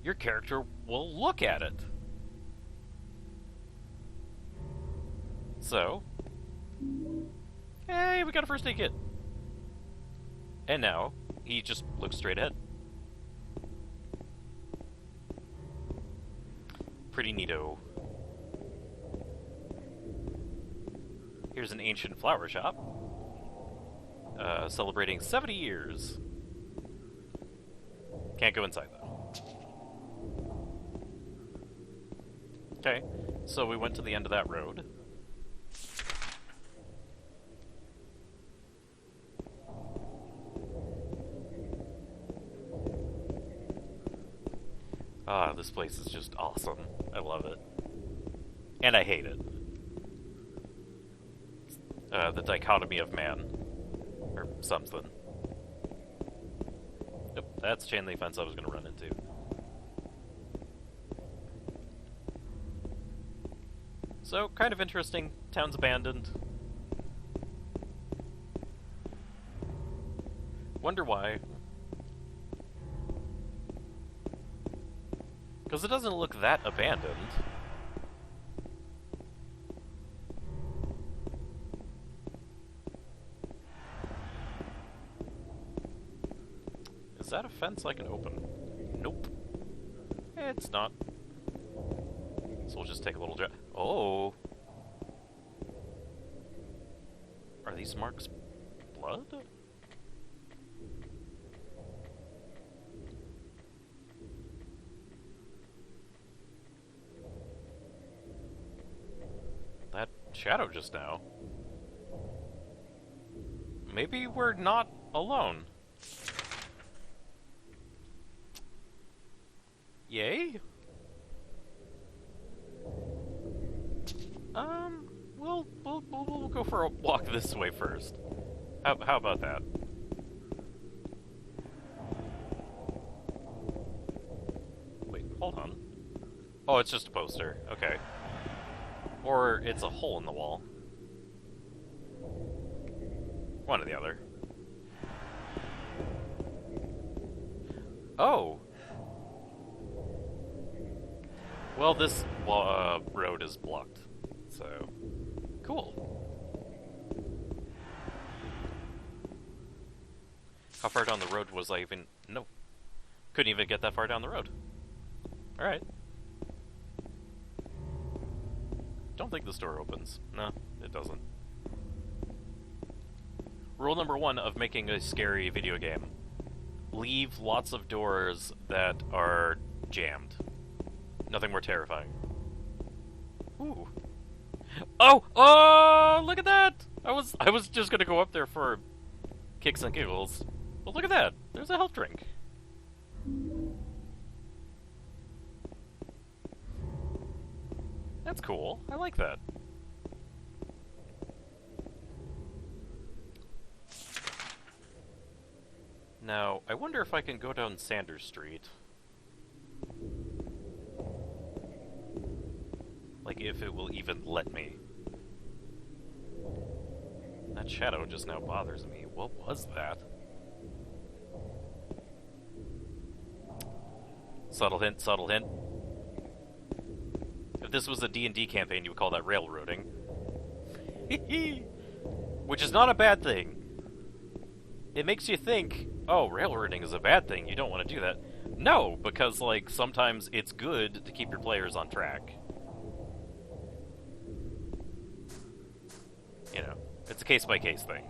your character will look at it. So, hey, we got a first aid kit. And now, he just looks straight ahead. Pretty neato. Here's an ancient flower shop. Celebrating 70 years. Can't go inside, though. Okay, so we went to the end of that road. Ah, this place is just awesome. I love it. And I hate it. The dichotomy of man. Or something. Nope, that's chain link fence I was going to run into. So, kind of interesting. Town's abandoned. Wonder why. Because it doesn't look that abandoned. Is that a fence I can open? Nope. It's not. So we'll just take a little drive. Oh! Are these marks blood? That shadow just now. Maybe we're not alone. Yay? We'll go for a walk this way first. How about that? Wait, hold on. Oh, it's just a poster. Okay. Or it's a hole in the wall. One or the other. Oh! Well, this road is blocked, so... Cool. How far down the road was I even... No. Couldn't even get that far down the road. Alright. Don't think this door opens. No, it doesn't. Rule number 1 of making a scary video game. Leave lots of doors that are jammed. Nothing more terrifying. Ooh. Oh! Oh! Look at that! I was just gonna go up there for kicks and giggles. But look at that! There's a health drink. That's cool. I like that. Now, I wonder if I can go down Sanders Street. Like, if it will even let me. That shadow just now bothers me. What was that? Subtle hint, subtle hint. If this was a D&D campaign, you would call that railroading. Which is not a bad thing. It makes you think, oh, railroading is a bad thing, you don't want to do that. No, because, like, sometimes it's good to keep your players on track. You know, it's a case-by-case thing.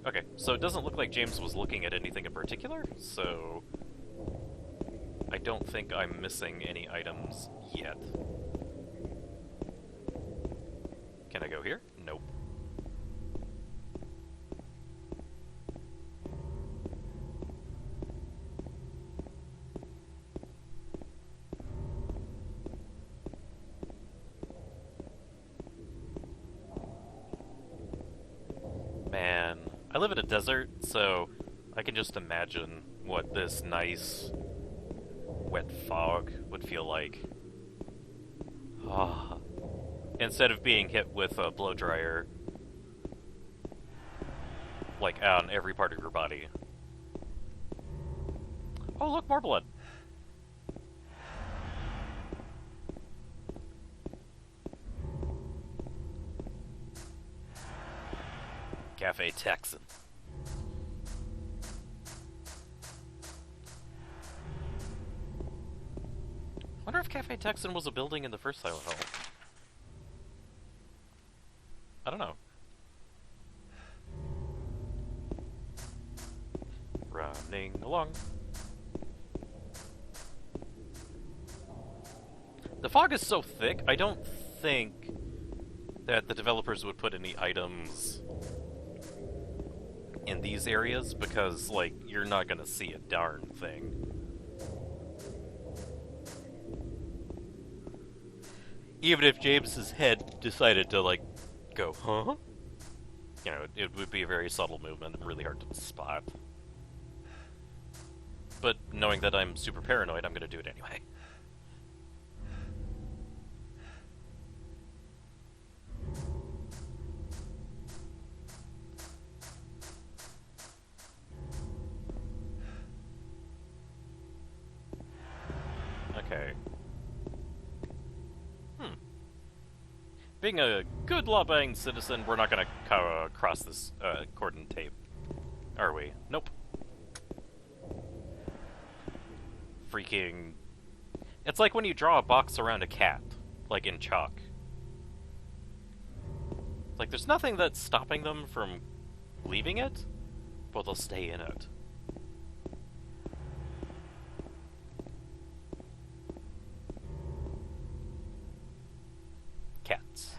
Okay, so it doesn't look like James was looking at anything in particular, so I don't think I'm missing any items yet. Can I go here? Nope. Man, I live in a desert, so I can just imagine what this nice, wet fog would feel like. Ah. Instead of being hit with a blow dryer, like, on every part of your body. Oh, look, more blood. Cafe Texan. Wonder if Cafe Texan was a building in the first Silent Hill. I don't know. Running along. The fog is so thick, I don't think that the developers would put any items in these areas, because, like, you're not gonna see a darn thing. Even if James's head decided to, like, go, huh? You know, it would be a very subtle movement and really hard to spot. But knowing that I'm super paranoid, I'm gonna do it anyway. Okay. Being a good law-abiding citizen, we're not gonna cross this cordon tape, are we? Nope. Freaking... It's like when you draw a box around a cat, like in chalk. Like, there's nothing that's stopping them from leaving it, but they'll stay in it. Cats.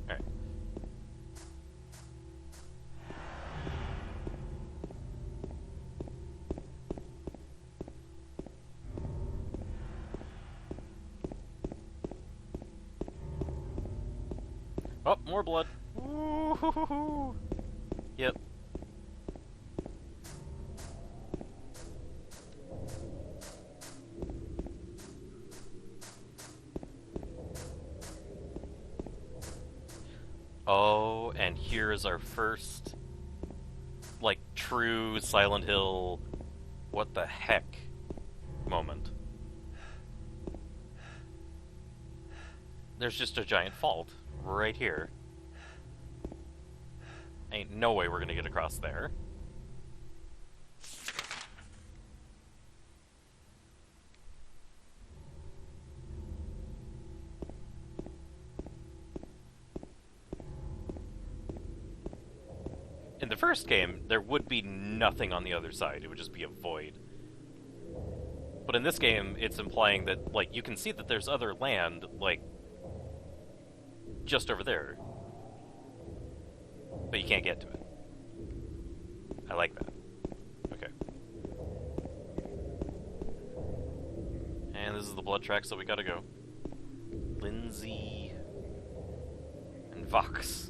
Alright. Oh, more blood. Ooh. Yep. Oh, and here is our first, like, true Silent Hill, what the heck moment. There's just a giant fault right here. Ain't no way we're gonna get across there. In the first game, there would be nothing on the other side. It would just be a void. But in this game, it's implying that, like, you can see that there's other land, like, just over there. But you can't get to it. I like that. Okay. And this is the blood track, so we gotta go. Lindsay and Vox.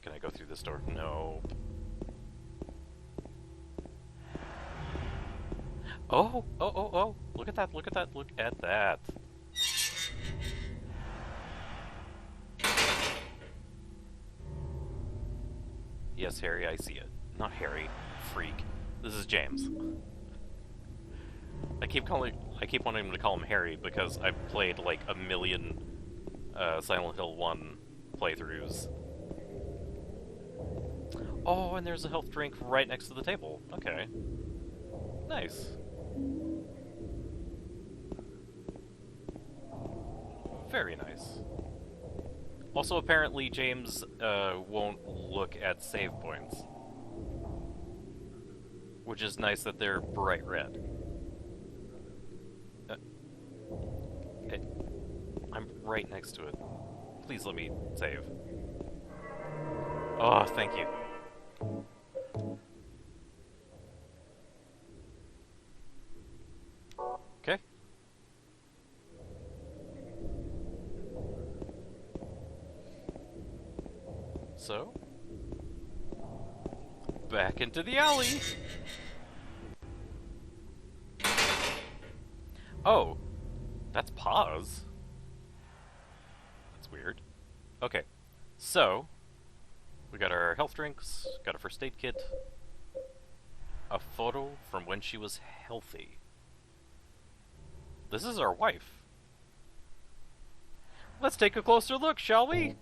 Can I go through this door? No. Oh! Oh, oh, oh! Look at that, look at that, look at that! Yes, Harry, I see it. Not Harry. Freak. This is James. I keep wanting to call him Harry because I've played like a million Silent Hill 1 playthroughs. Oh, and there's a health drink right next to the table. Okay. Nice. Very nice. Also, apparently, James won't look at save points. Which is nice that they're bright red. I'm right next to it. Please let me save. Oh, thank you. Okay. So, back into the alley. Oh, that's pause. That's weird. Okay, so we got our health drinks, got a first aid kit, a photo from when she was healthy. This is our wife. Let's take a closer look, shall we?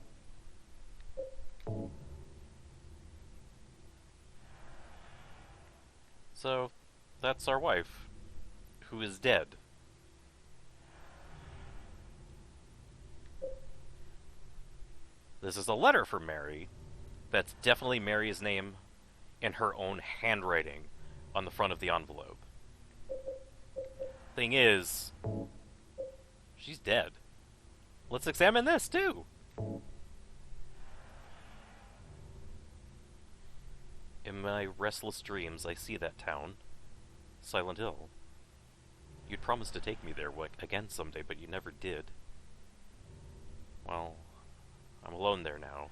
So, that's our wife, who is dead. This is a letter from Mary. That's definitely Mary's name in her own handwriting on the front of the envelope. Thing is, she's dead. Let's examine this, too! In my restless dreams, I see that town. Silent Hill. You'd promised to take me there again someday, but you never did. Well, I'm alone there now.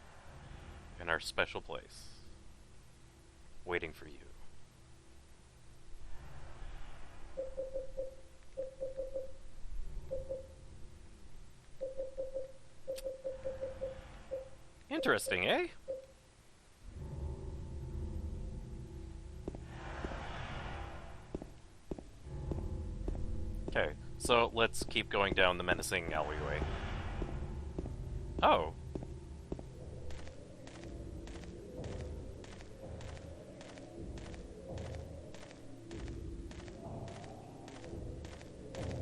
In our special place. Waiting for you. Interesting, eh? Okay, so let's keep going down the menacing alleyway. Oh.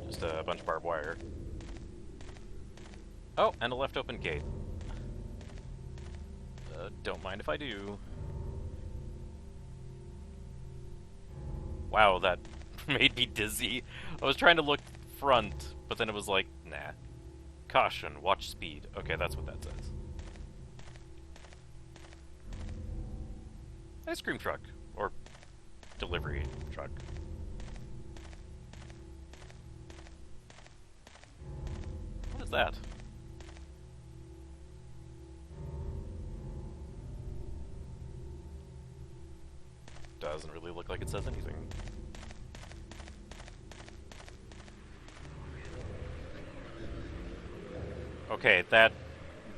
Just a bunch of barbed wire. Oh, and a left open gate. Don't mind if I do. Wow, that made me dizzy. I was trying to look front, but then it was like, nah. Caution, watch speed. Okay, that's what that says. Ice cream truck. Or delivery truck. What is that? doesn't really look like it says anything. Okay, that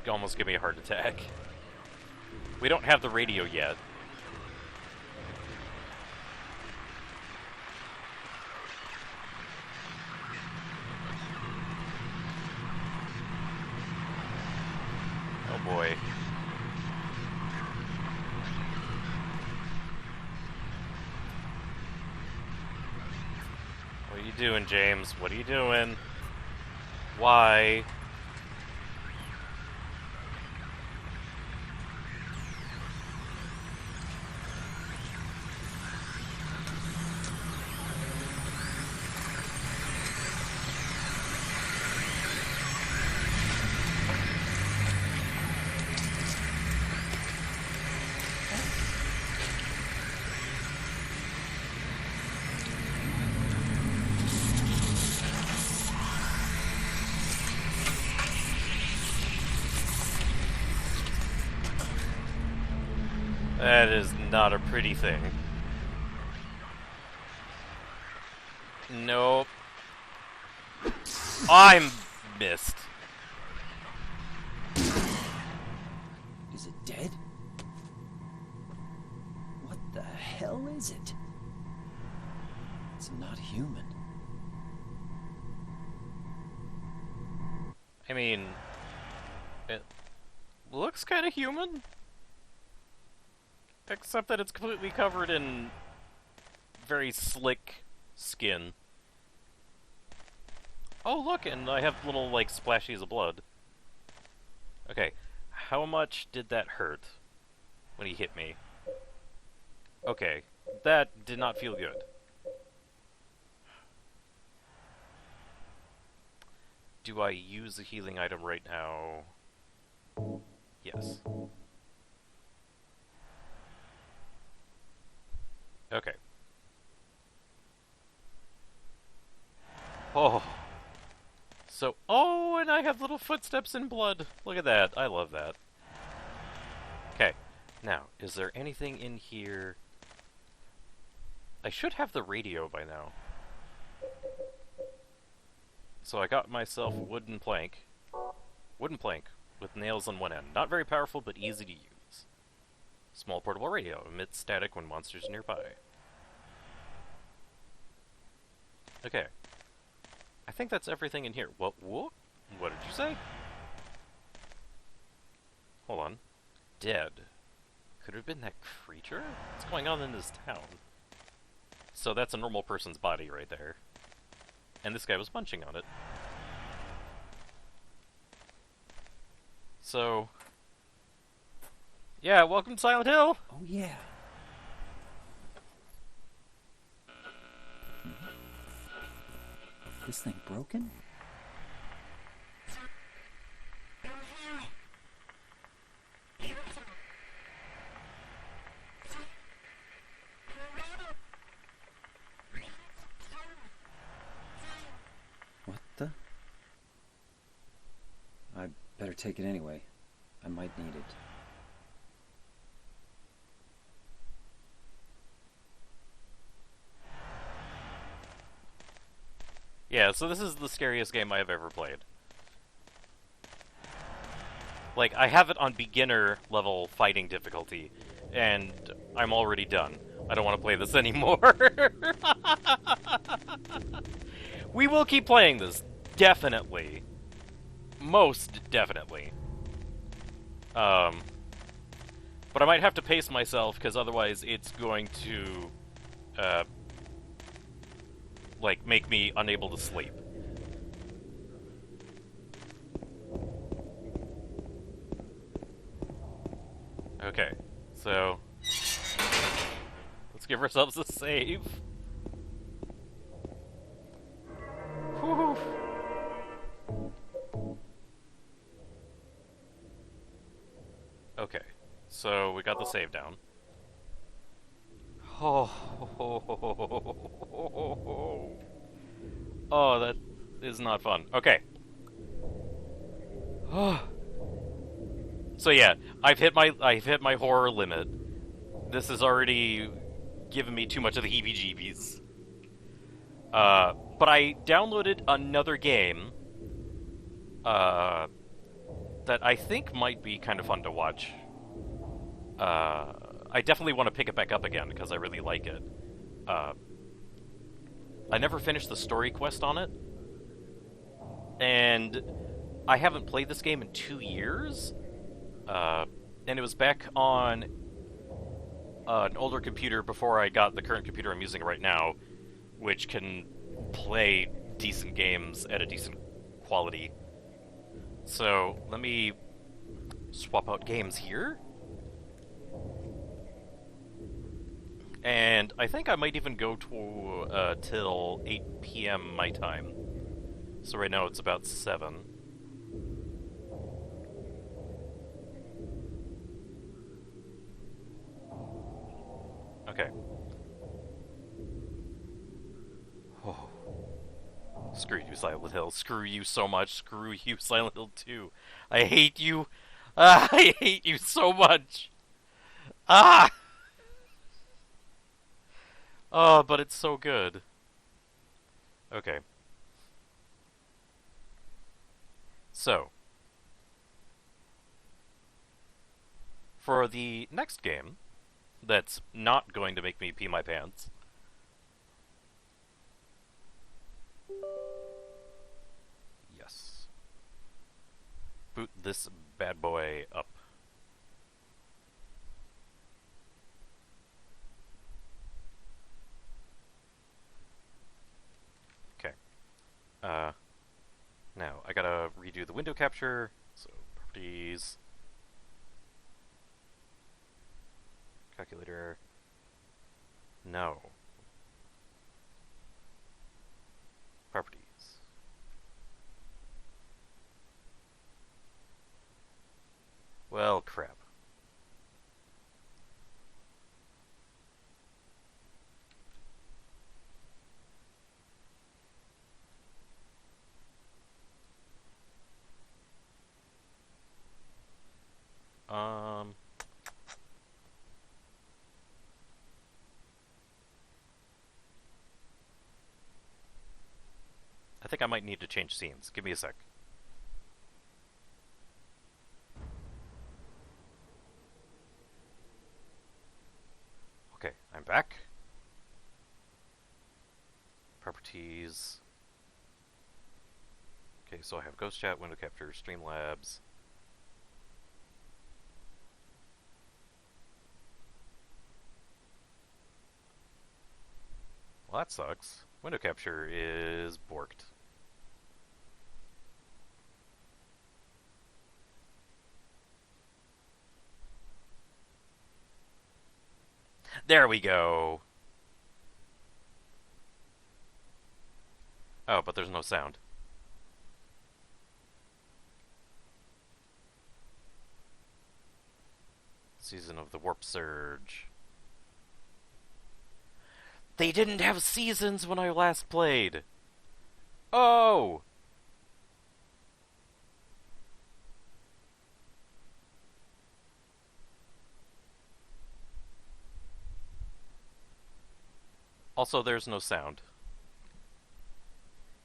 almost gave me a heart attack. We don't have the radio yet. Oh boy. What are you doing, James? What are you doing? Why? That is not a pretty thing. Nope. I'm missed. Is it dead? What the hell is it? It's not human. I mean, it looks kind of human. Except that it's completely covered in very slick skin. Oh, look, and I have little, like, splashies of blood. Okay, how much did that hurt when he hit me? Okay, that did not feel good. Do I use a healing item right now? Yes. Okay. Oh. So, oh, and I have little footsteps in blood. Look at that. I love that. Okay. Now, is there anything in here? I should have the radio by now. So I got myself a wooden plank. Wooden plank with nails on one end. Not very powerful, but easy to use. Small portable radio emits static when monsters are nearby. Okay. I think that's everything in here. What did you say? Hold on. Dead. Could it have been that creature? What's going on in this town? So that's a normal person's body right there. And this guy was munching on it. So... yeah, welcome to Silent Hill! Oh, yeah. This thing broken? What the? I better take it anyway. I might need it. Yeah, so this is the scariest game I have ever played. Like, I have it on beginner level fighting difficulty, and I'm already done. I don't want to play this anymore. We will keep playing this, definitely. Most definitely. But I might have to pace myself, because otherwise it's going to, like, make me unable to sleep. Okay, so... let's give ourselves a save. Whew. Okay, so we got the save down. Oh, that is not fun. Okay. So yeah, I've hit my horror limit. This is already giving me too much of the heebie-jeebies. But I downloaded another game that I think might be kind of fun to watch. I definitely want to pick it back up again because I really like it. I never finished the story quest on it, and I haven't played this game in 2 years, and it was back on an older computer before I got the current computer I'm using right now, which can play decent games at a decent quality. So, let me swap out games here. And I think I might even go to till 8 p.m. my time. So right now it's about 7. Okay. Oh. Screw you, Silent Hill. Screw you so much. Screw you, Silent Hill 2. I hate you. I hate you so much. Ah! Oh, but it's so good. Okay. So, for the next game, that's not going to make me pee my pants. Yes. Boot this bad boy up. Now, I gotta redo the window capture, so properties, calculator, no, properties, well, crap. I think I might need to change scenes. Give me a sec. Okay, I'm back. Properties. Okay, so I have Ghost Chat, Window Capture, Streamlabs. Well, that sucks. Window capture is borked. There we go. Oh, but there's no sound. Season of the Warp Surge. They didn't have seasons when I last played. Oh! Also, there's no sound.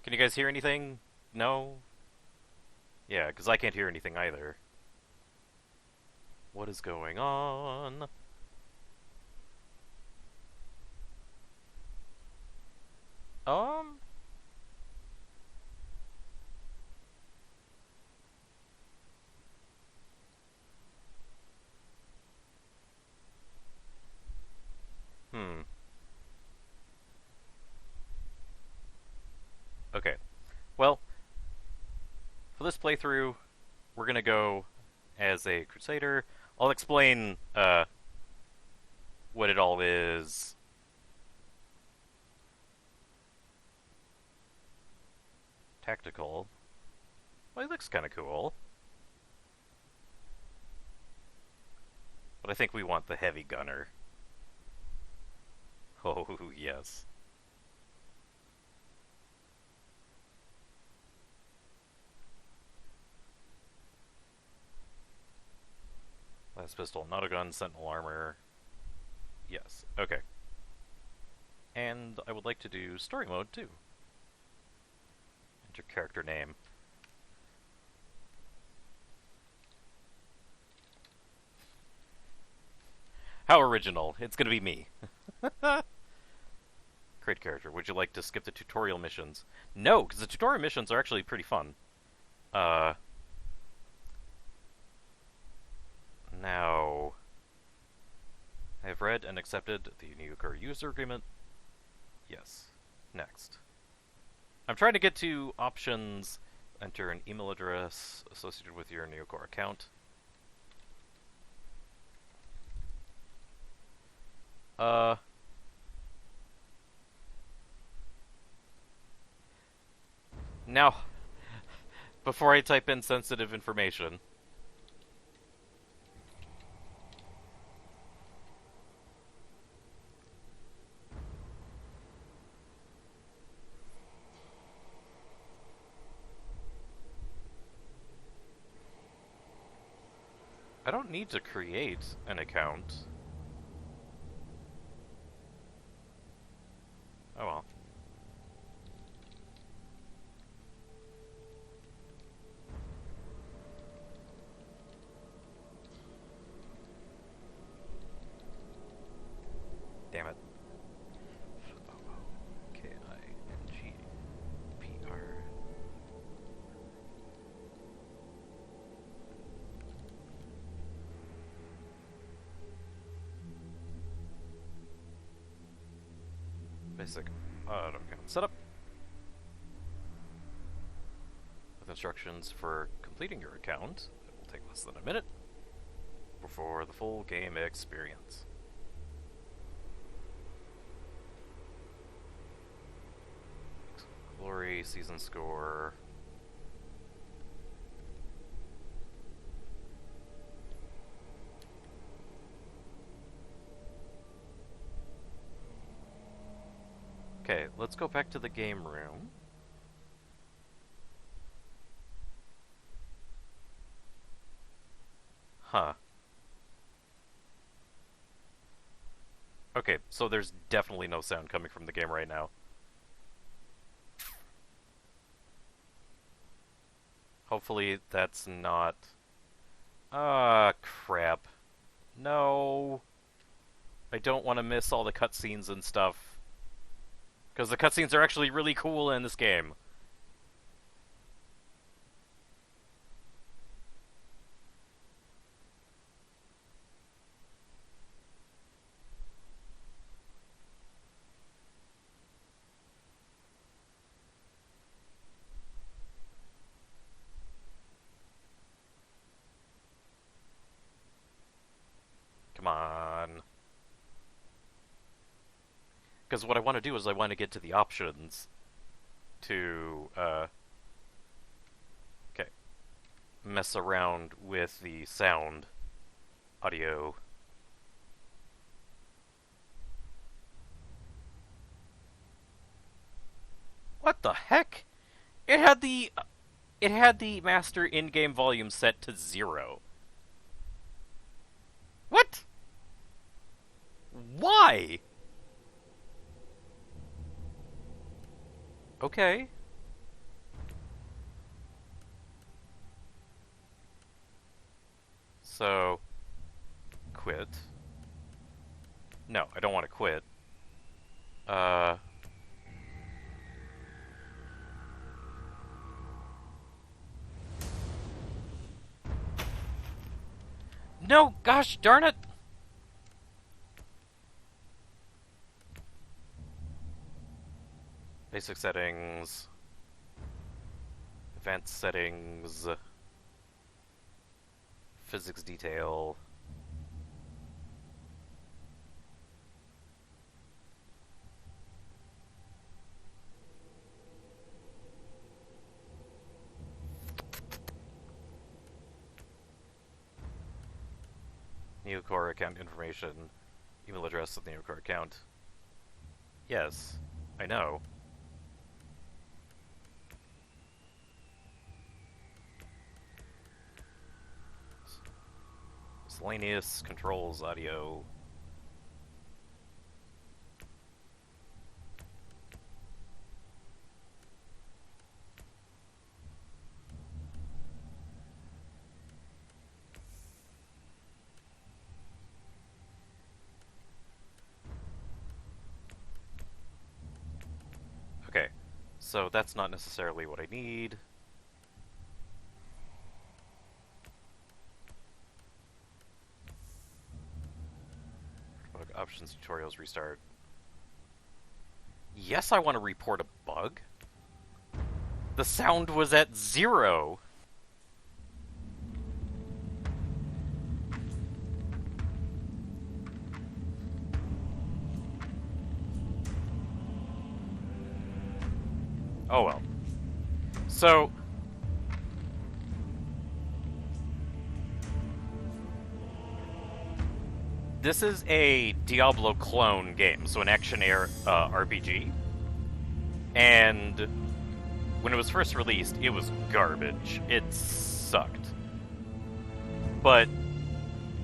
Can you guys hear anything? No? Yeah, because I can't hear anything either. What is going on? Okay. Well, for this playthrough, we're gonna go as a Crusader. I'll explain, what it all is. Tactical. Well, he looks kinda cool. But I think we want the heavy gunner. Oh, yes. Last pistol, not a gun, sentinel armor. Yes, okay. And I would like to do story mode too. Enter character name. How original. It's gonna be me. Create character. Would you like to skip the tutorial missions? No, because the tutorial missions are actually pretty fun. Now, I have read and accepted the new core user agreement. Yes. Next. I'm trying to get to options. Enter an email address associated with your Neocore account. Now, before I type in sensitive information. I don't need to create an account. Oh well. Damn it. WH40K. Basic auto account setup. With instructions for completing your account. It will take less than a minute before the full game experience. Glory, season score. Okay, let's go back to the game room. Huh. Okay, so there's definitely no sound coming from the game right now. Hopefully that's not... Ah, crap. No. I don't want to miss all the cutscenes and stuff. Because the cutscenes are actually really cool in this game. Come on. Because what I want to do is I want to get to the options to, okay, mess around with the sound, audio. What the heck? It had the master in-game volume set to 0. What? Why? Okay. So, quit. No, I don't want to quit. No, gosh darn it! Basic settings, advanced settings, physics detail. Neocore account information, email address of the Neocore account. Yes, I know. Miscellaneous controls audio. So that's not necessarily what I need. Bug options, tutorials, restart. Yes, I want to report a bug. The sound was at 0. Oh well. So, this is a Diablo clone game, so an action RPG. And when it was first released, it was garbage. It sucked. But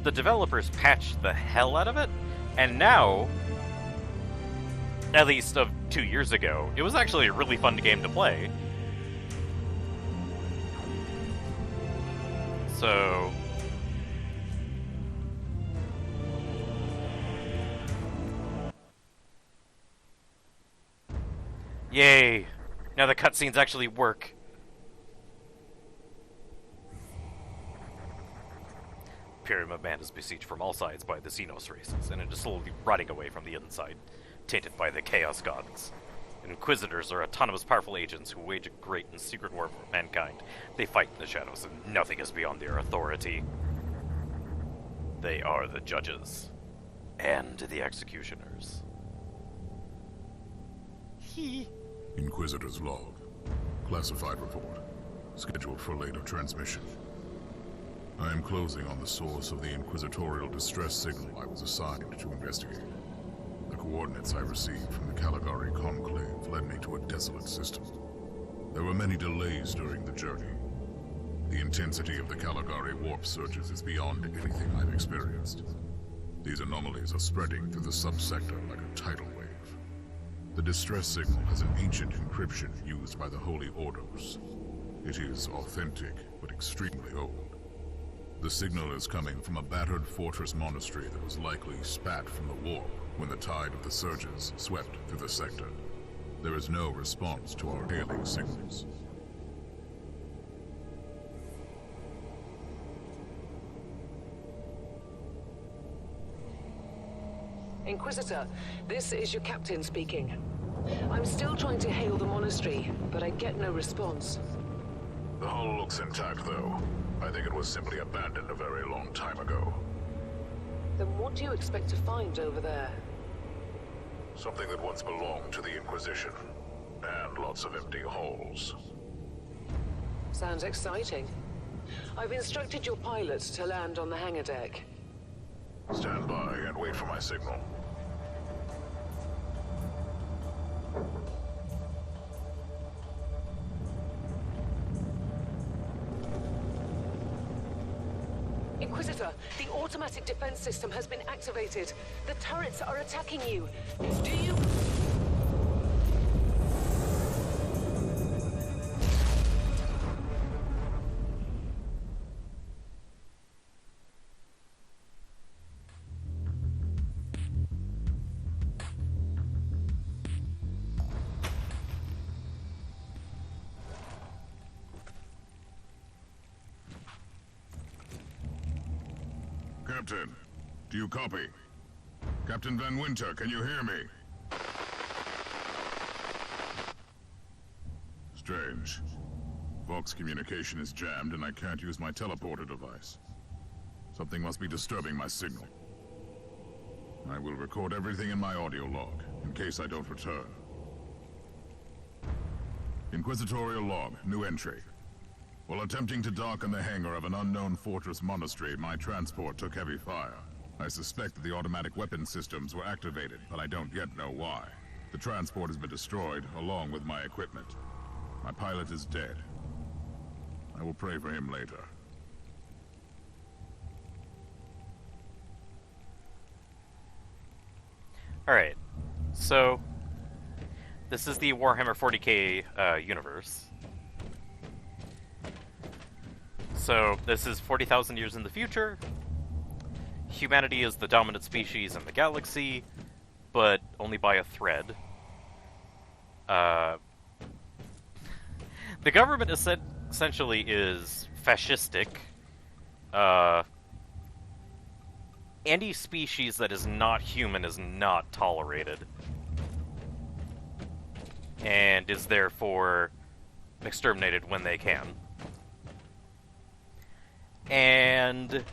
the developers patched the hell out of it, and now, at least of 2 years ago, it was actually a really fun game to play. So... Yay! Now the cutscenes actually work. Imperium of Man is besieged from all sides by the Xenos races, and it is slowly rotting away from the inside, tainted by the Chaos Gods. Inquisitors are autonomous, powerful agents who wage a great and secret war for mankind. They fight in the shadows, and nothing is beyond their authority. They are the judges. And the executioners. Inquisitor's log. Classified report. Scheduled for later transmission. I am closing on the source of the inquisitorial distress signal I was assigned to investigate. The coordinates I received from the Caligari Conclave led me to a desolate system. There were many delays during the journey. The intensity of the Caligari warp surges is beyond anything I've experienced. These anomalies are spreading through the subsector like a tidal wave. The distress signal has an ancient encryption used by the Holy Ordos. It is authentic, but extremely old. The signal is coming from a battered fortress monastery that was likely spat from the warp when the tide of the surges swept through the sector. There is no response to our hailing signals. Inquisitor, this is your captain speaking. I'm still trying to hail the monastery, but I get no response. The hull looks intact, though. I think it was simply abandoned a very long time ago. Then what do you expect to find over there? Something that once belonged to the Inquisition. And lots of empty holes. Sounds exciting. I've instructed your pilot to land on the hangar deck. Stand by and wait for my signal. Inquisitor, the automatic defense system has been activated. The turrets are attacking you. Do you... Captain, do you copy? Captain Van Winter, can you hear me? Strange. Vox communication is jammed and I can't use my teleporter device. Something must be disturbing my signal. I will record everything in my audio log, in case I don't return. Inquisitorial log, new entry. While attempting to dock in the hangar of an unknown fortress monastery, my transport took heavy fire. I suspect that the automatic weapon systems were activated, but I don't yet know why. The transport has been destroyed, along with my equipment. My pilot is dead. I will pray for him later. Alright, so this is the Warhammer 40K universe. So this is 40,000 years in the future. Humanity is the dominant species in the galaxy, but only by a thread. The government essentially is fascistic. Any species that is not human is not tolerated. And is therefore exterminated when they can. And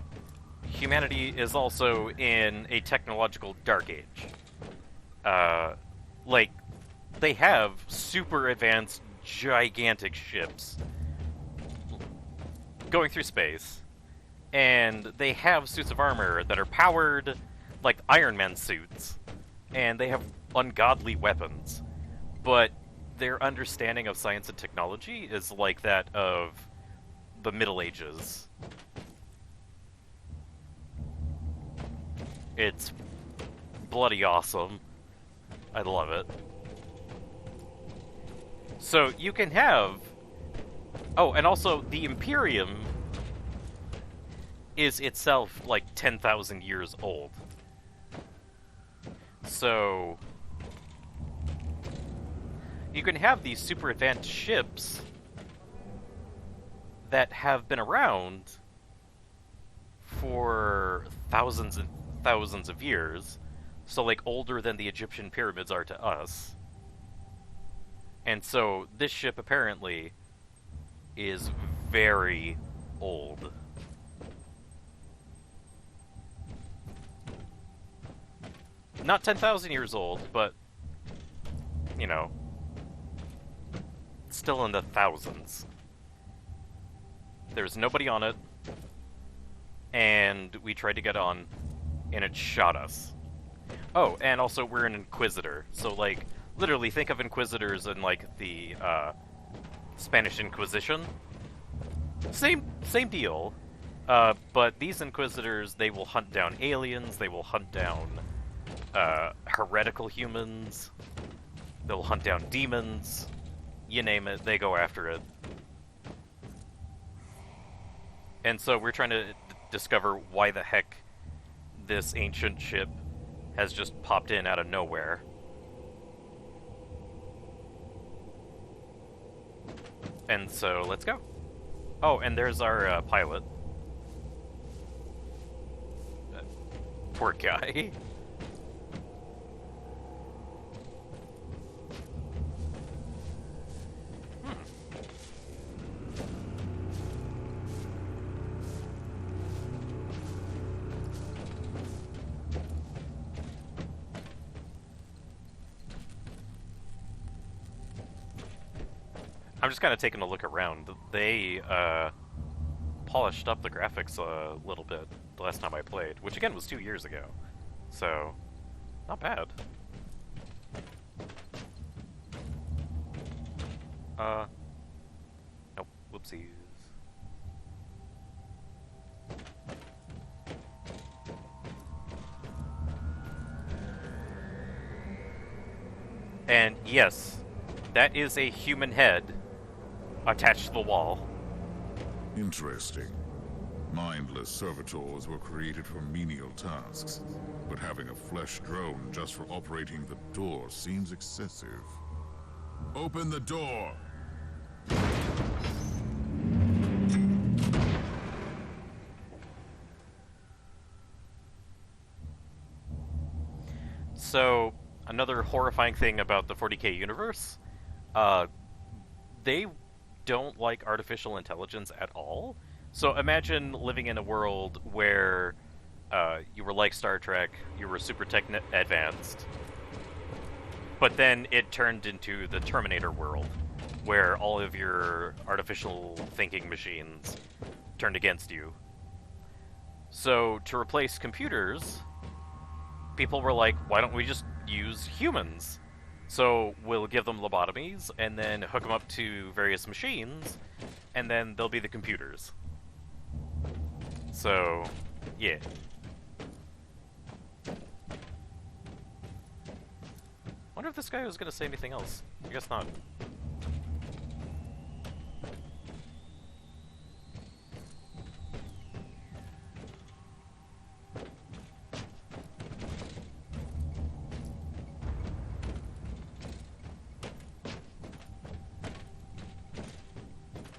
humanity is also in a technological dark age. Like, they have super advanced, gigantic ships going through space, and they have suits of armor that are powered like Iron Man suits, and they have ungodly weapons, but their understanding of science and technology is like that of the Middle Ages. It's bloody awesome. I love it. So you can have... Oh, and also the Imperium is itself like 10,000 years old. So you can have these super advanced ships that have been around for thousands and thousands of years, so like older than the Egyptian pyramids are to us. And so this ship apparently is very old. Not 10,000 years old, but, you know, still in the thousands. There's nobody on it, and we tried to get on, and it shot us. Oh, and also we're an Inquisitor, so, like, literally think of Inquisitors in, like, the, Spanish Inquisition. Same deal, but these Inquisitors, they will hunt down aliens, they will hunt down, heretical humans, they'll hunt down demons, you name it, they go after it. And so we're trying to discover why the heck this ancient ship has just popped in out of nowhere. And so, let's go. Oh, and there's our pilot. Poor guy. I'm just kind of taking a look around. They polished up the graphics a little bit the last time I played, which again was 2 years ago. So, not bad. Nope, whoopsies. And yes, that is a human head attached to the wall. Interesting. Mindless servitors were created for menial tasks, but having a flesh drone just for operating the door seems excessive. Open the door! So, another horrifying thing about the 40K universe, they don't like artificial intelligence at all. So imagine living in a world where you were like Star Trek, you were super advanced, but then it turned into the Terminator world, where all of your artificial thinking machines turned against you. So to replace computers, people were like, why don't we just use humans? So we'll give them lobotomies, and then hook them up to various machines, and then they'll be the computers. So, yeah. Wonder if this guy was gonna say anything else. I guess not.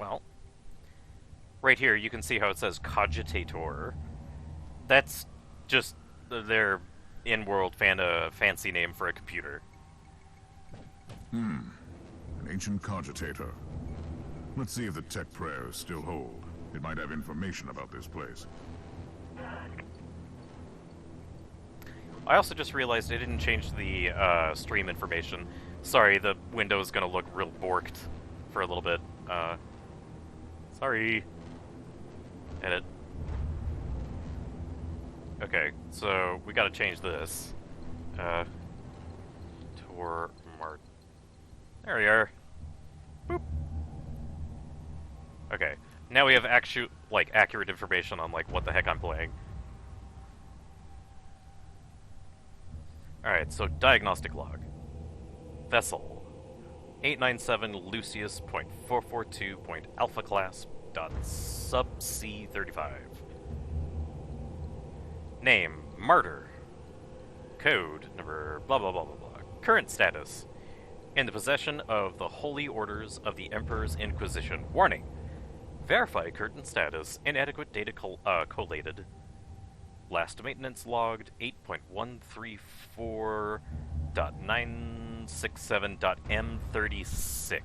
Well, right here you can see how it says Cogitator. That's just their in-world fancy name for a computer. An ancient cogitator. Let's see if the tech prayers still hold. It might have information about this place. I also just realized I didn't change the stream information. Sorry, the window's gonna look real borked for a little bit. Sorry. Edit. Okay, so we gotta change this. Tor Mart. There we are. Boop. Okay, now we have accurate information on what the heck I'm playing. Alright, so diagnostic log. Vessel 897 Lucius.442.alpha class .subc 35. Name Martyr. Code number blah blah blah blah blah. Current status: in the possession of the Holy Orders of the Emperor's Inquisition. Warning: verify current status. Inadequate data collated. Last maintenance logged 8.134.967.m36.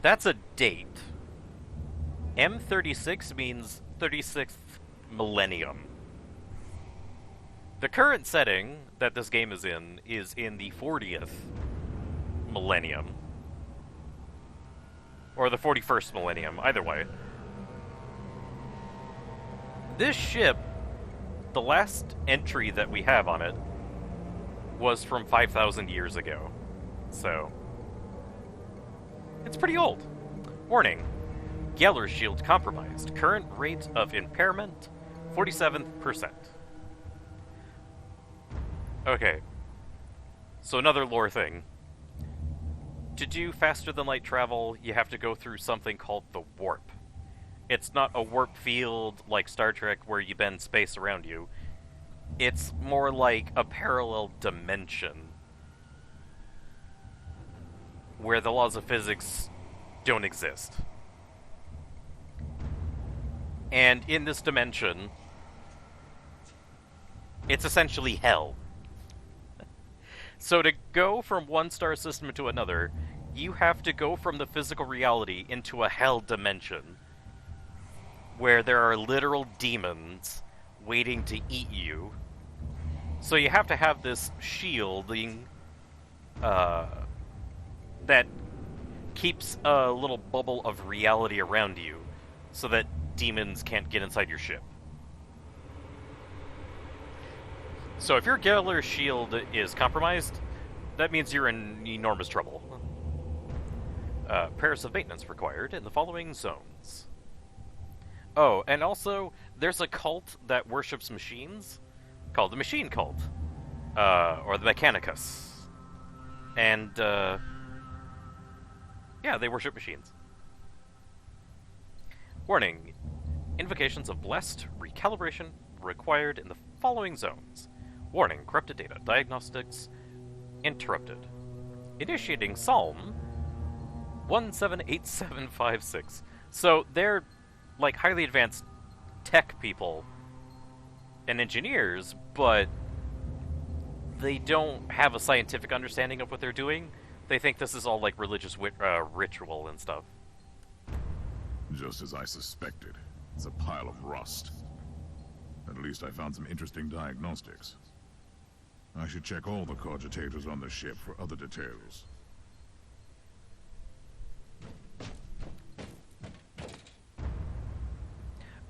That's a date. M36 means 36th millennium. The current setting that this game is in the 40th millennium. Or the 41st millennium, either way. This ship, the last entry that we have on it, was from 5,000 years ago. So, it's pretty old. Warning: Geller's shield compromised. Current rate of impairment, 47%. Okay. So another lore thing. To do faster-than-light travel, you have to go through something called the warp. It's not a warp field like Star Trek where you bend space around you. It's more like a parallel dimension where the laws of physics don't exist. And in this dimension, it's essentially hell. So to go from one star system to another, you have to go from the physical reality into a hell dimension, where there are literal demons waiting to eat you. So you have to have this shielding that keeps a little bubble of reality around you, so that demons can't get inside your ship. So if your Geller's shield is compromised, that means you're in enormous trouble. Pairs of maintenance required in the following zones. Oh, and also, there's a cult that worships machines called the Machine Cult, or the Mechanicus. And, yeah, they worship machines. Warning: invocations of Blessed recalibration required in the following zones. Warning: corrupted data. Diagnostics interrupted. Initiating Psalm 178756. So they're like highly advanced tech people and engineers, but they don't have a scientific understanding of what they're doing. They think this is all like religious ritual and stuff. Just as I suspected. It's a pile of rust. At least I found some interesting diagnostics. I should check all the cogitators on the ship for other details.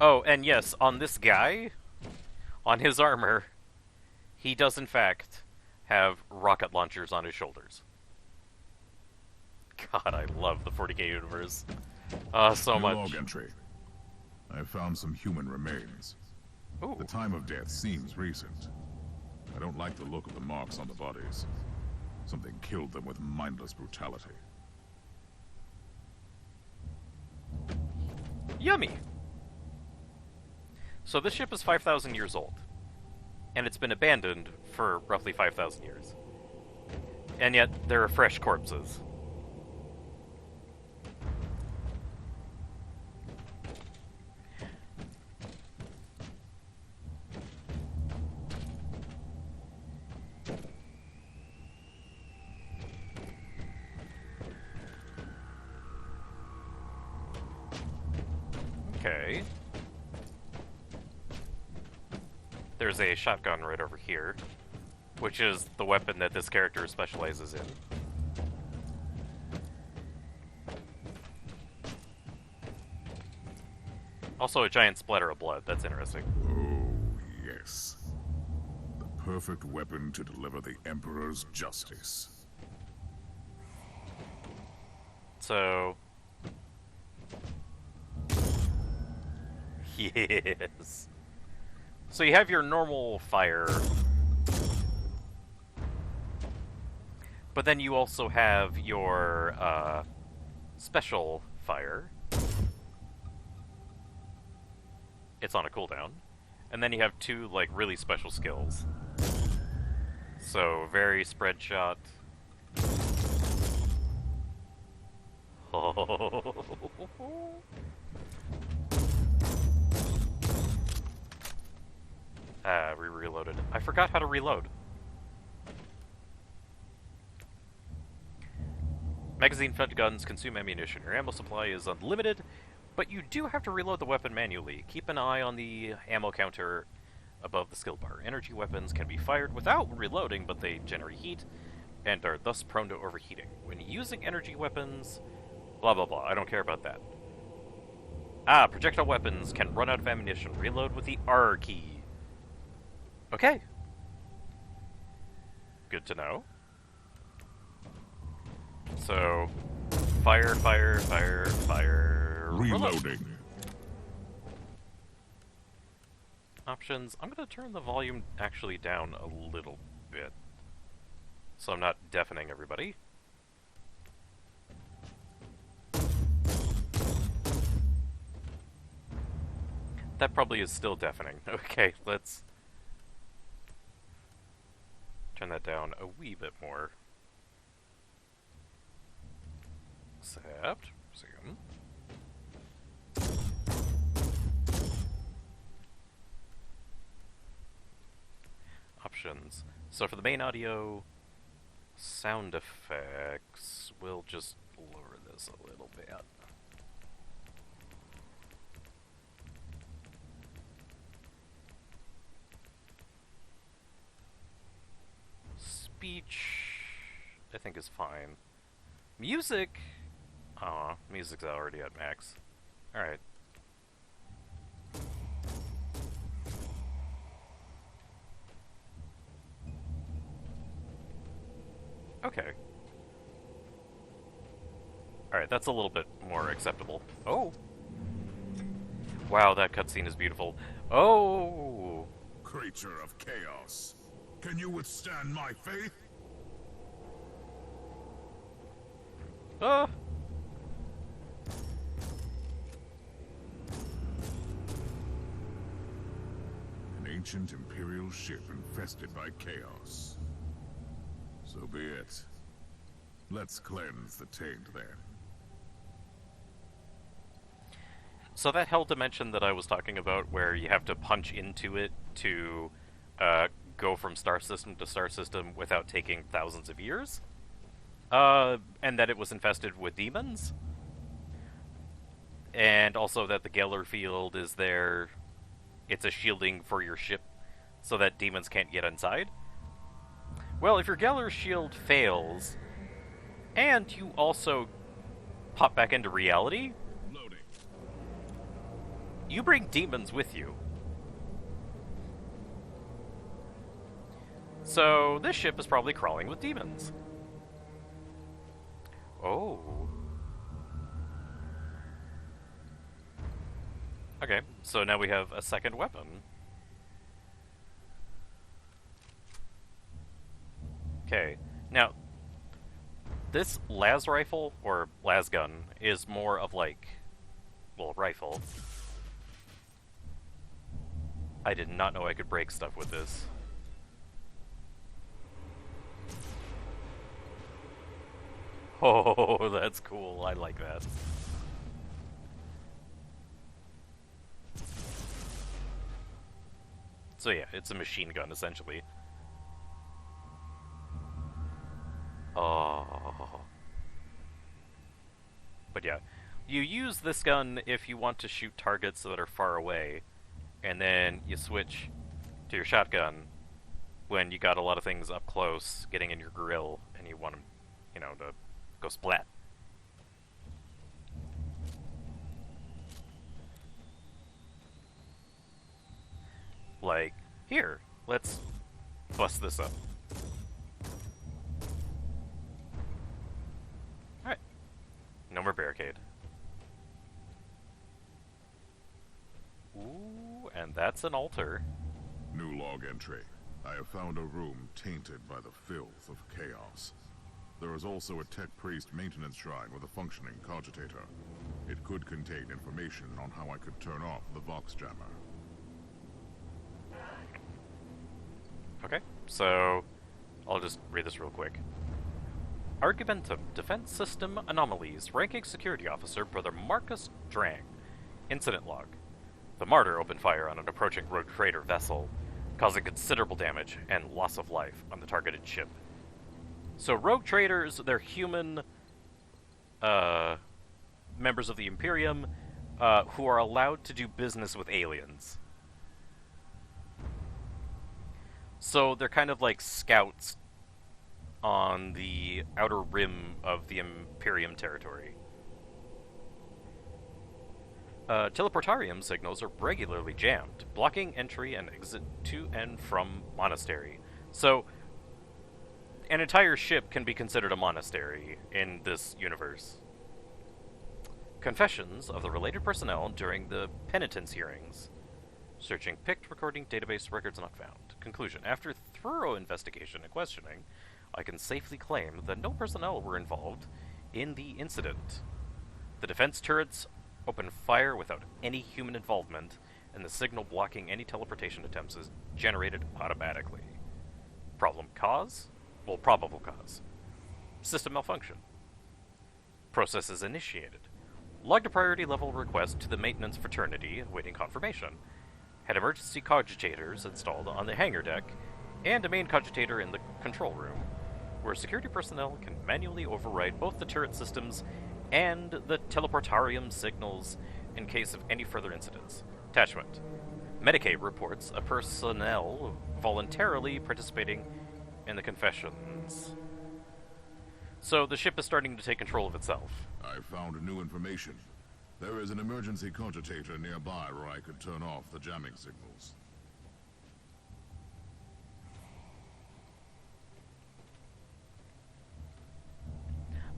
Oh, and yes, on this guy, on his armor, he does in fact have rocket launchers on his shoulders. God, I love the 40K universe. So much. Log entry. I found some human remains. Ooh. The time of death seems recent. I don't like the look of the marks on the bodies. Something killed them with mindless brutality. Yummy! So this ship is 5,000 years old. And it's been abandoned for roughly 5,000 years. And yet, there are fresh corpses. Okay. There's a shotgun right over here, which is the weapon that this character specializes in. Also a giant splatter of blood. That's interesting. Oh, yes. The perfect weapon to deliver the Emperor's justice. So... Yes. So you have your normal fire, but then you also have your special fire. It's on a cooldown. And then you have two, like, really special skills. So, very spread shot. We reloaded. I forgot how to reload. Magazine-fed guns consume ammunition. Your ammo supply is unlimited, but you do have to reload the weapon manually. Keep an eye on the ammo counter above the skill bar. Energy weapons can be fired without reloading, but they generate heat and are thus prone to overheating. When using energy weapons, blah blah blah. I don't care about that. Projectile weapons can run out of ammunition. Reload with the R key. Okay. Good to know. So, fire, fire, fire, fire. Reloading. Options. I'm going to turn the volume actually down a little bit, so I'm not deafening everybody. That probably is still deafening. Okay, let's turn that down a wee bit more. Accept. Resume. Options. So for the main audio, sound effects, we'll just lower this a little bit. Speech, I think, is fine. Music, music's already at max. Alright. Okay. Alright, that's a little bit more acceptable. Oh! Wow, that cutscene is beautiful. Oh! Creature of chaos. Can you withstand my faith? Ah! An ancient Imperial ship infested by chaos. So be it. Let's cleanse the taint then. So that hell dimension that I was talking about, where you have to punch into it to go from star system to star system without taking thousands of years, and that it was infested with demons, and also that the Geller field is there. It's a shielding for your ship so that demons can't get inside. Well, if your Geller shield fails, and you also pop back into reality, Loading. you bring demons with you. So, this ship is probably crawling with demons. Oh. Okay, so now we have a second weapon. Okay, now, this las rifle, or las gun, is more of like, well, rifle. I did not know I could break stuff with this. Oh, that's cool. I like that. So yeah, it's a machine gun, essentially. Oh. But yeah, You use this gun if you want to shoot targets that are far away, and then you switch to your shotgun when you got a lot of things up close getting in your grill and you want them, to go splat. Like, here, let's bust this up. Alright. No more barricade. Ooh, and that's an altar. New log entry. I have found a room tainted by the filth of chaos. There is also a tech priest maintenance shrine with a functioning cogitator. It could contain information on how I could turn off the Vox jammer. Okay, so I'll just read this real quick. Argumentum, Defense System Anomalies, Ranking Security Officer, Brother Marcus Drang. Incident log. The Martyr opened fire on an approaching rogue trader vessel, causing considerable damage and loss of life on the targeted ship. So rogue traders, they're human members of the Imperium who are allowed to do business with aliens. So they're kind of like scouts on the outer rim of the Imperium territory. Teleportarium signals are regularly jammed, blocking entry and exit to and from monastery. So, an entire ship can be considered a monastery in this universe. Confessions of the related personnel during the penitence hearings. Searching picked recording database records not found. Conclusion. After thorough investigation and questioning, I can safely claim that no personnel were involved in the incident. The defense turrets open fire without any human involvement, and the signal blocking any teleportation attempts is generated automatically. Problem cause? Well, probable cause. System malfunction. Process is initiated. Logged a priority level request to the maintenance fraternity, awaiting confirmation. Had emergency cogitators installed on the hangar deck, and a main cogitator in the control room, where security personnel can manually override both the turret systems and the teleportarium signals in case of any further incidents. Attachment. Medicaid reports a personnel voluntarily participating in the confessions. So the ship is starting to take control of itself. I found new information. There is an emergency cogitator nearby where I could turn off the jamming signals.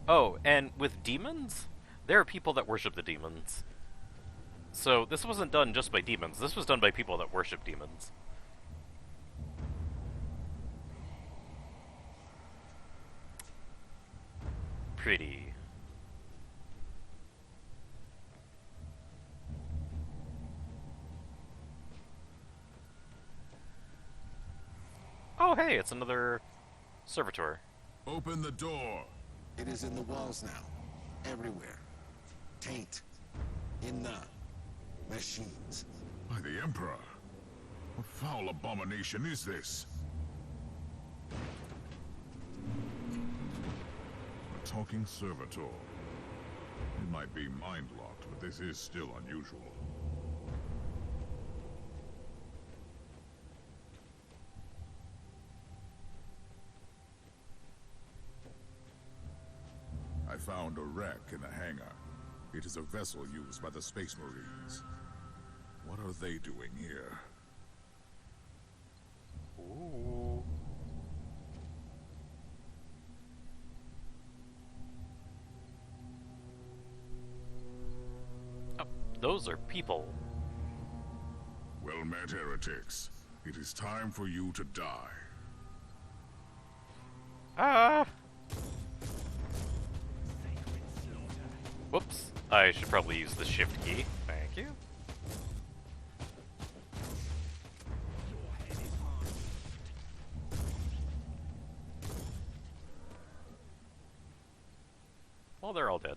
Oh, and with demons, there are people that worship the demons. So this wasn't done just by demons. This was done by people that worship demons. Pretty. Oh, hey, it's another servitor. Open the door! It is in the walls now. Everywhere. Taint. In the machines. By the Emperor! What foul abomination is this? A talking servitor. It might be mind-locked, but this is still unusual. I found a wreck in the hangar. It is a vessel used by the Space Marines. What are they doing here? Ooh. Oh, those are people. Well met, heretics. It is time for you to die. Ah! Whoops. I should probably use the shift key. Thank you. Well, they're all dead.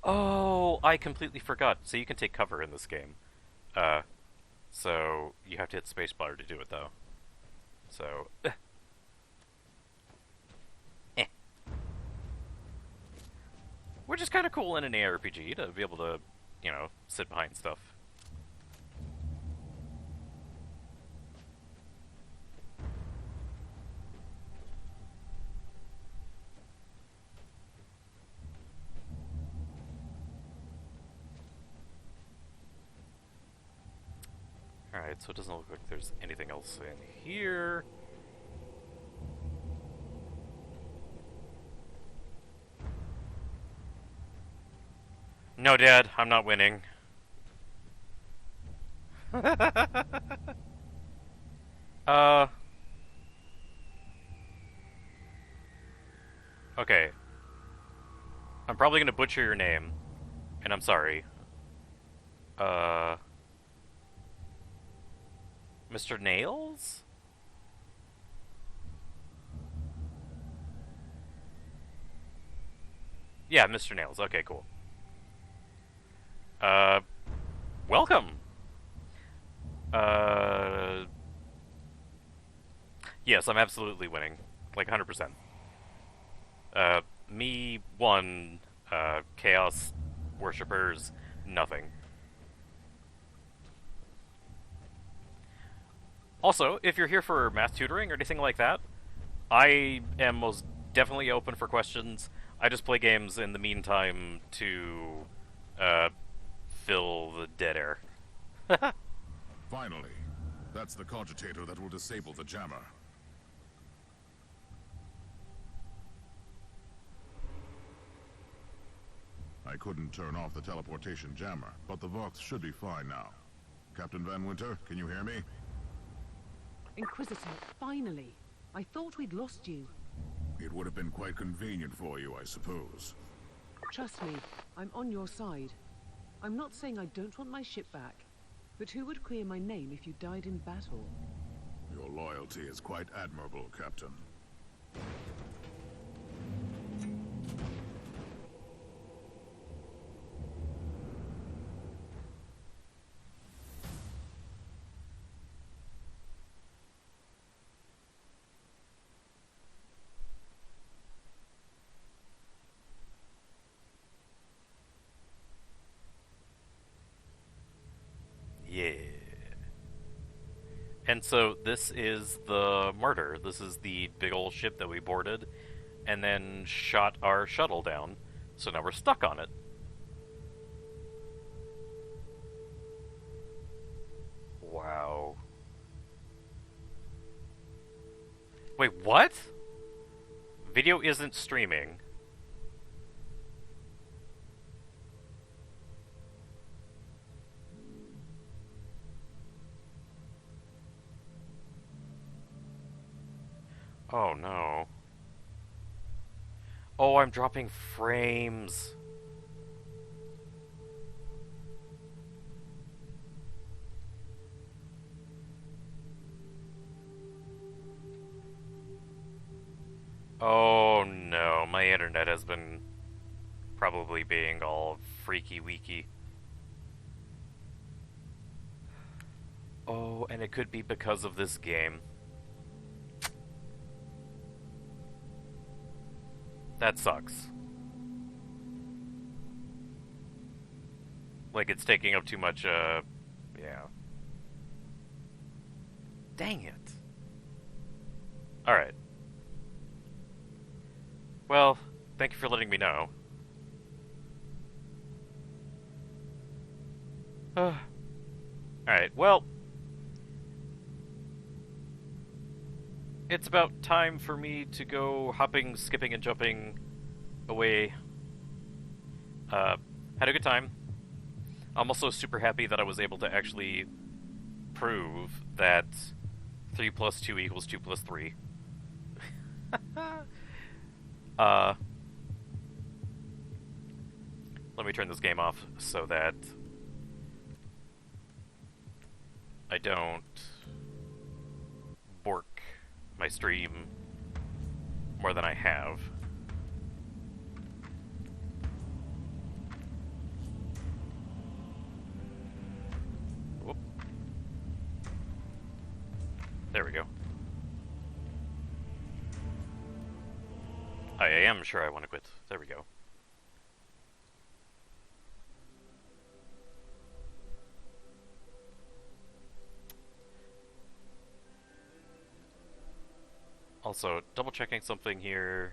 Oh, I completely forgot. So you can take cover in this game. So you have to hit spacebar to do it, though. So, Which is kind of cool in an ARPG to be able to, you know, sit behind stuff. Alright, so it doesn't look like there's anything else in here. No, Dad, I'm not winning. Okay. I'm probably gonna butcher your name, and I'm sorry. Mr. Nails? Yeah, Mr. Nails. Okay, cool. Welcome! Yes, I'm absolutely winning. Like, 100%. Me, 1, Chaos Worshippers, nothing. Also, if you're here for math tutoring or anything like that, I am most definitely open for questions. I just play games in the meantime to, fill the dead air. Finally. That's the cogitator that will disable the jammer. I couldn't turn off the teleportation jammer, but the Vox should be fine now. Captain Van Winter, can you hear me? Inquisitor, finally. I thought we'd lost you. It would have been quite convenient for you, I suppose. Trust me, I'm on your side. I'm not saying I don't want my ship back, but who would clear my name if you died in battle? Your loyalty is quite admirable, Captain. Yeah. And so this is the Martyr. This is the big old ship that we boarded and then shot our shuttle down. So now we're stuck on it. Wow. Wait, what? Video isn't streaming. Oh no. Oh, I'm dropping frames. Oh no, my internet has been probably being all freaky weaky. Oh, and it could be because of this game. That sucks. Like, it's taking up too much, yeah. Dang it. Alright. Well, thank you for letting me know. Alright, well... It's about time for me to go hopping, skipping, and jumping away. Had a good time. I'm also super happy that I was able to actually prove that 3 plus 2 equals 2 plus 3. Let me turn this game off so that I don't bork my stream more than I have. Whoop. There we go. I am sure I want to quit. There we go. Also, double checking something here.